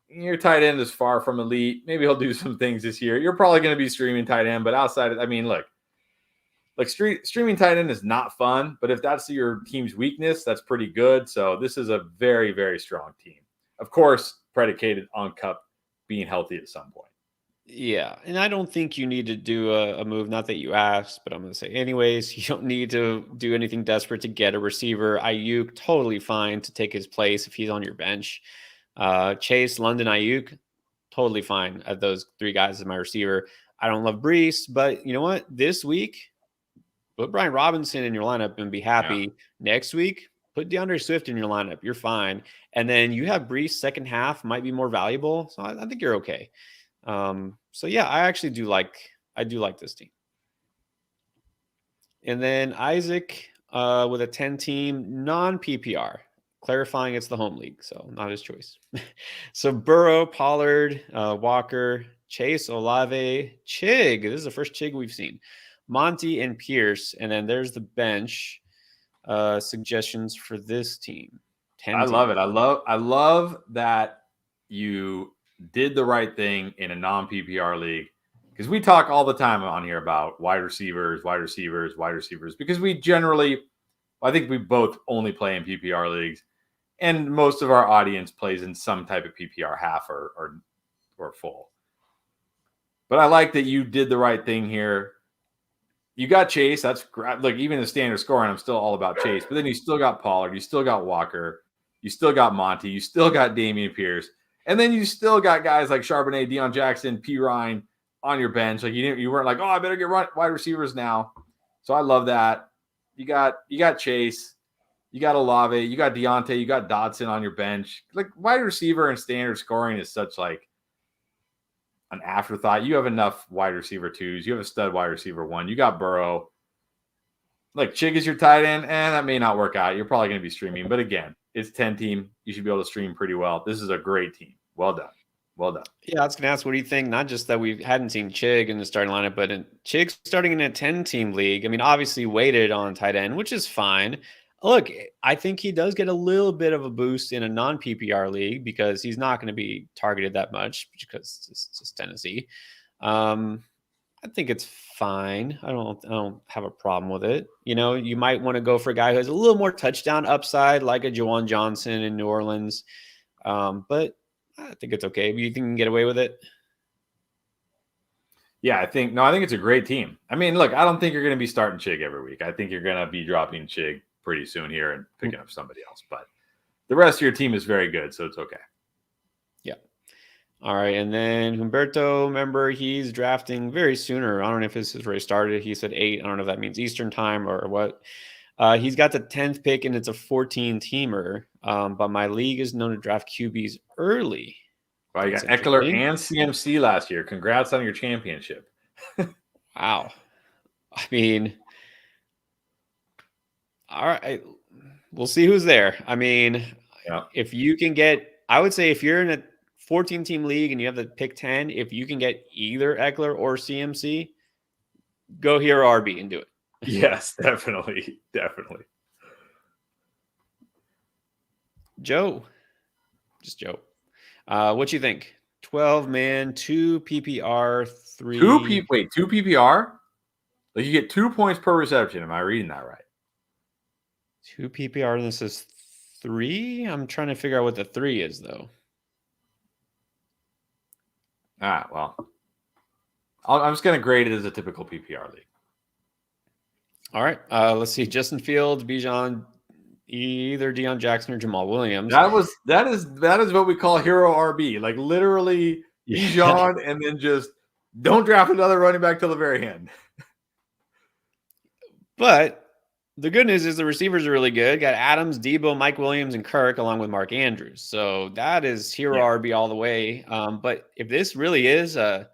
Your tight end is far from elite. Maybe he'll do some things this year. You're probably going to be streaming tight end, but outside of, I mean, look, streaming tight end is not fun, but if that's your team's weakness, that's pretty good. So this is a very, very strong team. Of course, predicated on Kupp being healthy at some point. Yeah, and I don't think you need to do a move, not that you asked, but I'm going to say anyways, you don't need to do anything desperate to get a receiver. Ayuk, totally fine to take his place if he's on your bench. Chase, London, Ayuk, totally fine at those 3 guys as my receiver. I don't love Brees, but you know what? This week, put Brian Robinson in your lineup and be happy. Yeah. Next week, put DeAndre Swift in your lineup. You're fine. And then you have Brees second half might be more valuable. So I think you're okay. So yeah, I do like this team. And then Isaac with a 10 team non PPR, clarifying it's the home league, so not his choice. So Burrow, Pollard, Walker, Chase, Olave, Chig. This is the first Chig we've seen. Monty and Pierce. And then there's the bench suggestions for this team. 10 I love it. I love that you did the right thing in a non PPR league, because we talk all the time on here about wide receivers, because we generally, I think we both only play in PPR leagues, and most of our audience plays in some type of PPR half or full. But I like that you did the right thing here. You got Chase. That's great. Look, even the standard scoring, I'm still all about Chase. But then you still got Pollard. You still got Walker. You still got Monty. You still got Dameon Pierce. And then you still got guys like Charbonnet, Deion Jackson, P. Ryan on your bench. Like you weren't like, oh, I better get wide receivers now. So I love that. You got Chase. You got Olave. You got Deontay. You got Dotson on your bench. Like wide receiver and standard scoring is such like an afterthought. You have enough wide receiver 2s. You have a stud wide receiver 1. You got Burrow. Like Chig is your tight end, and that may not work out. You're probably going to be streaming. But again, it's 10 team. You should be able to stream pretty well. This is a great team. Well done. Well done. Yeah, I was going to ask, what do you think? Not just that we hadn't seen Chig in the starting lineup, but Chig starting in a 10-team league. I mean, obviously weighted on tight end, which is fine. Look, I think he does get a little bit of a boost in a non-PPR league because he's not going to be targeted that much because it's just Tennessee. I think it's fine. I don't have a problem with it. You know, you might want to go for a guy who has a little more touchdown upside, like a Juwan Johnson in New Orleans. But I think it's okay. You think you can get away with it? Yeah, I think it's a great team. I mean, look, I don't think you're going to be starting Chig every week. I think you're going to be dropping Chig pretty soon here and picking up somebody else. But the rest of your team is very good, so it's okay. Yeah. All right. And then Humberto, remember, he's drafting very sooner. I don't know if this is where he started. He said 8. I don't know if that means Eastern time or what. He's got the 10th pick, and it's a 14-teamer. But my league is known to draft QBs early. Well, you got Eckler and CMC last year. Congrats on your championship. Wow. I mean, all right. We'll see who's there. I mean, if you can get, I would say if you're in a 14-team league and you have the pick 10, if you can get either Eckler or CMC, go hero RB and do it. Yes, definitely. Definitely. Joe. Just Joe. What you think? 12-man, 2 PPR, 3. 2 PPR? Like you get 2 points per reception. Am I reading that right? 2 PPR, and this is 3? I'm trying to figure out what the 3 is, though. Well, I'm just going to grade it as a typical PPR league. All right. Let's see. Justin Fields, Bijan, either Deion Jackson or Jamal Williams. That is what we call hero RB. Like literally Bijan, and then just don't draft another running back till the very end. But the good news is the receivers are really good. Got Adams, Debo, Mike Williams, and Kirk, along with Mark Andrews. So that is hero RB all the way. But if this really is a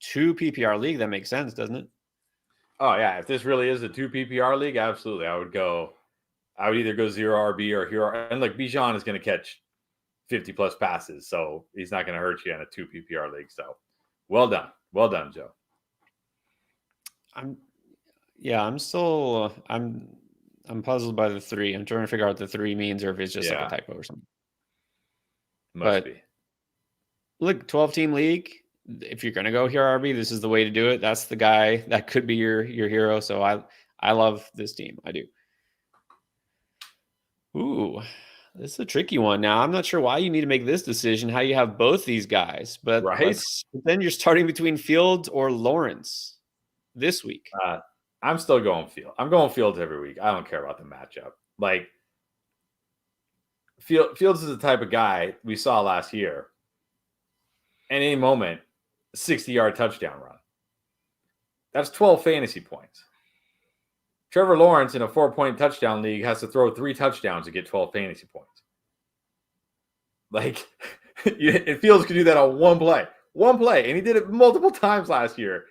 2 PPR league, that makes sense, doesn't it? Oh, yeah. If this really is a 2 PPR league, absolutely. I would either go 0 RB or hero. And like Bijan is going to catch 50 plus passes. So he's not going to hurt you in a 2 PPR league. So well done. Well done, Joe. I'm puzzled by the 3. I'm trying to figure out what the 3 means, or if it's just like a typo or something. Must be. Look, 12-team league. If you're gonna go hero RB, this is the way to do it. That's the guy that could be your hero. So I love this team. I do. Ooh, this is a tricky one. Now I'm not sure why you need to make this decision. How you have both these guys, but then you're starting between Fields or Lawrence this week. I'm still going Fields. I'm going Fields every week. I don't care about the matchup. Like Fields is the type of guy we saw last year. At any moment, 60-yard touchdown run. That's 12 fantasy points. Trevor Lawrence in a 4-point touchdown league has to throw 3 touchdowns to get 12 fantasy points. Like, it Fields could do that on one play, and he did it multiple times last year.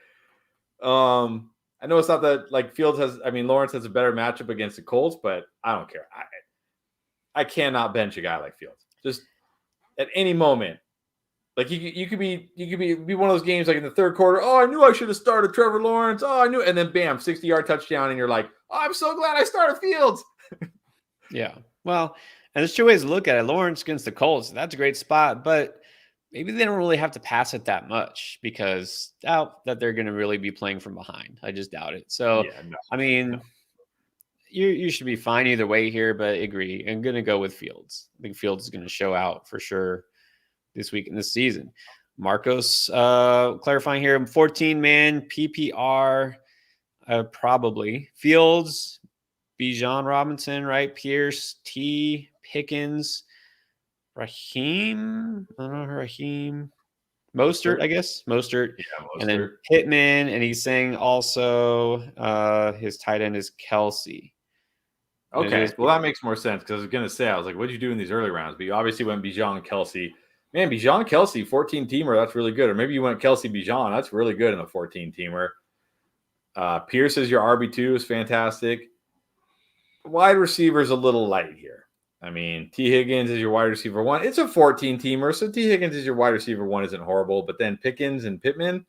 I know it's not that like Lawrence has a better matchup against the Colts, but I don't care. I cannot bench a guy like Fields. Just at any moment, like you could be one of those games like in the third quarter. Oh, I knew I should have started Trevor Lawrence. Oh, I knew, and then bam, 60-yard touchdown, and you're like, oh, I'm so glad I started Fields. Yeah, well, and there's two ways to look at it. Lawrence against the Colts, that's a great spot, but maybe they don't really have to pass it that much because doubt that they're going to really be playing from behind. I just doubt it. So, Yeah, no, I mean, you should be fine either way here, but agree. I'm going to go with Fields. I think Fields is going to show out for sure this week in this season. Marcos clarifying here, 14-man PPR, probably. Fields, Bijan Robinson, right? Pierce, T, Pickens, Raheem, Mostert, I guess. Mostert. Yeah, Mostert. And then Pittman, and he's saying also his tight end is Kelsey. Okay, well, that makes more sense because I was going to say, I was like, what did you do in these early rounds? But you obviously went Bijan and Kelsey. Man, Bijan Kelsey, 14-teamer, that's really good. Or maybe you went Kelsey Bijan, that's really good in a 14-teamer. Pierce is your RB2 is fantastic. Wide receiver is a little light here. I mean, T. Higgins is your wide receiver 1. It's a 14-teamer, so T. Higgins is your wide receiver 1 isn't horrible. But then Pickens and Pittman,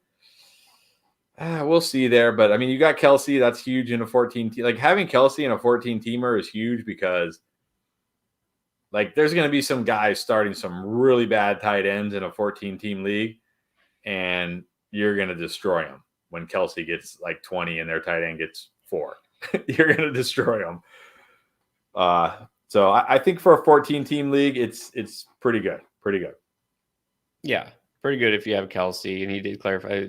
we'll see there. But, I mean, you got Kelsey. That's huge in a 14-team. Like, having Kelsey in a 14-teamer is huge because, like, there's going to be some guys starting some really bad tight ends in a 14-team league, and you're going to destroy them when Kelsey gets, like, 20 and their tight end gets 4. You're going to destroy them. So I think for a 14-team league, it's pretty good. Pretty good. Yeah, pretty good if you have Kelsey. And he did clarify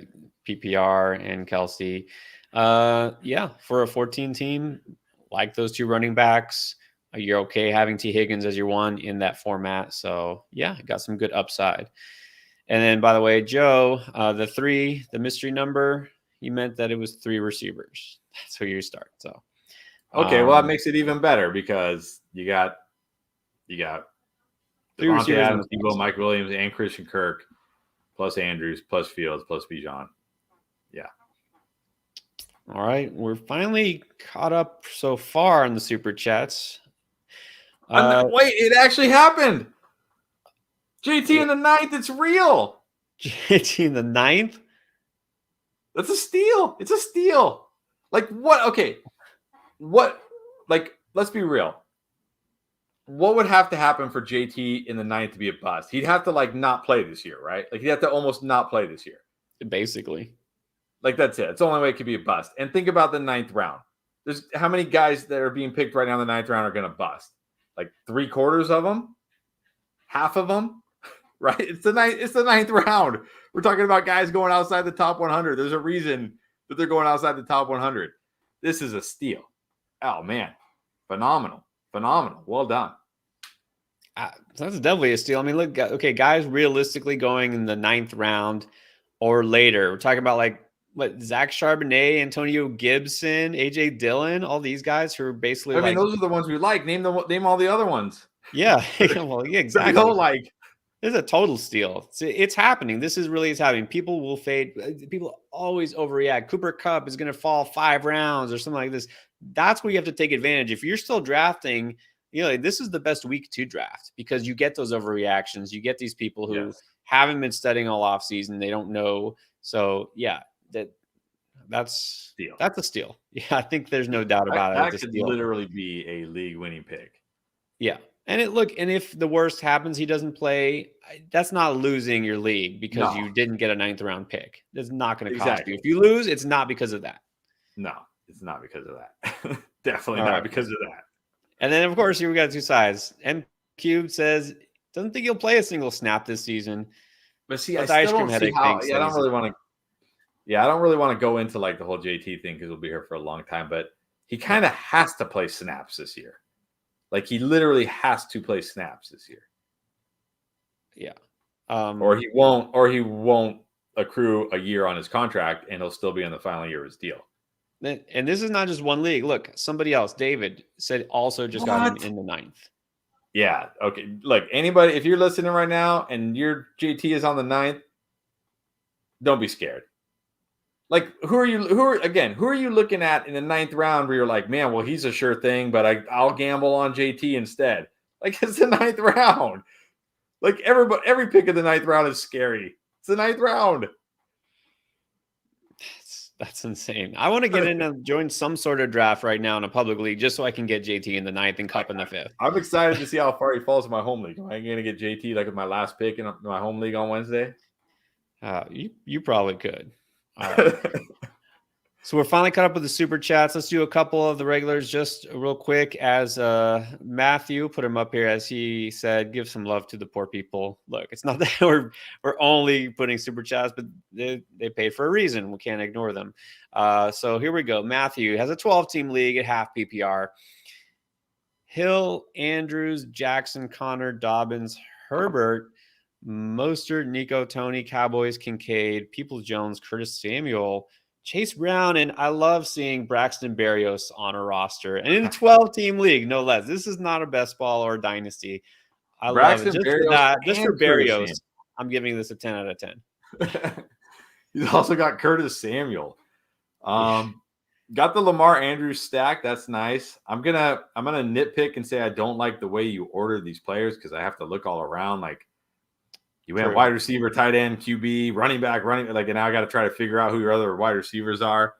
PPR and Kelsey. Yeah, for a 14-team, like those two running backs, you're okay having T. Higgins as your 1 in that format. So, yeah, got some good upside. And then, by the way, Joe, the 3, the mystery number, you meant that it was 3 receivers. That's who you start. So, okay, well, that makes it even better because you got 3 Devontae Adams, Debo, Mike Williams, and Christian Kirk, plus Andrews, plus Fields, plus Bijan. Yeah. All right, we're finally caught up so far in the super chats. Wait, it actually happened. JT in the 9th, it's real. JT in the 9th? That's a steal. It's a steal. Like what? Okay. What? Like, let's be real. What would have to happen for JT in the 9th to be a bust? He'd have to like not play this year, right? Like he'd have to almost not play this year. Basically. Like that's it. It's the only way it could be a bust. And think about the 9th round. There's how many guys that are being picked right now in the 9th round are going to bust? Like 3/4 of them? Half of them? Right? It's the 9th round. We're talking about guys going outside the top 100. There's a reason that they're going outside the top 100. This is a steal. Oh, man. Phenomenal. Well done. That's definitely a steal. I mean, look, okay, guys realistically going in the 9th round or later. We're talking about like Zach Charbonnet, Antonio Gibson, AJ Dillon, all these guys who are basically I mean, those are the ones we like. Name all the other ones. Yeah. Well, yeah, exactly. Don't like. It's a total steal. It's happening. This is really happening. People will fade. People always overreact. Cooper Kupp is going to fall 5 rounds or something like this. That's where you have to take advantage. If you're still drafting, this is the best week to draft because you get those overreactions. You get these people who haven't been studying all off season. They don't know. So yeah, that's a steal. Yeah, I think there's no doubt about it. That could literally be a league-winning pick. Yeah. And if the worst happens, he doesn't play, that's not losing your league because you didn't get a 9th round pick. That's not going to cost you. If you lose, it's not because of that. No, it's not because of that. Definitely not because of that. And then, of course, here we got 2 sides. M Cube says, doesn't think he'll play a single snap this season. But see, I still don't see how. I don't really want to go into like the whole JT thing because we'll be here for a long time. But he kind of has to play snaps this year. Like he literally has to play snaps this year. Yeah. Or he won't accrue a year on his contract and he'll still be in the final year of his deal. And this is not just one league. Look, somebody else, David, said also just got him in the 9th. Yeah. Okay. Look, anybody, if you're listening right now and your JT is on the 9th, don't be scared. Like, who are you looking at in the 9th round where you're like, man, well, he's a sure thing, but I'll gamble on JT instead. Like, it's the 9th round. Like, every pick of the 9th round is scary. It's the 9th round. That's insane. I want to get in and join some sort of draft right now in a public league just so I can get JT in the 9th and Kupp in the 5th. I'm excited to see how far he falls in my home league. Am I going to get JT like with my last pick in my home league on Wednesday? You probably could. All right. So we're finally caught up with the super chats. Let's do a couple of the regulars just real quick. As Matthew put him up here, as he said, give some love to the poor people. Look, it's not that we're only putting super chats, but they paid for a reason. We can't ignore them. So here we go. Matthew has a 12-team league at half PPR. Hill, Andrews, Jackson, Connor, Dobbins, Herbert, Mostert, Nico, Tony, Cowboys, Kincaid, Peoples-Jones, Curtis Samuel, Chase Brown, and I love seeing Braxton Berrios on a roster. And in a 12-team league, no less. This is not a best ball or a dynasty. I love it. Just for that, just for Berrios, I'm giving this a 10 out of 10. He's also got Curtis Samuel. Got the Lamar Andrews stack. That's nice. I'm gonna nitpick and say I don't like the way you ordered these players because I have to look all around. Like, you went wide receiver, tight end, QB, running back, and now I got to try to figure out who your other wide receivers are.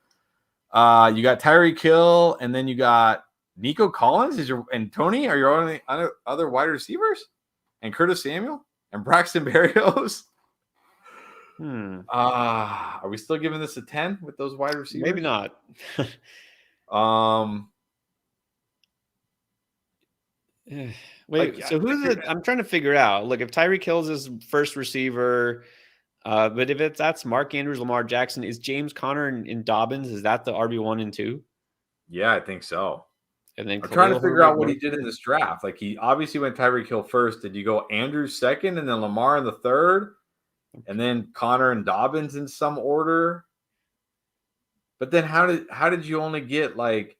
You got Tyreek Hill, and then you got Nico Collins and Tony are your only other wide receivers, and Curtis Samuel and Braxton Berrios. Are we still giving this a 10 with those wide receivers? Maybe not. Wait, so who's it? I'm trying to figure out. Look, if Tyreek Hill's his first receiver, but if that's Mark Andrews, Lamar Jackson, is James Conner and Dobbins, is that the RB1 and 2? Yeah, I think so. And then I'm trying to figure out what he did in this draft. Like, he obviously went Tyreek Hill first. Did you go Andrews second and then Lamar in the third? And then Connor and Dobbins in some order? But then how did you only get like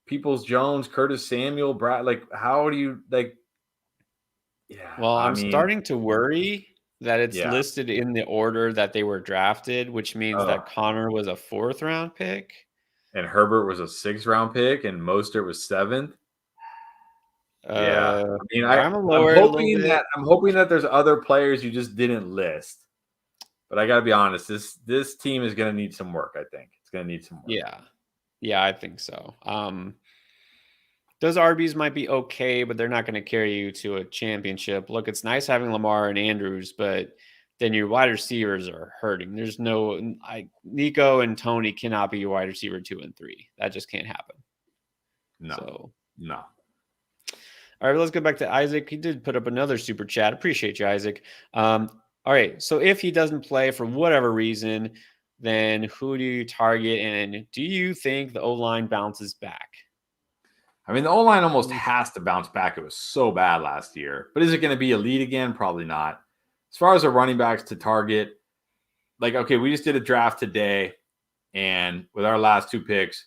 Peoples-Jones, Curtis Samuel, Brad? Like, how do you like? Yeah. Well, I'm starting to worry that it's listed in the order that they were drafted, which means that Connor was a 4th round pick. And Herbert was a 6th round pick, and Mostert was 7th. Yeah. I mean, I'm hoping that there's other players you just didn't list. But I got to be honest, this team is going to need some work, I think. It's going to need some work. Yeah. Yeah, I think so. Those RBs might be okay, but they're not going to carry you to a championship. Look, it's nice having Lamar and Andrews, but then your wide receivers are hurting. There's Nico and Tony cannot be your wide receiver 2 and 3. That just can't happen. No. All right, let's go back to Isaac. He did put up another super chat. Appreciate you, Isaac. All right, so if he doesn't play for whatever reason, then who do you target? And do you think the O-line bounces back? I mean, the O-line almost has to bounce back. It was so bad last year. But is it going to be elite again? Probably not. As far as the running backs to target, like, okay, we just did a draft today, and with our last 2 picks,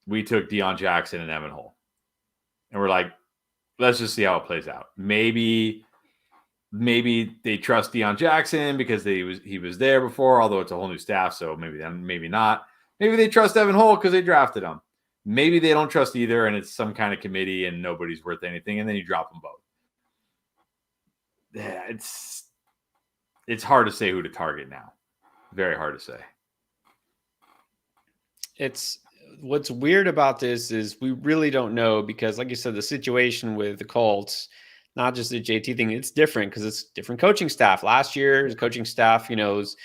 we took Deion Jackson and Evan Hull. And we're like, let's just see how it plays out. Maybe they trust Deion Jackson because he was there before, although it's a whole new staff, so maybe not. Maybe they trust Evan Hull because they drafted him. Maybe they don't trust either, and it's some kind of committee and nobody's worth anything, and then you drop them both. Yeah, it's hard to say who to target now. Very hard to say. What's weird about this is we really don't know because, like you said, the situation with the Colts, not just the JT thing, it's different because it's different coaching staff. Last year, the coaching staff, was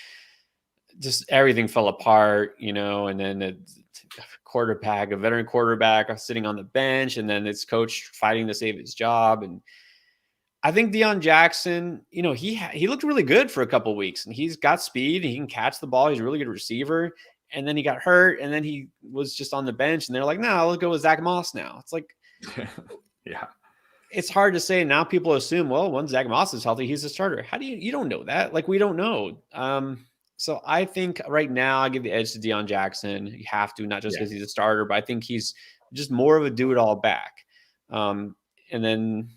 just everything fell apart, and then a veteran quarterback sitting on the bench, and then this coach fighting to save his job. And I think Deion Jackson, he looked really good for a couple of weeks, and he's got speed, and he can catch the ball. He's a really good receiver. And then he got hurt, and then he was just on the bench, and they're like, no, let's go with Zach Moss now. It's like, Yeah. It's hard to say. Now people assume, well, when Zach Moss is healthy, he's a starter. How do you don't know that? Like, we don't know. So I think right now I give the edge to Deion Jackson. You have to, not just because he's a starter, but I think he's just more of a do-it-all back. And then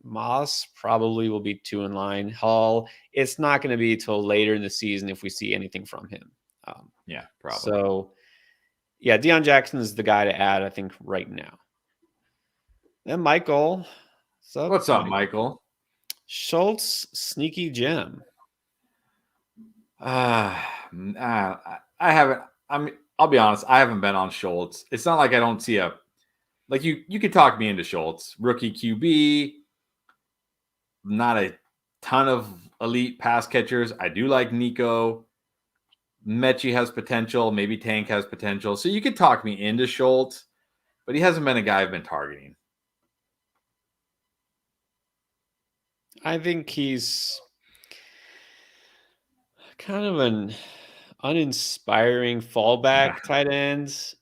Moss probably will be 2 in line. Hall, it's not going to be till later in the season if we see anything from him. Yeah, probably. So, yeah, Deion Jackson is the guy to add, I think, right now. Then Michael. What's up, Michael? Schultz, sneaky gem. I haven't. I'll be honest. I haven't been on Schultz. It's not like I don't see like you could talk me into Schultz, rookie QB. Not a ton of elite pass catchers. I do like Nico. Mechie has potential. Maybe Tank has potential. So you could talk me into Schultz, but he hasn't been a guy I've been targeting. I think he's kind of an uninspiring fallback tight end.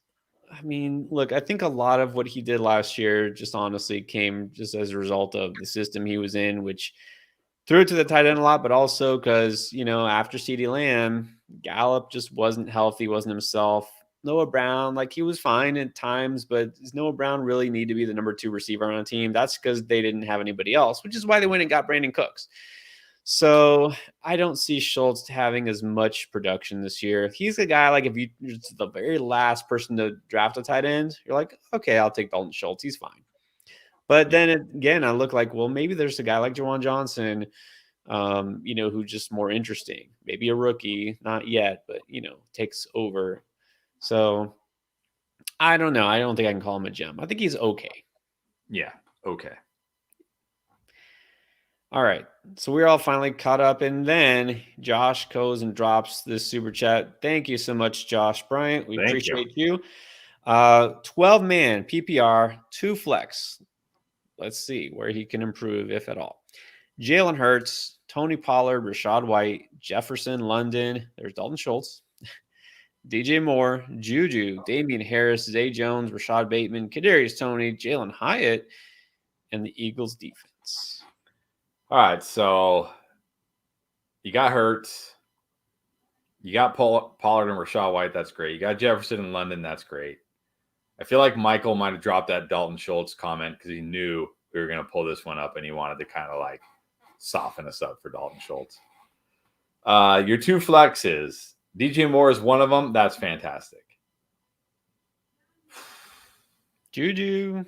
I mean, look, I think a lot of what he did last year just honestly came just as a result of the system he was in, which threw it to the tight end a lot, but also because, after CeeDee Lamb, Gallup just wasn't healthy, wasn't himself. Noah Brown, like, he was fine at times, but does Noah Brown really need to be the number 2 receiver on a team? That's because they didn't have anybody else, which is why they went and got Brandon Cooks. So I don't see Schultz having as much production this year. He's a guy, like, if you're the very last person to draft a tight end, you're like, okay, I'll take Dalton Schultz. He's fine. But then again, I look like, well, maybe there's a guy like Jawan Johnson, who's just more interesting. Maybe a rookie, not yet, but, takes over. So I don't know. I don't think I can call him a gem. I think he's okay. Yeah, okay. All right. So we're all finally caught up. And then Josh goes and drops this super chat. Thank you so much, Josh Bryant. We appreciate you. 12-man PPR, 2 flex. Let's see where he can improve, if at all. Jalen Hurts, Tony Pollard, Rachaad White, Jefferson, London. There's Dalton Schultz. DJ Moore, Juju, Damian Harris, Zay Jones, Rashad Bateman, Kadarius Toney, Jalen Hyatt, and the Eagles defense. All right, so you got Hurts. You got Pollard and Rachaad White. That's great. You got Jefferson and London. That's great. I feel like Michael might have dropped that Dalton Schultz comment because he knew we were going to pull this one up and he wanted to kind of like soften us up for Dalton Schultz. Your 2 flexes. DJ Moore is one of them. That's fantastic. Juju.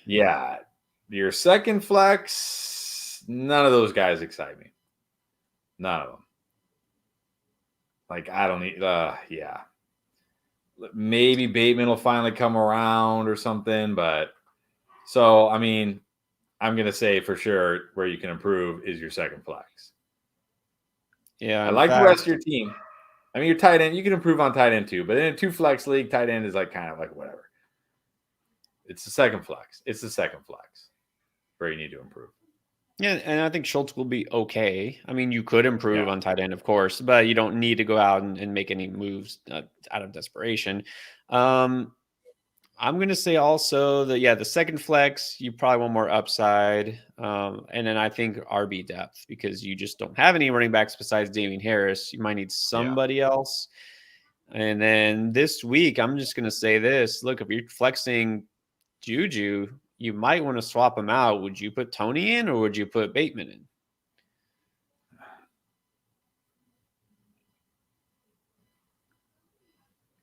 Yeah. Your second flex, none of those guys excite me. None of them. Like, I don't need, yeah. Maybe Bateman will finally come around or something. But so, I mean, I'm going to say for sure where you can improve is your second flex. Yeah. I like the rest of your team. I mean, your tight end, you can improve on tight end too, but in a 2 flex league, tight end is like kind of like whatever. It's the second flex. It's the second flex where you need to improve. Yeah, and I think Schultz will be okay. I mean, you could improve on tight end, of course, but you don't need to go out and make any moves out of desperation. I'm going to say also that, the second flex, you probably want more upside. And then I think RB depth, because you just don't have any running backs besides Damian Harris. You might need somebody else. And then this week, I'm just going to say this. Look, if you're flexing Juju, you might want to swap him out. Would you put Tony in or would you put Bateman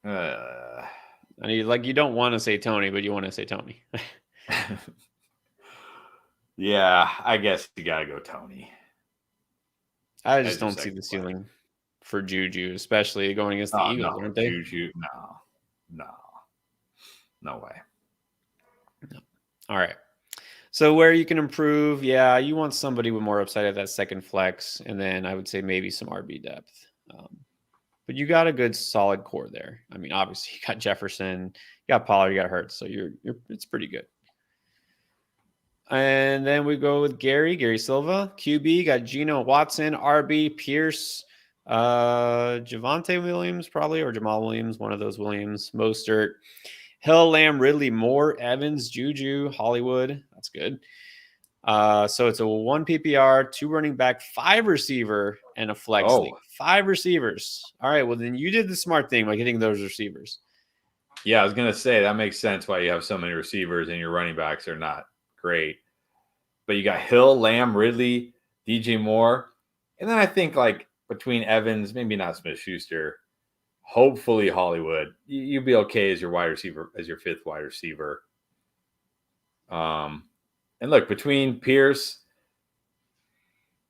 in? I mean, like, you don't want to say Tony, but you want to say Tony. Yeah, I guess you got to go Tony. I just don't see the ceiling for Juju, especially going against the Eagles, aren't they? Juju, no way. No. All right. So where you can improve, you want somebody with more upside at that second flex, and then I would say maybe some RB depth. But you got a good solid core there. I mean, obviously you got Jefferson, you got Pollard, you got Hurts, so it's pretty good. And then we go with Gary Silva, QB, got Geno Watson, RB, Pierce, Javonte Williams probably, or Jamal Williams, one of those Williams, Mostert. Hill, Lamb, Ridley, Moore, Evans, Juju, Hollywood. That's good. So it's a 1 PPR, 2 running back, 5 receiver, and a flex league. 5 receivers. All right. Well, then you did the smart thing by getting those receivers. Yeah, I was going to say that makes sense why you have so many receivers and your running backs are not great. But you got Hill, Lamb, Ridley, DJ Moore. And then I think like between Evans, maybe not Smith-Schuster, hopefully Hollywood, you'd be okay as your wide receiver, as your 5th wide receiver. And look, between Pierce,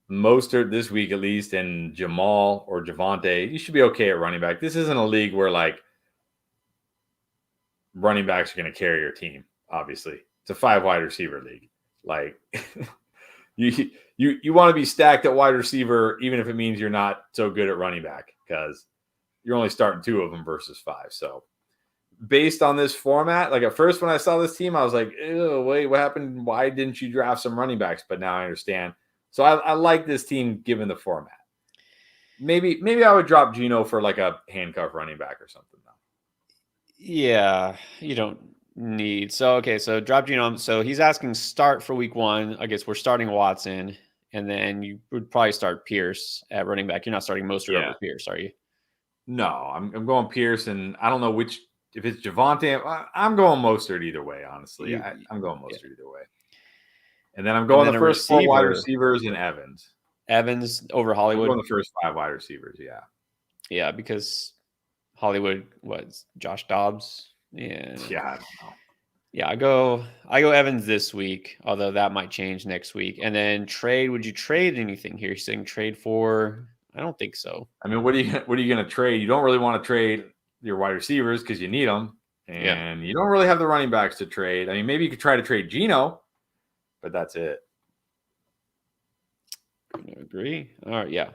Mostert this week at least, and Jamal or Javonte, you should be okay at running back. This isn't a league where like running backs are going to carry your team. Obviously, it's a 5 wide receiver league. Like you want to be stacked at wide receiver, even if it means you're not so good at running back because you're only starting 2 of them versus 5. So based on this format, like at first when I saw this team, I was like, ew, wait, what happened? Why didn't you draft some running backs? But now I understand. So I like this team given the format. Maybe I would drop Geno for like a handcuff running back or something though. Yeah, you don't need. So okay, so drop Geno. So he's asking start for week 1. I guess we're starting Watson, and then you would probably start Pierce at running back. You're not starting Mostert over Pierce, are you? No, I'm going Pierce, and I don't know which. If it's Javonte, I'm going Mostert either way. Honestly, I'm going Mostert either way. And then I'm going the first 4 wide receivers and Evans. Evans over Hollywood. I'm going the first 5 wide receivers. Yeah. Yeah, because Hollywood was Josh Dobbs. Yeah. Yeah, I don't know. Yeah, I go Evans this week, although that might change next week. And then trade. Would you trade anything here? You're saying trade for? I don't think so. I mean, what are you going to trade? You don't really want to trade your wide receivers because you need them, and you don't really have the running backs to trade. I mean, maybe you could try to trade Geno, but that's it. I agree. All right, yeah,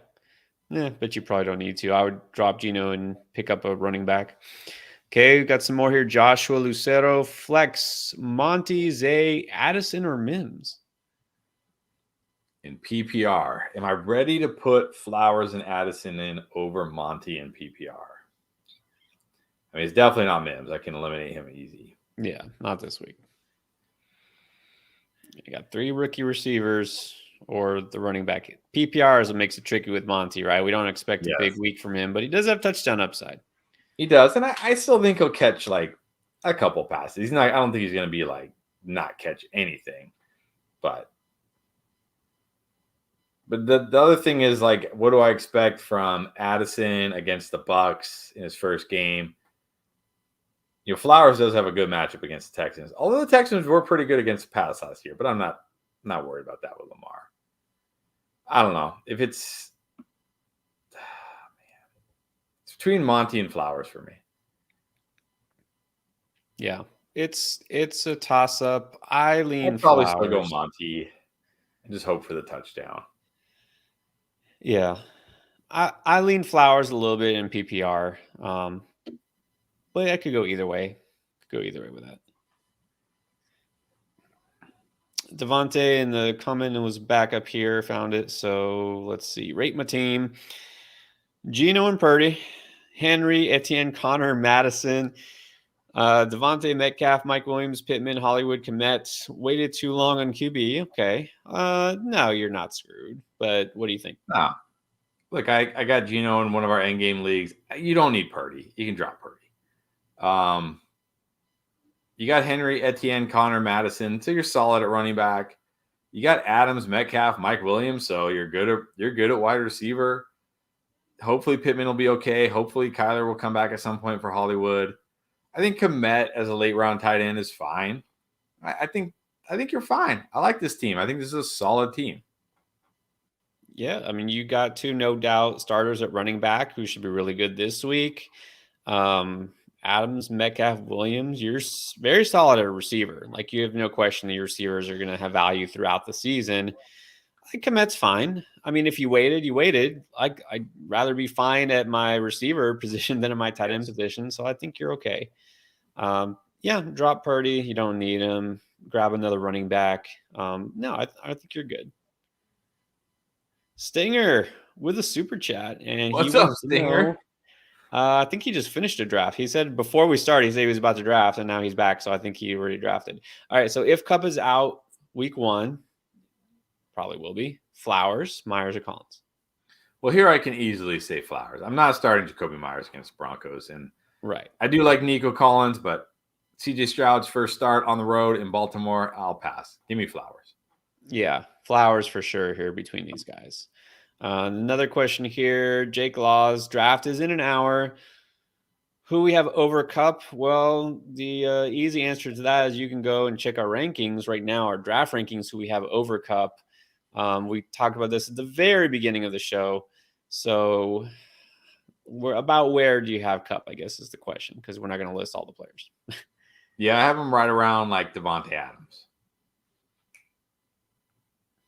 but you probably don't need to. I would drop Geno and pick up a running back. Okay, we got some more here. Joshua Lucero, flex, Monty, Zay, Addison, or Mims? In PPR, am I ready to put Flowers and Addison in over Monty in PPR? I mean, it's definitely not Mims. I can eliminate him easy. Yeah, not this week. You got 3 rookie receivers or the running back. PPR is what makes it tricky with Monty, right? We don't expect a big week from him, but he does have touchdown upside. He does, and I still think he'll catch like a couple passes. He's not. I don't think he's going to be like not catch anything, but the other thing is like, what do I expect from Addison against the Bucs in his first game? You know, Flowers does have a good matchup against the Texans, although the Texans were pretty good against the pass last year. But I'm not worried about that with Lamar. I don't know if it's. It's between Monty and Flowers for me. Yeah, it's a toss up. I lean I'd probably Flowers. still go Monty and just hope for the touchdown. Yeah, I lean Flowers a little bit in PPR, but I could go either way. With that. Devontae in the comment was back up here, found it. So let's see. Rate my team. Geno and Purdy, Henry, Etienne, Connor, Madison, Devontae, Metcalf, Mike Williams, Pittman, Hollywood, Komet. Waited too long on QB. Okay. No, you're not screwed. But what do you think? No. Look, I got Geno in one of our endgame leagues. You don't need Purdy. You can drop Purdy. You got Henry, Etienne, Connor, Madison. So you're solid at running back. You got Adams, Metcalf, Mike Williams. So you're good at wide receiver. Hopefully Pittman will be okay. Hopefully Kyler will come back at some point for Hollywood. I think Komet as a late round tight end is fine. I think you're fine. I like this team. I think this is a solid team. Yeah, I mean, you got 2 no doubt starters at running back who should be really good this week. Adams, Metcalf, Williams, you're very solid at a receiver. Like, you have no question that your receivers are going to have value throughout the season. I think Komet's fine. I mean, if you waited, you waited. I'd rather be fine at my receiver position than in my tight end position. So I think you're okay. Yeah, drop Purdy. You don't need him. Grab another running back. No, I think you're good. Stinger with a super chat. And what's up, Stinger? I think he just finished a draft. He said before we started, he said he was about to draft, and now he's back. So I think he already drafted. All right. So if Kupp is out week 1, probably will be Flowers, Myers, or Collins. Well, here I can easily say Flowers. I'm not starting Jacoby Myers against Broncos, and right. I do like Nico Collins, but CJ Stroud's first start on the road in Baltimore, I'll pass. Give me Flowers. Yeah, Flowers for sure here between these guys. Another question here. Jake Law's draft is in an hour. Who we have over Kupp? Well, the easy answer to that is you can go and check our rankings right now, our draft rankings, who we have over Kupp. We talked about this at the very beginning of the show. So we're about where do you have Kupp, I guess is the question, because we're not going to list all the players. Yeah, I have him right around like Devontae Adams.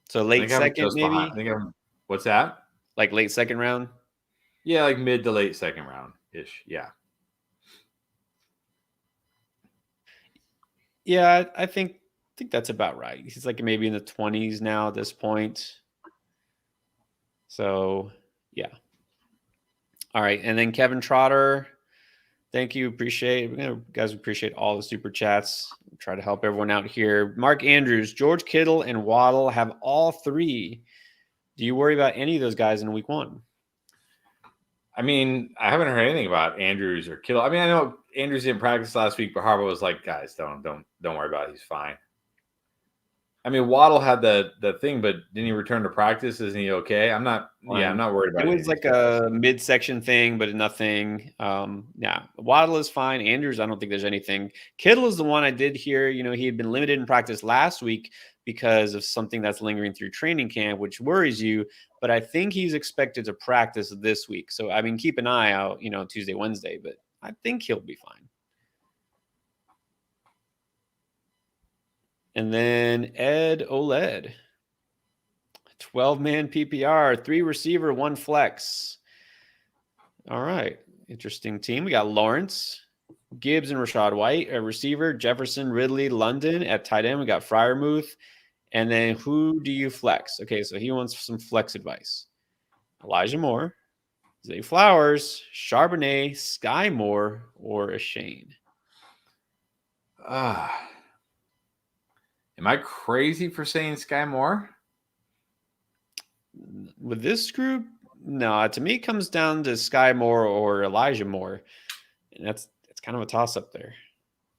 So late second, maybe? What's that? Like late second round? Yeah, like mid to late second round-ish. Yeah. Yeah, I think that's about right. He's like maybe in the 20s now at this point. So, yeah. All right. And then Kevin Trotter, thank you. Guys, appreciate all the super chats. Try to help everyone out here. Mark Andrews, George Kittle, and Waddle have all 3. Do you worry about any of those guys in week 1? I mean, I haven't heard anything about Andrews or Kittle. I mean, I know Andrews didn't practice last week, but Harbaugh was like, guys, don't worry about it. He's fine. I mean, Waddle had the thing, but didn't he return to practice? Isn't he okay? I'm not worried about it. It was like a midsection thing, but nothing. Yeah, Waddle is fine. Andrews, I don't think there's anything. Kittle is the one I did hear. He had been limited in practice last week because of something that's lingering through training camp, which worries you. But I think he's expected to practice this week. So, I mean, keep an eye out, Tuesday, Wednesday, but I think he'll be fine. And then Ed Oled, 12-man PPR, 3 receiver, 1 flex. All right. Interesting team. We got Lawrence, Gibbs, and Rashad White at receiver, Jefferson, Ridley, London at tight end. We got Freiermuth. And then who do you flex? Okay, so he wants some flex advice. Elijah Moore, Zay Flowers, Charbonnet, Sky Moore, or a Shane. Am I crazy for saying Sky Moore? With this group, no. To me, it comes down to Sky Moore or Elijah Moore. And it's kind of a toss-up there.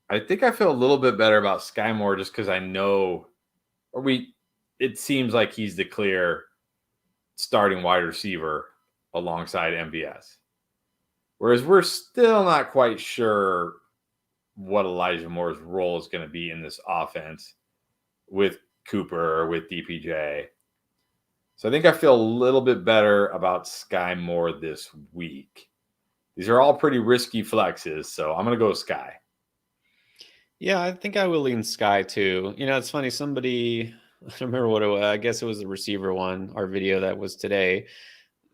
I think I feel a little bit better about Sky Moore just because I know it seems like he's the clear starting wide receiver alongside MVS. Whereas we're still not quite sure what Elijah Moore's role is going to be in this offense with Cooper or with DPJ. So I think I feel a little bit better about Sky Moore this week. These are all pretty risky flexes, so I'm going to go Sky. Yeah, I think I will lean Sky too. It's funny. Somebody, I don't remember what it was. I guess it was the receiver one, our video that was today,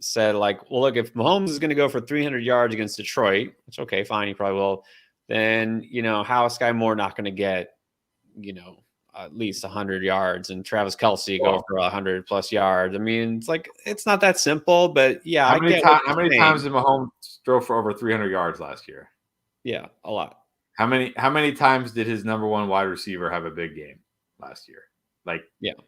said like, well, look, if Mahomes is going to go for 300 yards against Detroit, which, okay, fine, he probably will, then, how is Sky Moore not going to get, at least 100 yards and Travis Kelce go for 100 plus yards? I mean, it's not that simple, but yeah. How many times did Mahomes throw for over 300 yards last year? Yeah, a lot. How many times did his number one wide receiver have a big game last year?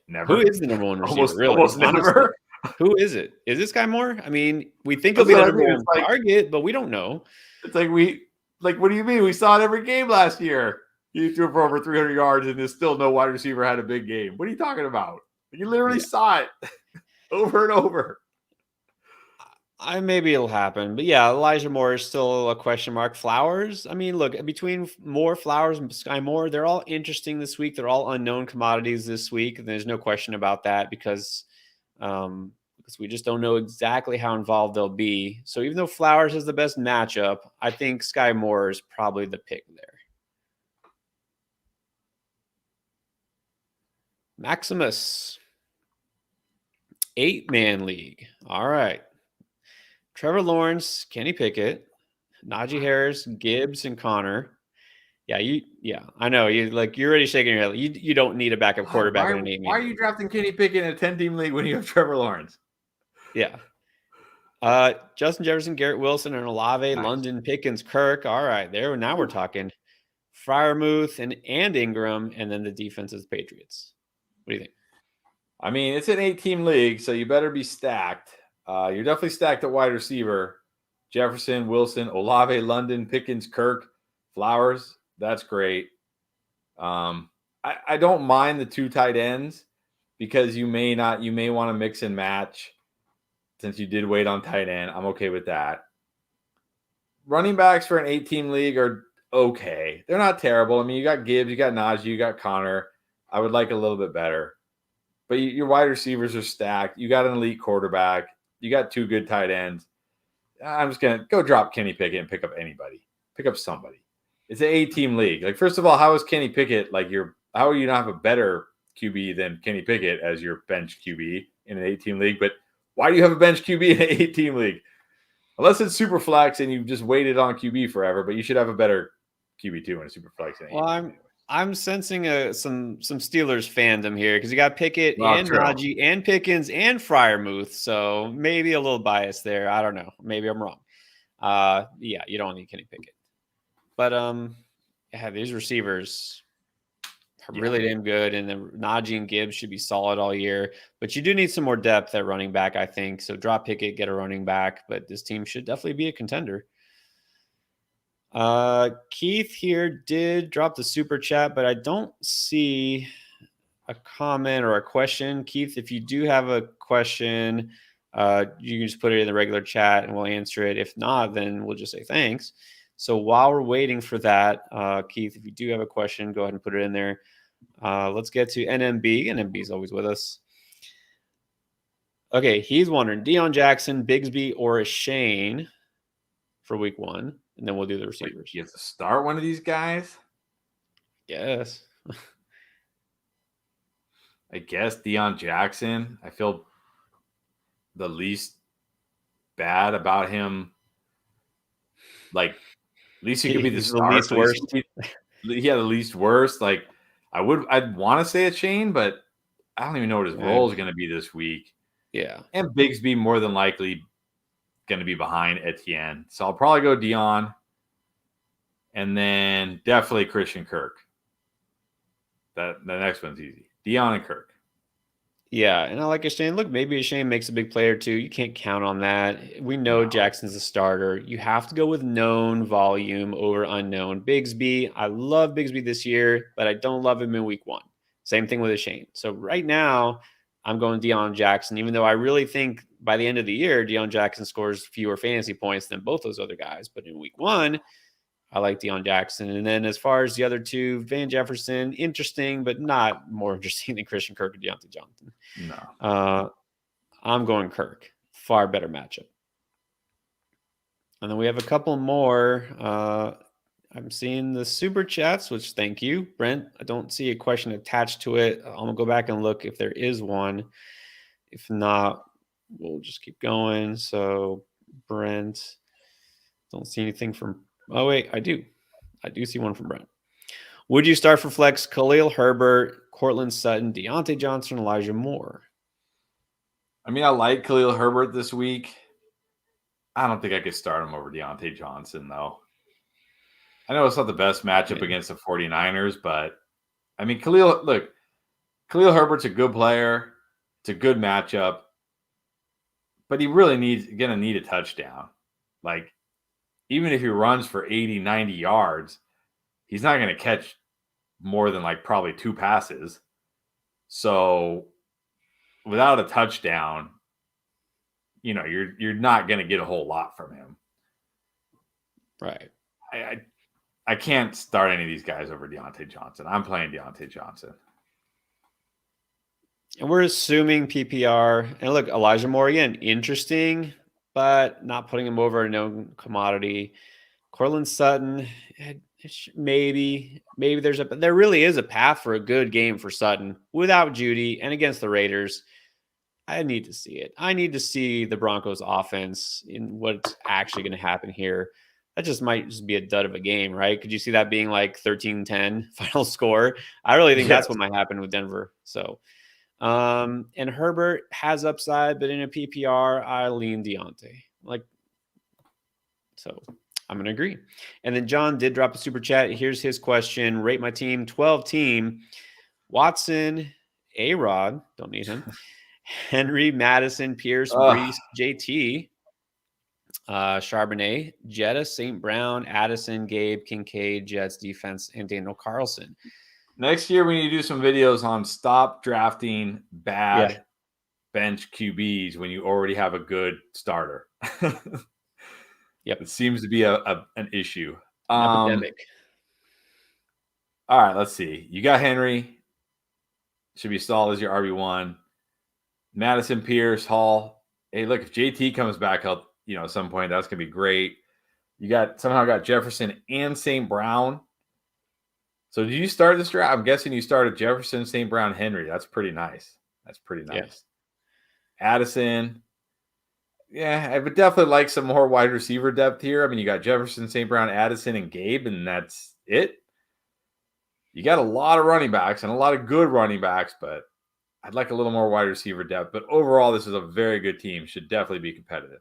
Never. Who is the number one receiver? Almost never. Who is it? Is this guy Moore? I mean, we think he'll be the number one target, but we don't know. It's what do you mean? We saw it every game last year. He threw for over 300 yards, and there's still no wide receiver had a big game. What are you talking about? You literally saw it over and over. Maybe it'll happen, but yeah, Elijah Moore is still a question mark. Flowers, I mean, look, between Moore, Flowers, and Sky Moore, they're all interesting this week. They're all unknown commodities this week, and there's no question about that because we just don't know exactly how involved they'll be. So even though Flowers has the best matchup, I think Sky Moore is probably the pick there. Maximus, 8-man league. All right. Trevor Lawrence, Kenny Pickett, Najee Harris, Gibbs, and Connor. Yeah, I know. You're already shaking your head. You don't need a backup quarterback in an 8-man. Why are you drafting Kenny Pickett in a 10-team league when you have Trevor Lawrence? Yeah. Justin Jefferson, Garrett Wilson, and Olave, Nice. London, Pickens, Kirk. All right, there. Now we're talking. Freiermuth and Ingram, and then the defense is Patriots. What do you think? I mean, it's an 8-team league, so you better be stacked. You're definitely stacked at wide receiver. Jefferson, Wilson, Olave, London, Pickens, Kirk, Flowers. That's great. I don't mind the 2 tight ends because you may want to mix and match since you did wait on tight end. I'm okay with that. Running backs for an 8-team league are okay. They're not terrible. I mean, you got Gibbs, you got Najee, you got Connor. I would like a little bit better. But your wide receivers are stacked. You got an elite quarterback. You got 2 good tight ends. I'm just going to go drop Kenny Pickett and pick up anybody. Pick up somebody. It's an 8-team league. Like, first of all, how is Kenny Pickett how are you not have a better QB than Kenny Pickett as your bench QB in an 8-team league? But why do you have a bench QB in an 8-team league? Unless it's super flex and you've just waited on QB forever, but you should have a better QB2 in a super flex. Well, I'm sensing some Steelers fandom here because you got Pickett and true. Najee and Pickens and Freiermuth, so maybe a little bias there. I don't know. Maybe I'm wrong. Yeah, you don't need Kenny Pickett, but yeah, these receivers are really damn good, and then Najee and Gibbs should be solid all year. But you do need some more depth at running back, I think. So drop Pickett, get a running back, but this team should definitely be a contender. Keith here did drop the super chat, but I don't see a comment or a question. Keith, if you do have a question, you can just put it in the regular chat and we'll answer it. If not, then we'll just say thanks. So while we're waiting for that, Keith, if you do have a question, go ahead and put it in there. Let's get to NMB. NMB is always with us. Okay, he's wondering, Deion Jackson, Bigsby, or Shane for week 1. And then we'll do the receivers. You have to start one of these guys? Yes. I guess Deion Jackson. I feel the least bad about him. Like, at least he could be the least worst. The least worst. Like, I'd want to say it's Shane, but I don't even know what his role is going to be this week. Yeah. And Bigsby more than likely going to be behind Etienne. So I'll probably go Deion. And then definitely Christian Kirk. The next one's easy. Deion and Kirk. Yeah, and I like Shane. Look, maybe Shane makes a big play or 2. You can't count on that. We know Jackson's a starter. You have to go with known volume over unknown. Bigsby, I love Bigsby this year, but I don't love him in week 1. Same thing with Shane. So right now, I'm going Deion Jackson, even though I really think by the end of the year, Deion Jackson scores fewer fantasy points than both those other guys. But in week 1, I like Deion Jackson. And then as far as the other 2, Van Jefferson, interesting, but not more interesting than Christian Kirk or Deontay Johnson. No. I'm going Kirk. Far better matchup. And then we have a couple more. I'm seeing the super chats, which thank you, Brent. I don't see a question attached to it. I'm going to go back and look if there is one. If not, we'll just keep going. So, Brent, don't see anything from... Oh, wait, I do. I do see one from Brent. Would you start for flex Khalil Herbert, Cortland Sutton, Deontay Johnson, Elijah Moore? I mean, I like Khalil Herbert this week. I don't think I could start him over Deontay Johnson, though. I know it's not the best matchup against the 49ers, but, I mean, Khalil Herbert's a good player. It's a good matchup. But he really going to need a touchdown. Like, even if he runs for 80, 90 yards, he's not going to catch more than probably 2 passes. So without a touchdown, you're not going to get a whole lot from him. Right. I can't start any of these guys over Deontay Johnson. I'm playing Deontay Johnson. And we're assuming PPR. And look, Elijah Moore again, interesting, but not putting him over a known commodity. Cortland Sutton, maybe there really is a path for a good game for Sutton without Judy and against the Raiders. I need to see it. I need to see the Broncos offense in what's actually going to happen here. That just might just be a dud of a game, right? Could you see that being 13-10 final score? I really think that's what might happen with Denver. So, and Herbert has upside, but in a PPR, I lean Deontay. So I'm going to agree. And then John did drop a super chat. Here's his question. Rate my team 12 team. Watson, A-Rod, don't need him. Henry, Madison, Pierce, Brees, JT, Charbonnet, Jetta, St. Brown, Addison, Gabe, Kincaid, Jets defense, and Daniel Carlson. Next year, we need to do some videos on stop drafting bad bench QBs when you already have a good starter. Yep. It seems to be an issue. Epidemic. All right, let's see. You got Henry. Should be stalled as your RB1. Madison, Pierce, Hall. Hey, look, if JT comes back up, at some point, that's going to be great. You somehow got Jefferson and St. Brown. So did you start this draft? I'm guessing you started Jefferson, St. Brown, Henry. That's pretty nice. Yeah. Addison. Yeah, I would definitely like some more wide receiver depth here. I mean, you got Jefferson, St. Brown, Addison, and Gabe, and that's it. You got a lot of running backs and a lot of good running backs, but I'd like a little more wide receiver depth. But overall, this is a very good team. Should definitely be competitive.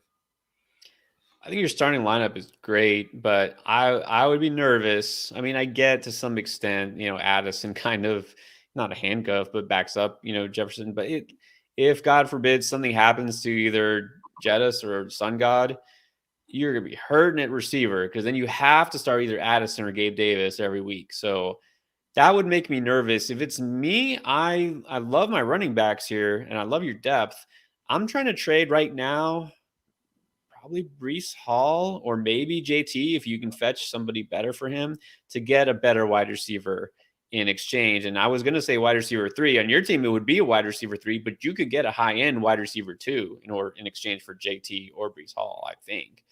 I think your starting lineup is great, but I would be nervous. I mean, I get to some extent, Addison kind of not a handcuff, but backs up, Jefferson. But if God forbid something happens to either Jettis or Sun God, you're going to be hurting at receiver because then you have to start either Addison or Gabe Davis every week. So that would make me nervous. If it's me, I love my running backs here and I love your depth. I'm trying to trade right now, probably Brees Hall or maybe JT if you can fetch somebody better for him to get a better wide receiver in exchange. And I was going to say wide receiver 3. On your team, it would be a wide receiver 3, but you could get a high-end wide receiver 2 in exchange for JT or Brees Hall, I think.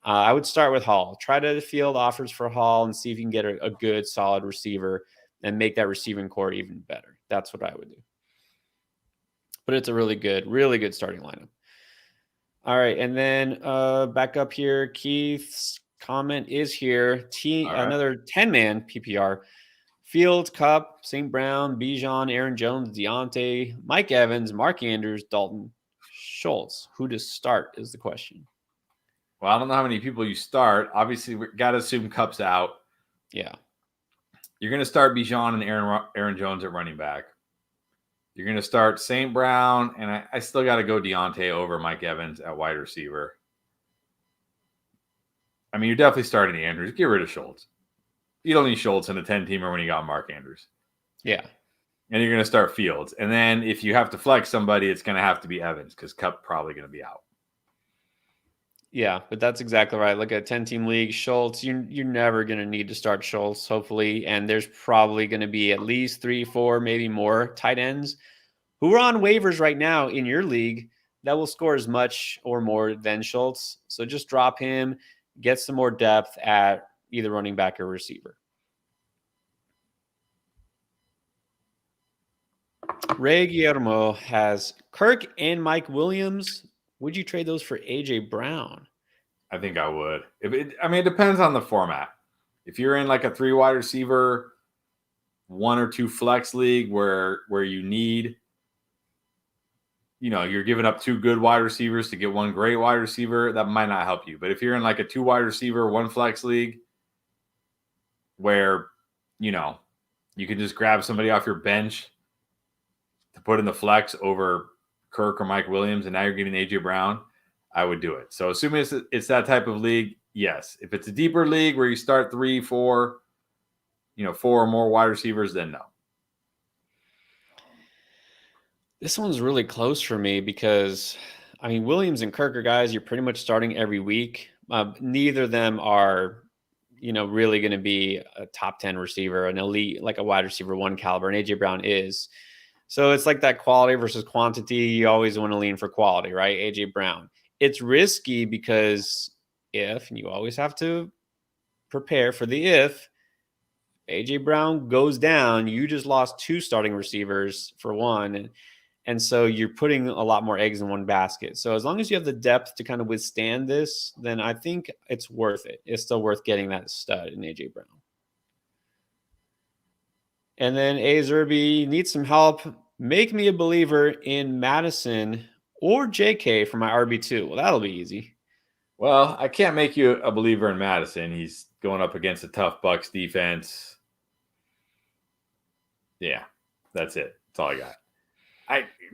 I would start with Hall. Try to field offers for Hall and see if you can get a good, solid receiver and make that receiving core even better. That's what I would do. But it's a really good starting lineup. All right, and then back up here, Keith's comment is here. Another 10-man PPR. Fields, Kupp, St. Brown, Bijan, Aaron Jones, Deontay, Mike Evans, Mark Andrews, Dalton, Schultz. Who to start is the question. Well, I don't know how many people you start. Obviously, we got to assume Kupp's out. Yeah. You're going to start Bijan and Aaron Jones at running back. You're going to start St. Brown, and I still got to go Deontay over Mike Evans at wide receiver. I mean, you're definitely starting Andrews. Get rid of Schultz. You don't need Schultz in a 10-teamer when you got Mark Andrews. Yeah. And you're going to start Fields. And then if you have to flex somebody, it's going to have to be Evans because Kupp probably going to be out. Yeah, but that's exactly right. Look at 10-team league, Schultz, you're never going to need to start Schultz, hopefully. And there's probably going to be at least 3, 4, maybe more tight ends who are on waivers right now in your league that will score as much or more than Schultz. So just drop him, get some more depth at either running back or receiver. Ray Guillermo has Kirk and Mike Williams. Would you trade those for AJ Brown? I think I would. It depends on the format. If you're in like a 3 wide receiver, 1 or 2 flex league where you need, you're giving up 2 good wide receivers to get 1 great wide receiver, that might not help you. But if you're in like a 2 wide receiver, 1 flex league where, you can just grab somebody off your bench to put in the flex over Kirk or Mike Williams, and now you're getting AJ Brown, I would do it. So assuming it's that type of league, yes. If it's a deeper league where you start 3, 4, 4 or more wide receivers, then no. This one's really close for me because, Williams and Kirk are guys you're pretty much starting every week. Neither of them are, really going to be a top 10 receiver, an elite, like a wide receiver 1 caliber, and AJ Brown is. So it's like that quality versus quantity. You always want to lean for quality, right? AJ Brown. It's risky because and you always have to prepare for the if AJ Brown goes down, you just lost 2 starting receivers for 1. And so you're putting a lot more eggs in one basket. So as long as you have the depth to kind of withstand this, then I think it's worth it. It's still worth getting that stud in AJ Brown. And then A. Zerby needs some help. Make me a believer in Madison or JK for my RB2. Well, that'll be easy. Well, I can't make you a believer in Madison. He's going up against a tough Bucks defense. Yeah, that's it. That's all I got.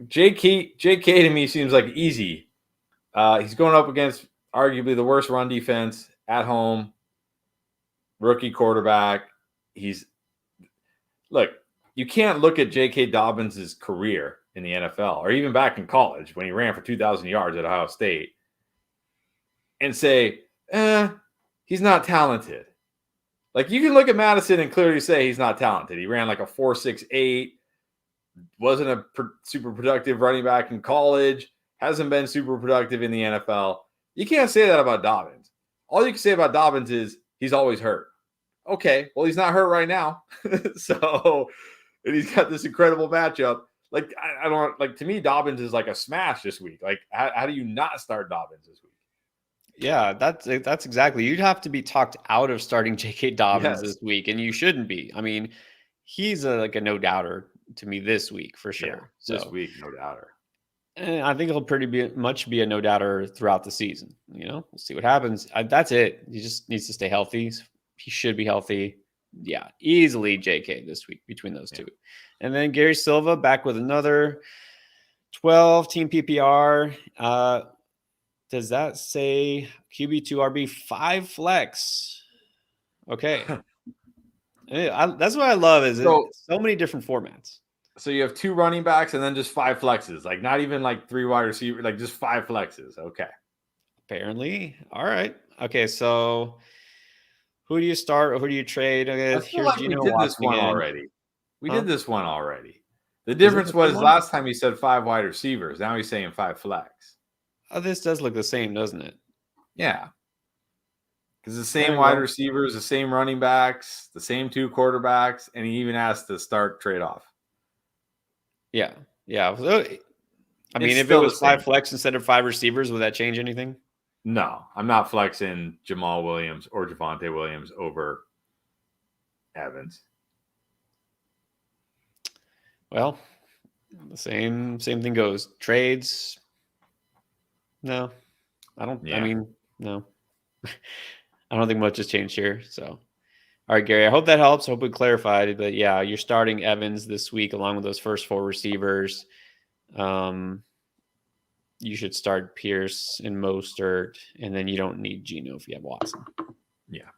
JK to me seems like easy. He's going up against arguably the worst run defense at home. Rookie quarterback. Look, you can't look at J.K. Dobbins' career in the NFL or even back in college when he ran for 2,000 yards at Ohio State and say, he's not talented. Like, you can look at Madison and clearly say he's not talented. He ran like a 4.68, wasn't a super productive running back in college, hasn't been super productive in the NFL. You can't say that about Dobbins. All you can say about Dobbins is he's always hurt. Okay, well, he's not hurt right now. So, and he's got this incredible matchup. Like, I don't, like, to me, Dobbins is like a smash this week. Like, how do you not start Dobbins this week? Yeah, that's exactly. You'd have to be talked out of starting J.K. Dobbins this week, and you shouldn't be. I mean, he's like a no doubter to me this week for sure. Yeah, this week, no doubter. And I think he'll much be a no doubter throughout the season. We'll see what happens. That's it. He just needs to stay healthy. He should be healthy. Yeah, easily JK this week between those two. And then Gary Silva back with another 12 team PPR. Does that say QB2 RB 5 flex? Okay. That's what I love is so many different formats. So you have 2 running backs and then just 5 flexes, like not even like 3 wide receivers, like just 5 flexes. Okay. Apparently. All right. Okay. So who do you start or who do you trade? Okay, I feel like we did this one already. We did this one already. The difference was last time he said 5 wide receivers. Now he's saying 5 flex. Oh, this does look the same, doesn't it? Yeah. Because the same wide receivers, the same running backs, the same 2 quarterbacks, and he even asked to start trade-off. Yeah. Yeah. So, I mean, if it was 5 flex instead of 5 receivers, would that change anything? No, I'm not flexing Jamal Williams or Javonte Williams over Evans. Well, the same thing goes. Trades. No, I don't. Yeah. I mean, no. I don't think much has changed here. So, all right, Gary, I hope that helps. I hope we clarified. But yeah, you're starting Evans this week along with those first 4 receivers. You should start Pierce and Mostert, and then you don't need Geno if you have Watson. Yeah.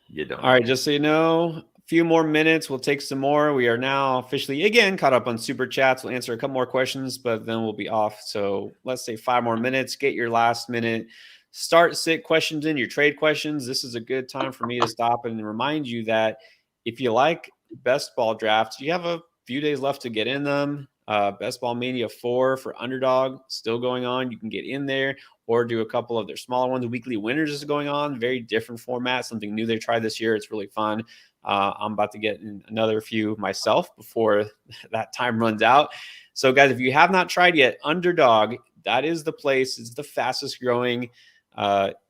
You don't. All right, just so you know, a few more minutes. We'll take some more. We are now officially, again, caught up on Super Chats. We'll answer a couple more questions, but then we'll be off. So let's say 5 more minutes. Get your last minute start, sit questions in, your trade questions. This is a good time for me to stop and remind you that if you like best ball drafts, you have a few days left to get in them. Best Ball Mania 4 for Underdog still going on. You can get in there or do a couple of their smaller ones. Weekly Winners is going on. Very different format, something new they tried this year. It's really fun. I'm about to get in another few myself before that time runs out. So, guys, if you have not tried yet, Underdog, that is the place. It's the fastest growing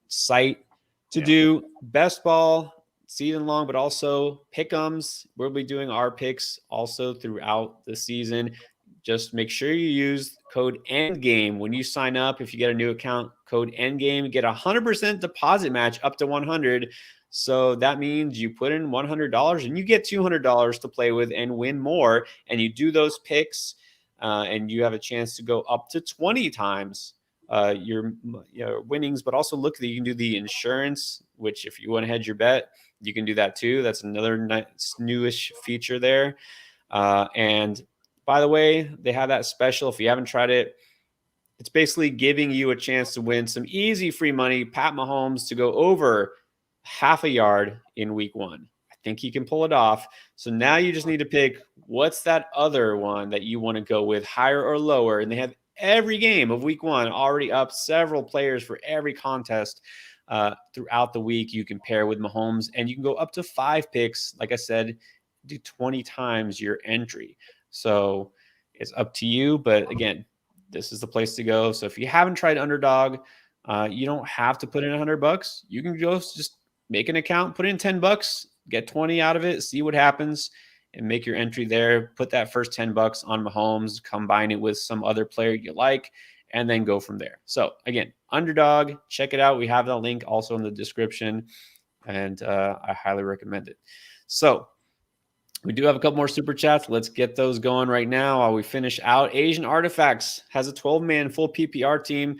site to do best ball season long, but also pick'ems. We'll be doing our picks also throughout the season. Just make sure you use code ENDGAME when you sign up. If you get a new account, code ENDGAME, get a 100% deposit match up to $100. So that means you put in $100 and you get $200 to play with and win more. And you do those picks and you have a chance to go up to 20 times your winnings. But also look, you can do the insurance, which if you want to hedge your bet, you can do that too. That's another nice newish feature there. And by the way, they have that special. If you haven't tried it, it's basically giving you a chance to win some easy free money. Pat Mahomes to go over half a yard in week 1. I think he can pull it off. So now you just need to pick what's that other one that you want to go with, higher or lower. And they have every game of week 1 already up, several players for every contest throughout the week. You can pair with Mahomes and you can go up to 5 picks. Like I said, do 20 times your entry. So it's up to you. But again, this is the place to go. So if you haven't tried Underdog, you don't have to put in $100. You can go just make an account, put in $10, get 20 out of it, see what happens, and make your entry there. Put that first $10 on Mahomes, combine it with some other player you like, and then go from there. So again, underdog, check it out. We have that link also in the description, and I highly recommend it. So we do have a couple more super chats. Let's get those going right now while we finish out. Asian Artifacts has a 12-man full PPR team.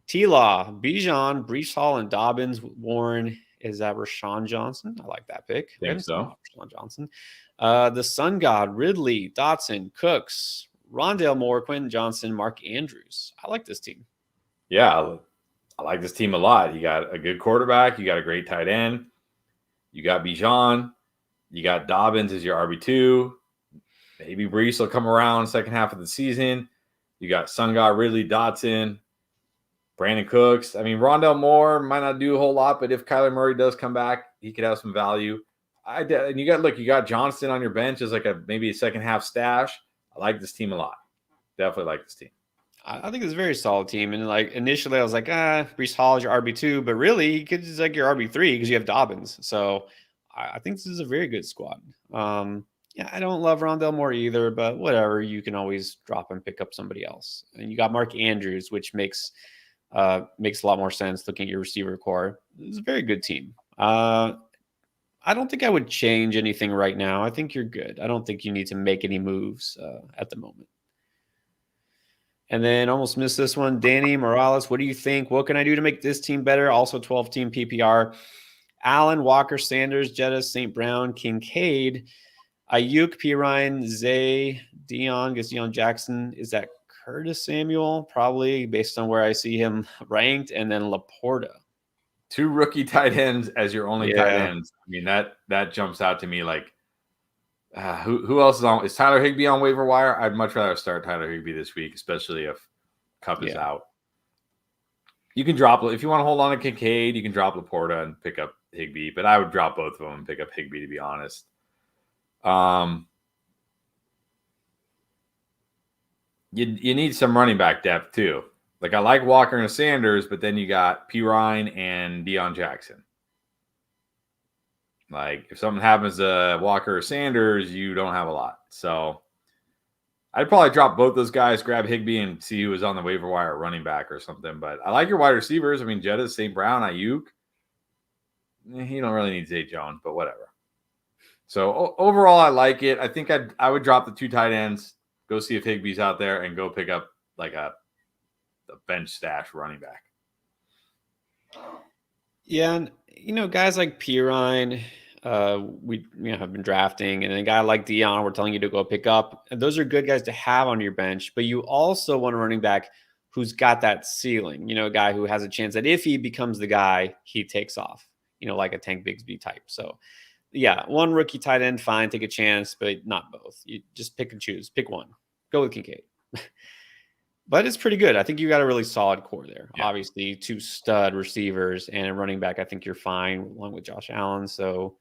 T-Law, Bijan, Brees Hall, and Dobbins. Warren, is that Rashawn Johnson? I like that pick. I think so. Rashawn Johnson. The Sun God, Ridley, Dotson, Cooks, Rondale Moore, Quentin Johnson, Mark Andrews. I like this team. Yeah, I like this team a lot. You got a good quarterback. You got a great tight end. You got Bijan. You got Dobbins as your RB2. Maybe Brees will come around second half of the season. You got Sun God, Ridley, Dotson, Brandon Cooks. I mean, Rondale Moore might not do a whole lot, but if Kyler Murray does come back, he could have some value. And you got Johnston on your bench as like maybe a second half stash. I like this team a lot. Definitely like this team. I think it's a very solid team. And like initially I was like, Brees Hall is your RB2, but really he could just like your RB3 because you have Dobbins. So I think this is a very good squad. Yeah, I don't love Rondale Moore either, but whatever. You can always drop and pick up somebody else. And you got Mark Andrews, which makes a lot more sense looking at your receiver core. It's a very good team. I don't think I would change anything right now. I think you're good. I don't think you need to make any moves at the moment. And then almost missed this one. Danny Morales, what do you think? What can I do to make this team better? Also 12-team PPR. Allen, Walker, Sanders, Jetta, St. Brown, Kincaid, Ayuk, P. Ryan, Zay, Dion, guess Dion Jackson. Is that Curtis Samuel? Probably based on where I see him ranked. And then Laporta. 2 rookie tight ends as your only tight ends. I mean, that jumps out to me like, who else is on? Is Tyler Higbee on waiver wire? I'd much rather start Tyler Higbee this week, especially if Kupp is out. You can drop, if you want to hold on to Kincaid, you can drop Laporta and pick up Higbee, but I would drop both of them and pick up Higbee, to be honest. You need some running back depth too. Like I like Walker and Sanders, but then you got P. Ryan and Dion Jackson. Like if something happens to Walker or Sanders, you don't have a lot. So I'd probably drop both those guys, grab Higbee, and see who was on the waiver wire running back or something. But I like your wide receivers. I mean, Jetta, St. Brown, Ayuk. You don't really need Zay Jones, but whatever. So overall, I like it. I think I would drop the 2 tight ends, go see if Higbee's out there, and go pick up like a bench stash running back. Yeah, and guys like Pirine, we have been drafting, and a guy like Dion, we're telling you to go pick up. And those are good guys to have on your bench, but you also want a running back who's got that ceiling. A guy who has a chance that if he becomes the guy, he takes off. Like a Tank Bigsby type. So, yeah, 1 rookie tight end, fine, take a chance, but not both. You just pick and choose. Pick one. Go with Kincaid. But it's pretty good. I think you got a really solid core there. Yeah. Obviously, 2 stud receivers and a running back. I think you're fine along with Josh Allen. So,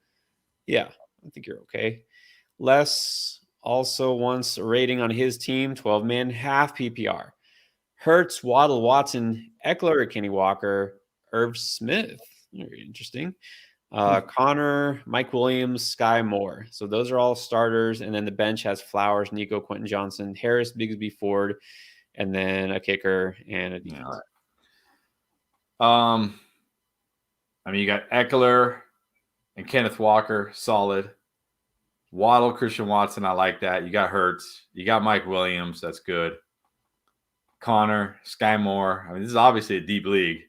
yeah, I think you're okay. Les also wants a rating on his team, 12-man half PPR. Hurts, Waddle, Watson, Eckler, Kenny Walker, Irv Smith. Very interesting. Connor, Mike Williams, Sky Moore. So those are all starters. And then the bench has Flowers, Nico, Quentin Johnson, Harris, Bigsby, Ford, and then a kicker and a defense. I mean, you got Eckler and Kenneth Walker, solid. Waddle, Christian Watson, I like that. You got Hurts. You got Mike Williams. That's good. Connor, Sky Moore. I mean, this is obviously a deep league.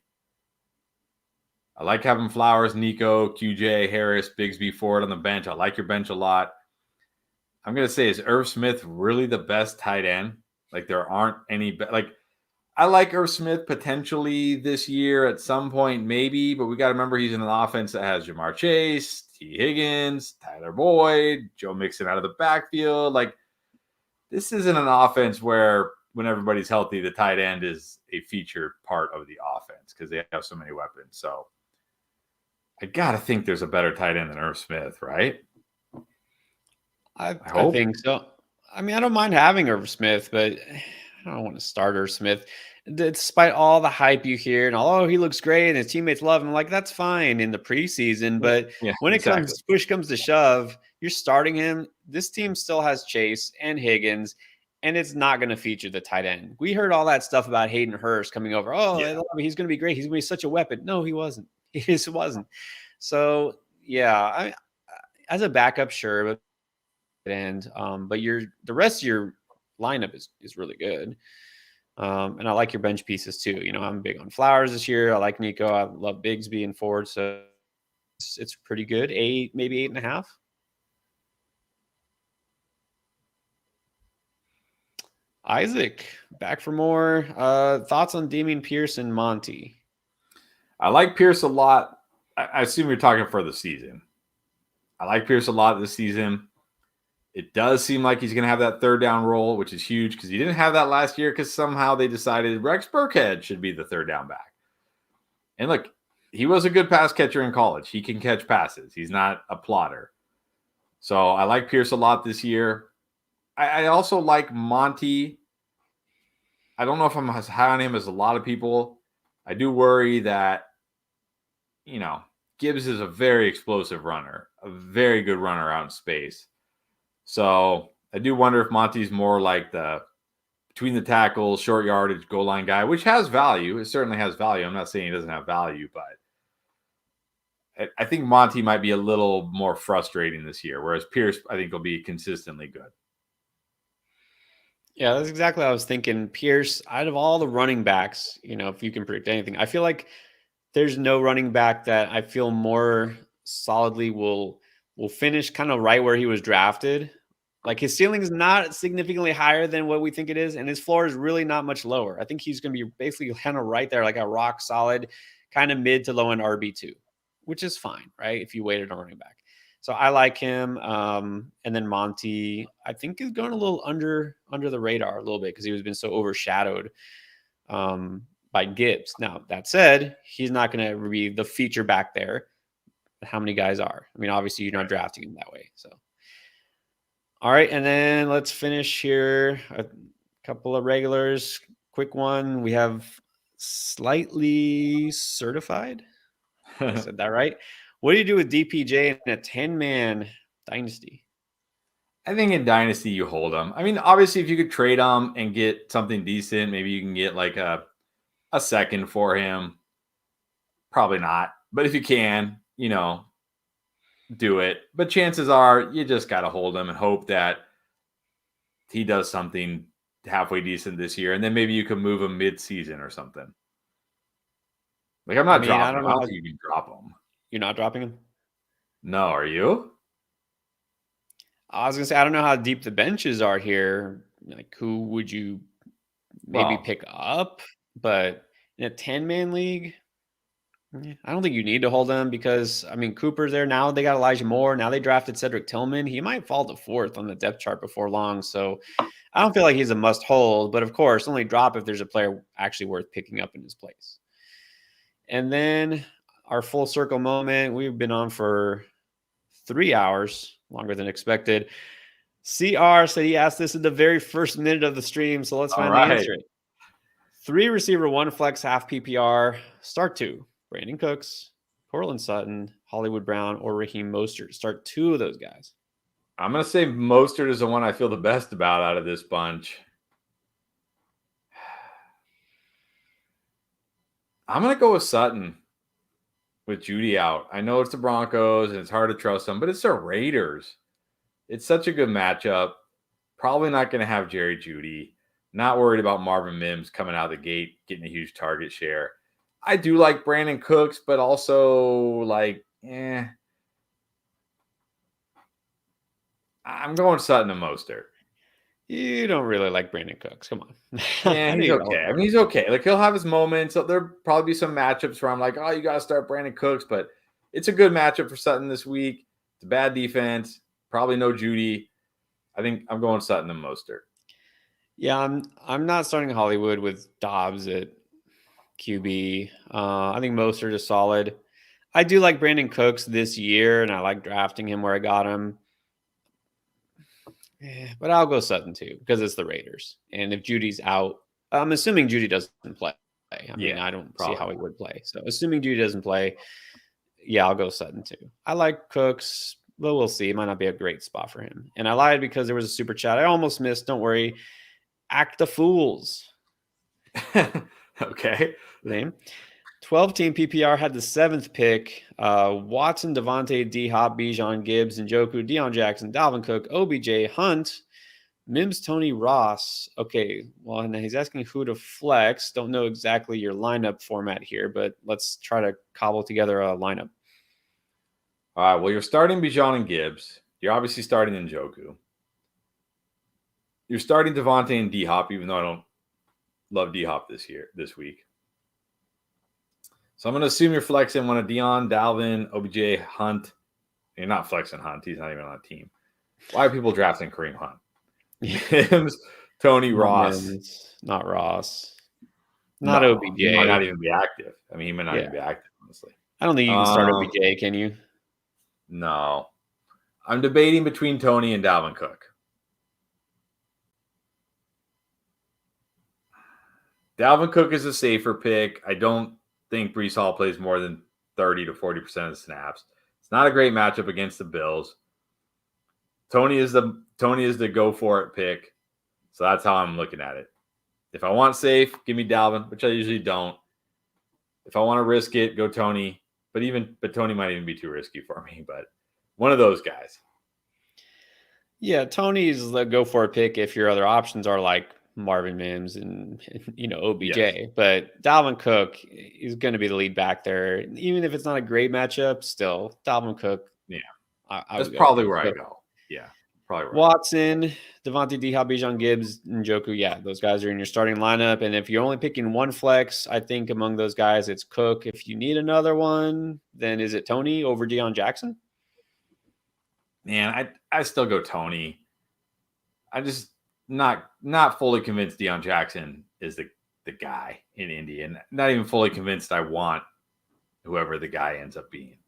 I like having Flowers, Nico, QJ, Harris, Bigsby, Ford on the bench. I like your bench a lot. I'm going to say, is Irv Smith really the best tight end? Like, there aren't any I like Irv Smith potentially this year at some point, maybe, but we got to remember he's in an offense that has Jamar Chase, T. Higgins, Tyler Boyd, Joe Mixon out of the backfield. Like, this isn't an offense where when everybody's healthy, the tight end is a featured part of the offense because they have so many weapons. So I got to think there's a better tight end than Irv Smith, right? I think so. I mean, I don't mind having Irv Smith, but I don't want to start Irv Smith. Despite all the hype you hear and he looks great and his teammates love him, like that's fine in the preseason. But when it push comes to shove, you're starting him. This team still has Chase and Higgins and it's not going to feature the tight end. We heard all that stuff about Hayden Hurst coming over. Oh, Yeah. he's going to be great. He's going to be such a weapon. No, he wasn't. He just wasn't. So yeah, as a backup, sure, but but the rest of your lineup is really good. And I like your bench pieces too. I'm big on Flowers this year. I like Nico. I love Bigsby and Ford. So it's pretty good. 8, maybe 8.5. Isaac, back for more. Thoughts on Damian Pierce and Monty? I like Pierce a lot. I assume you're talking for the season. I like Pierce a lot this season. It does seem like he's going to have that third down role, which is huge because he didn't have that last year because somehow they decided Rex Burkhead should be the third down back. And look, he was a good pass catcher in college. He can catch passes. He's not a plotter. So I like Pierce a lot this year. I also like Monty. I don't know if I'm as high on him as a lot of people. I do worry that, Gibbs is a very explosive runner, a very good runner out in space. So I do wonder if Monty's more like the between the tackles, short yardage, goal line guy, which has value. It certainly has value. I'm not saying he doesn't have value, but I think Monty might be a little more frustrating this year, whereas Pierce, I think, will be consistently good. Yeah, that's exactly what I was thinking. Pierce, out of all the running backs, if you can predict anything, I feel like there's no running back that I feel more solidly will finish kind of right where he was drafted. Like his ceiling is not significantly higher than what we think it is, and his floor is really not much lower. I think he's going to be basically kind of right there, like a rock solid, kind of mid to low end RB2, which is fine, right? If you waited on running back. So I like him. And then Monty, I think, is going a little under the radar a little bit because he was been so overshadowed by Gibbs. Now, that said, he's not going to be the feature back there. How many guys are? I mean, obviously, you're not drafting him that way. So, all right. And then let's finish here. A couple of regulars. Quick one. We have slightly certified. I said that right. What do you do with DPJ in a 10-man dynasty? I think in Dynasty, you hold him. I mean, obviously, if you could trade him and get something decent, maybe you can get like a second for him. Probably not. But if you can, do it. But chances are you just got to hold him and hope that he does something halfway decent this year. And then maybe you can move him mid-season or something. Like, I'm not dropping him. I don't think you can drop him. You're not dropping him? No, are you? I was going to say, I don't know how deep the benches are here. Like, who would you maybe pick up? But in a 10-man league, I don't think you need to hold him because, I mean, Cooper's there now. They got Elijah Moore. Now they drafted Cedric Tillman. He might fall to 4th on the depth chart before long. So I don't feel like he's a must hold. But, of course, only drop if there's a player actually worth picking up in his place. And then our full circle moment. We've been on for 3 hours, longer than expected. CR said he asked this in the very first minute of the stream, so let's finally answer it. 3 receiver, 1 flex, half PPR. Start 2. Brandon Cooks, Cortland Sutton, Hollywood Brown, or Raheem Mostert. Start 2 of those guys. I'm going to say Mostert is the one I feel the best about out of this bunch. I'm going to go with Sutton with Judy out. I know it's the Broncos and it's hard to trust them, but it's the Raiders. It's such a good matchup. Probably not going to have Jerry Judy. Not worried about Marvin Mims coming out of the gate, getting a huge target share. I do like Brandon Cooks, but also I'm going Sutton and Mostert. You don't really like Brandon Cooks. Come on. Yeah, he's okay. I mean, he's okay. Like, he'll have his moments. So there'll probably be some matchups where I'm like, oh, you got to start Brandon Cooks. But it's a good matchup for Sutton this week. It's a bad defense. Probably no Judy. I think I'm going Sutton and Mostert. Yeah, I'm not starting Hollywood with Dobbs at QB. I think Mostert is solid. I do like Brandon Cooks this year, and I like drafting him where I got him. But I'll go Sutton too because it's the Raiders. And if Judy's out, I'm assuming Judy doesn't play. I mean, I don't see how he would play. So assuming Judy doesn't play, yeah, I'll go Sutton too. I like Cooks, but we'll see. It might not be a great spot for him. And I lied because there was a super chat I almost missed. Don't worry. Act the Fools. Okay. Name. 12-team PPR had the 7th pick. Watson, Devontae, D-Hop, Bijan, Gibbs, Njoku, Deion Jackson, Dalvin Cook, OBJ, Hunt, Mims, Tony, Ross. Okay, well, now he's asking who to flex. Don't know exactly your lineup format here, but let's try to cobble together a lineup. All right. Well, you're starting Bijan and Gibbs. You're obviously starting Njoku. You're starting Devontae and D-Hop, even though I don't love D-Hop this week. So I'm going to assume you're flexing one of Deion, Dalvin, OBJ, Hunt. You're not flexing Hunt. He's not even on the team. Why are people drafting Kareem Hunt? Mims, Tony, Ross. Mims, not Ross. Not No, OBJ. He might not even be active. I mean, he might not even be active, honestly. I don't think you can start OBJ, can you? No. I'm debating between Tony and Dalvin Cook. Dalvin Cook is a safer pick. I don't think Breece Hall plays more than 30 to 40% of the snaps. It's not a great matchup against the Bills. Tony is the go for it pick. So that's how I'm looking at it. If I want safe, give me Dalvin, which I usually don't. If I want to risk it, go Tony. But Tony might even be too risky for me. But one of those guys. Yeah, Tony's the go for it pick if your other options are like Marvin Mims and OBJ. Yes. But Dalvin Cook is going to be the lead back there. Even if it's not a great matchup, still Dalvin Cook. Yeah. That's probably where I go. Yeah. Probably Watson, Devontae, D-Hop, Bijan, Gibbs, Njoku. Yeah, those guys are in your starting lineup. And if you're only picking one flex, I think among those guys, it's Cook. If you need another one, then is it Tony over Deion Jackson? Man, I still go Tony. I just not fully convinced Deion Jackson is the guy in Indy, and not even fully convinced I want whoever the guy ends up being.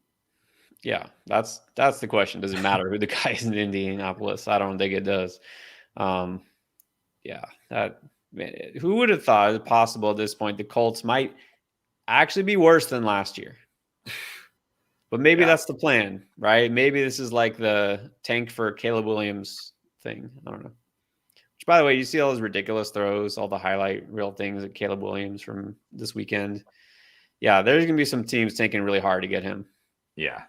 Yeah, that's the question. Does it matter who the guy is in Indianapolis? I don't think it does. Who would have thought it possible at this point the Colts might actually be worse than last year? But maybe that's the plan, right? Maybe this is like the tank for Caleb Williams thing. I don't know. Which, by the way, you see all those ridiculous throws, all the highlight reel things at Caleb Williams from this weekend. Yeah, there's going to be some teams tanking really hard to get him. Yeah.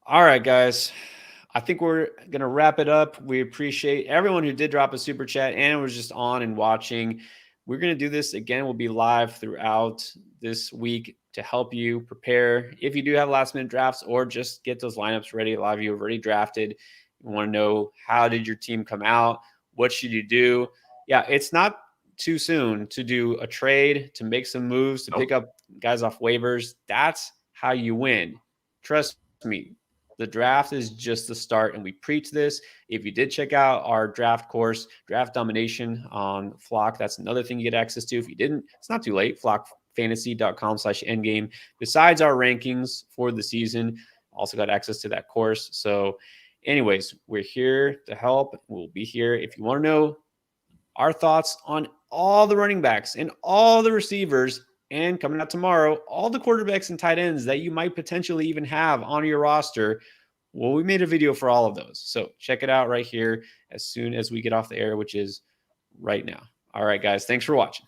All right, guys. I think we're going to wrap it up. We appreciate everyone who did drop a super chat and was just on and watching. We're going to do this again. We'll be live throughout this week to help you prepare. If you do have last minute drafts or just get those lineups ready, a lot of you have already drafted. You want to know, how did your team come out? What should you do? Yeah, it's not too soon to do a trade, to make some moves, to pick up guys off waivers. That's how you win. Trust me. The draft is just the start, and we preach this. If you did check out our draft course, Draft Domination on Flock, that's another thing you get access to. If you didn't, it's not too late. Flockfantasy.com/endgame. Besides our rankings for the season, also got access to that course. So anyways, we're here to help. We'll be here. If you want to know our thoughts on all the running backs and all the receivers, and coming out tomorrow, all the quarterbacks and tight ends that you might potentially even have on your roster. Well, we made a video for all of those. So check it out right here as soon as we get off the air, which is right now. All right, guys. Thanks for watching.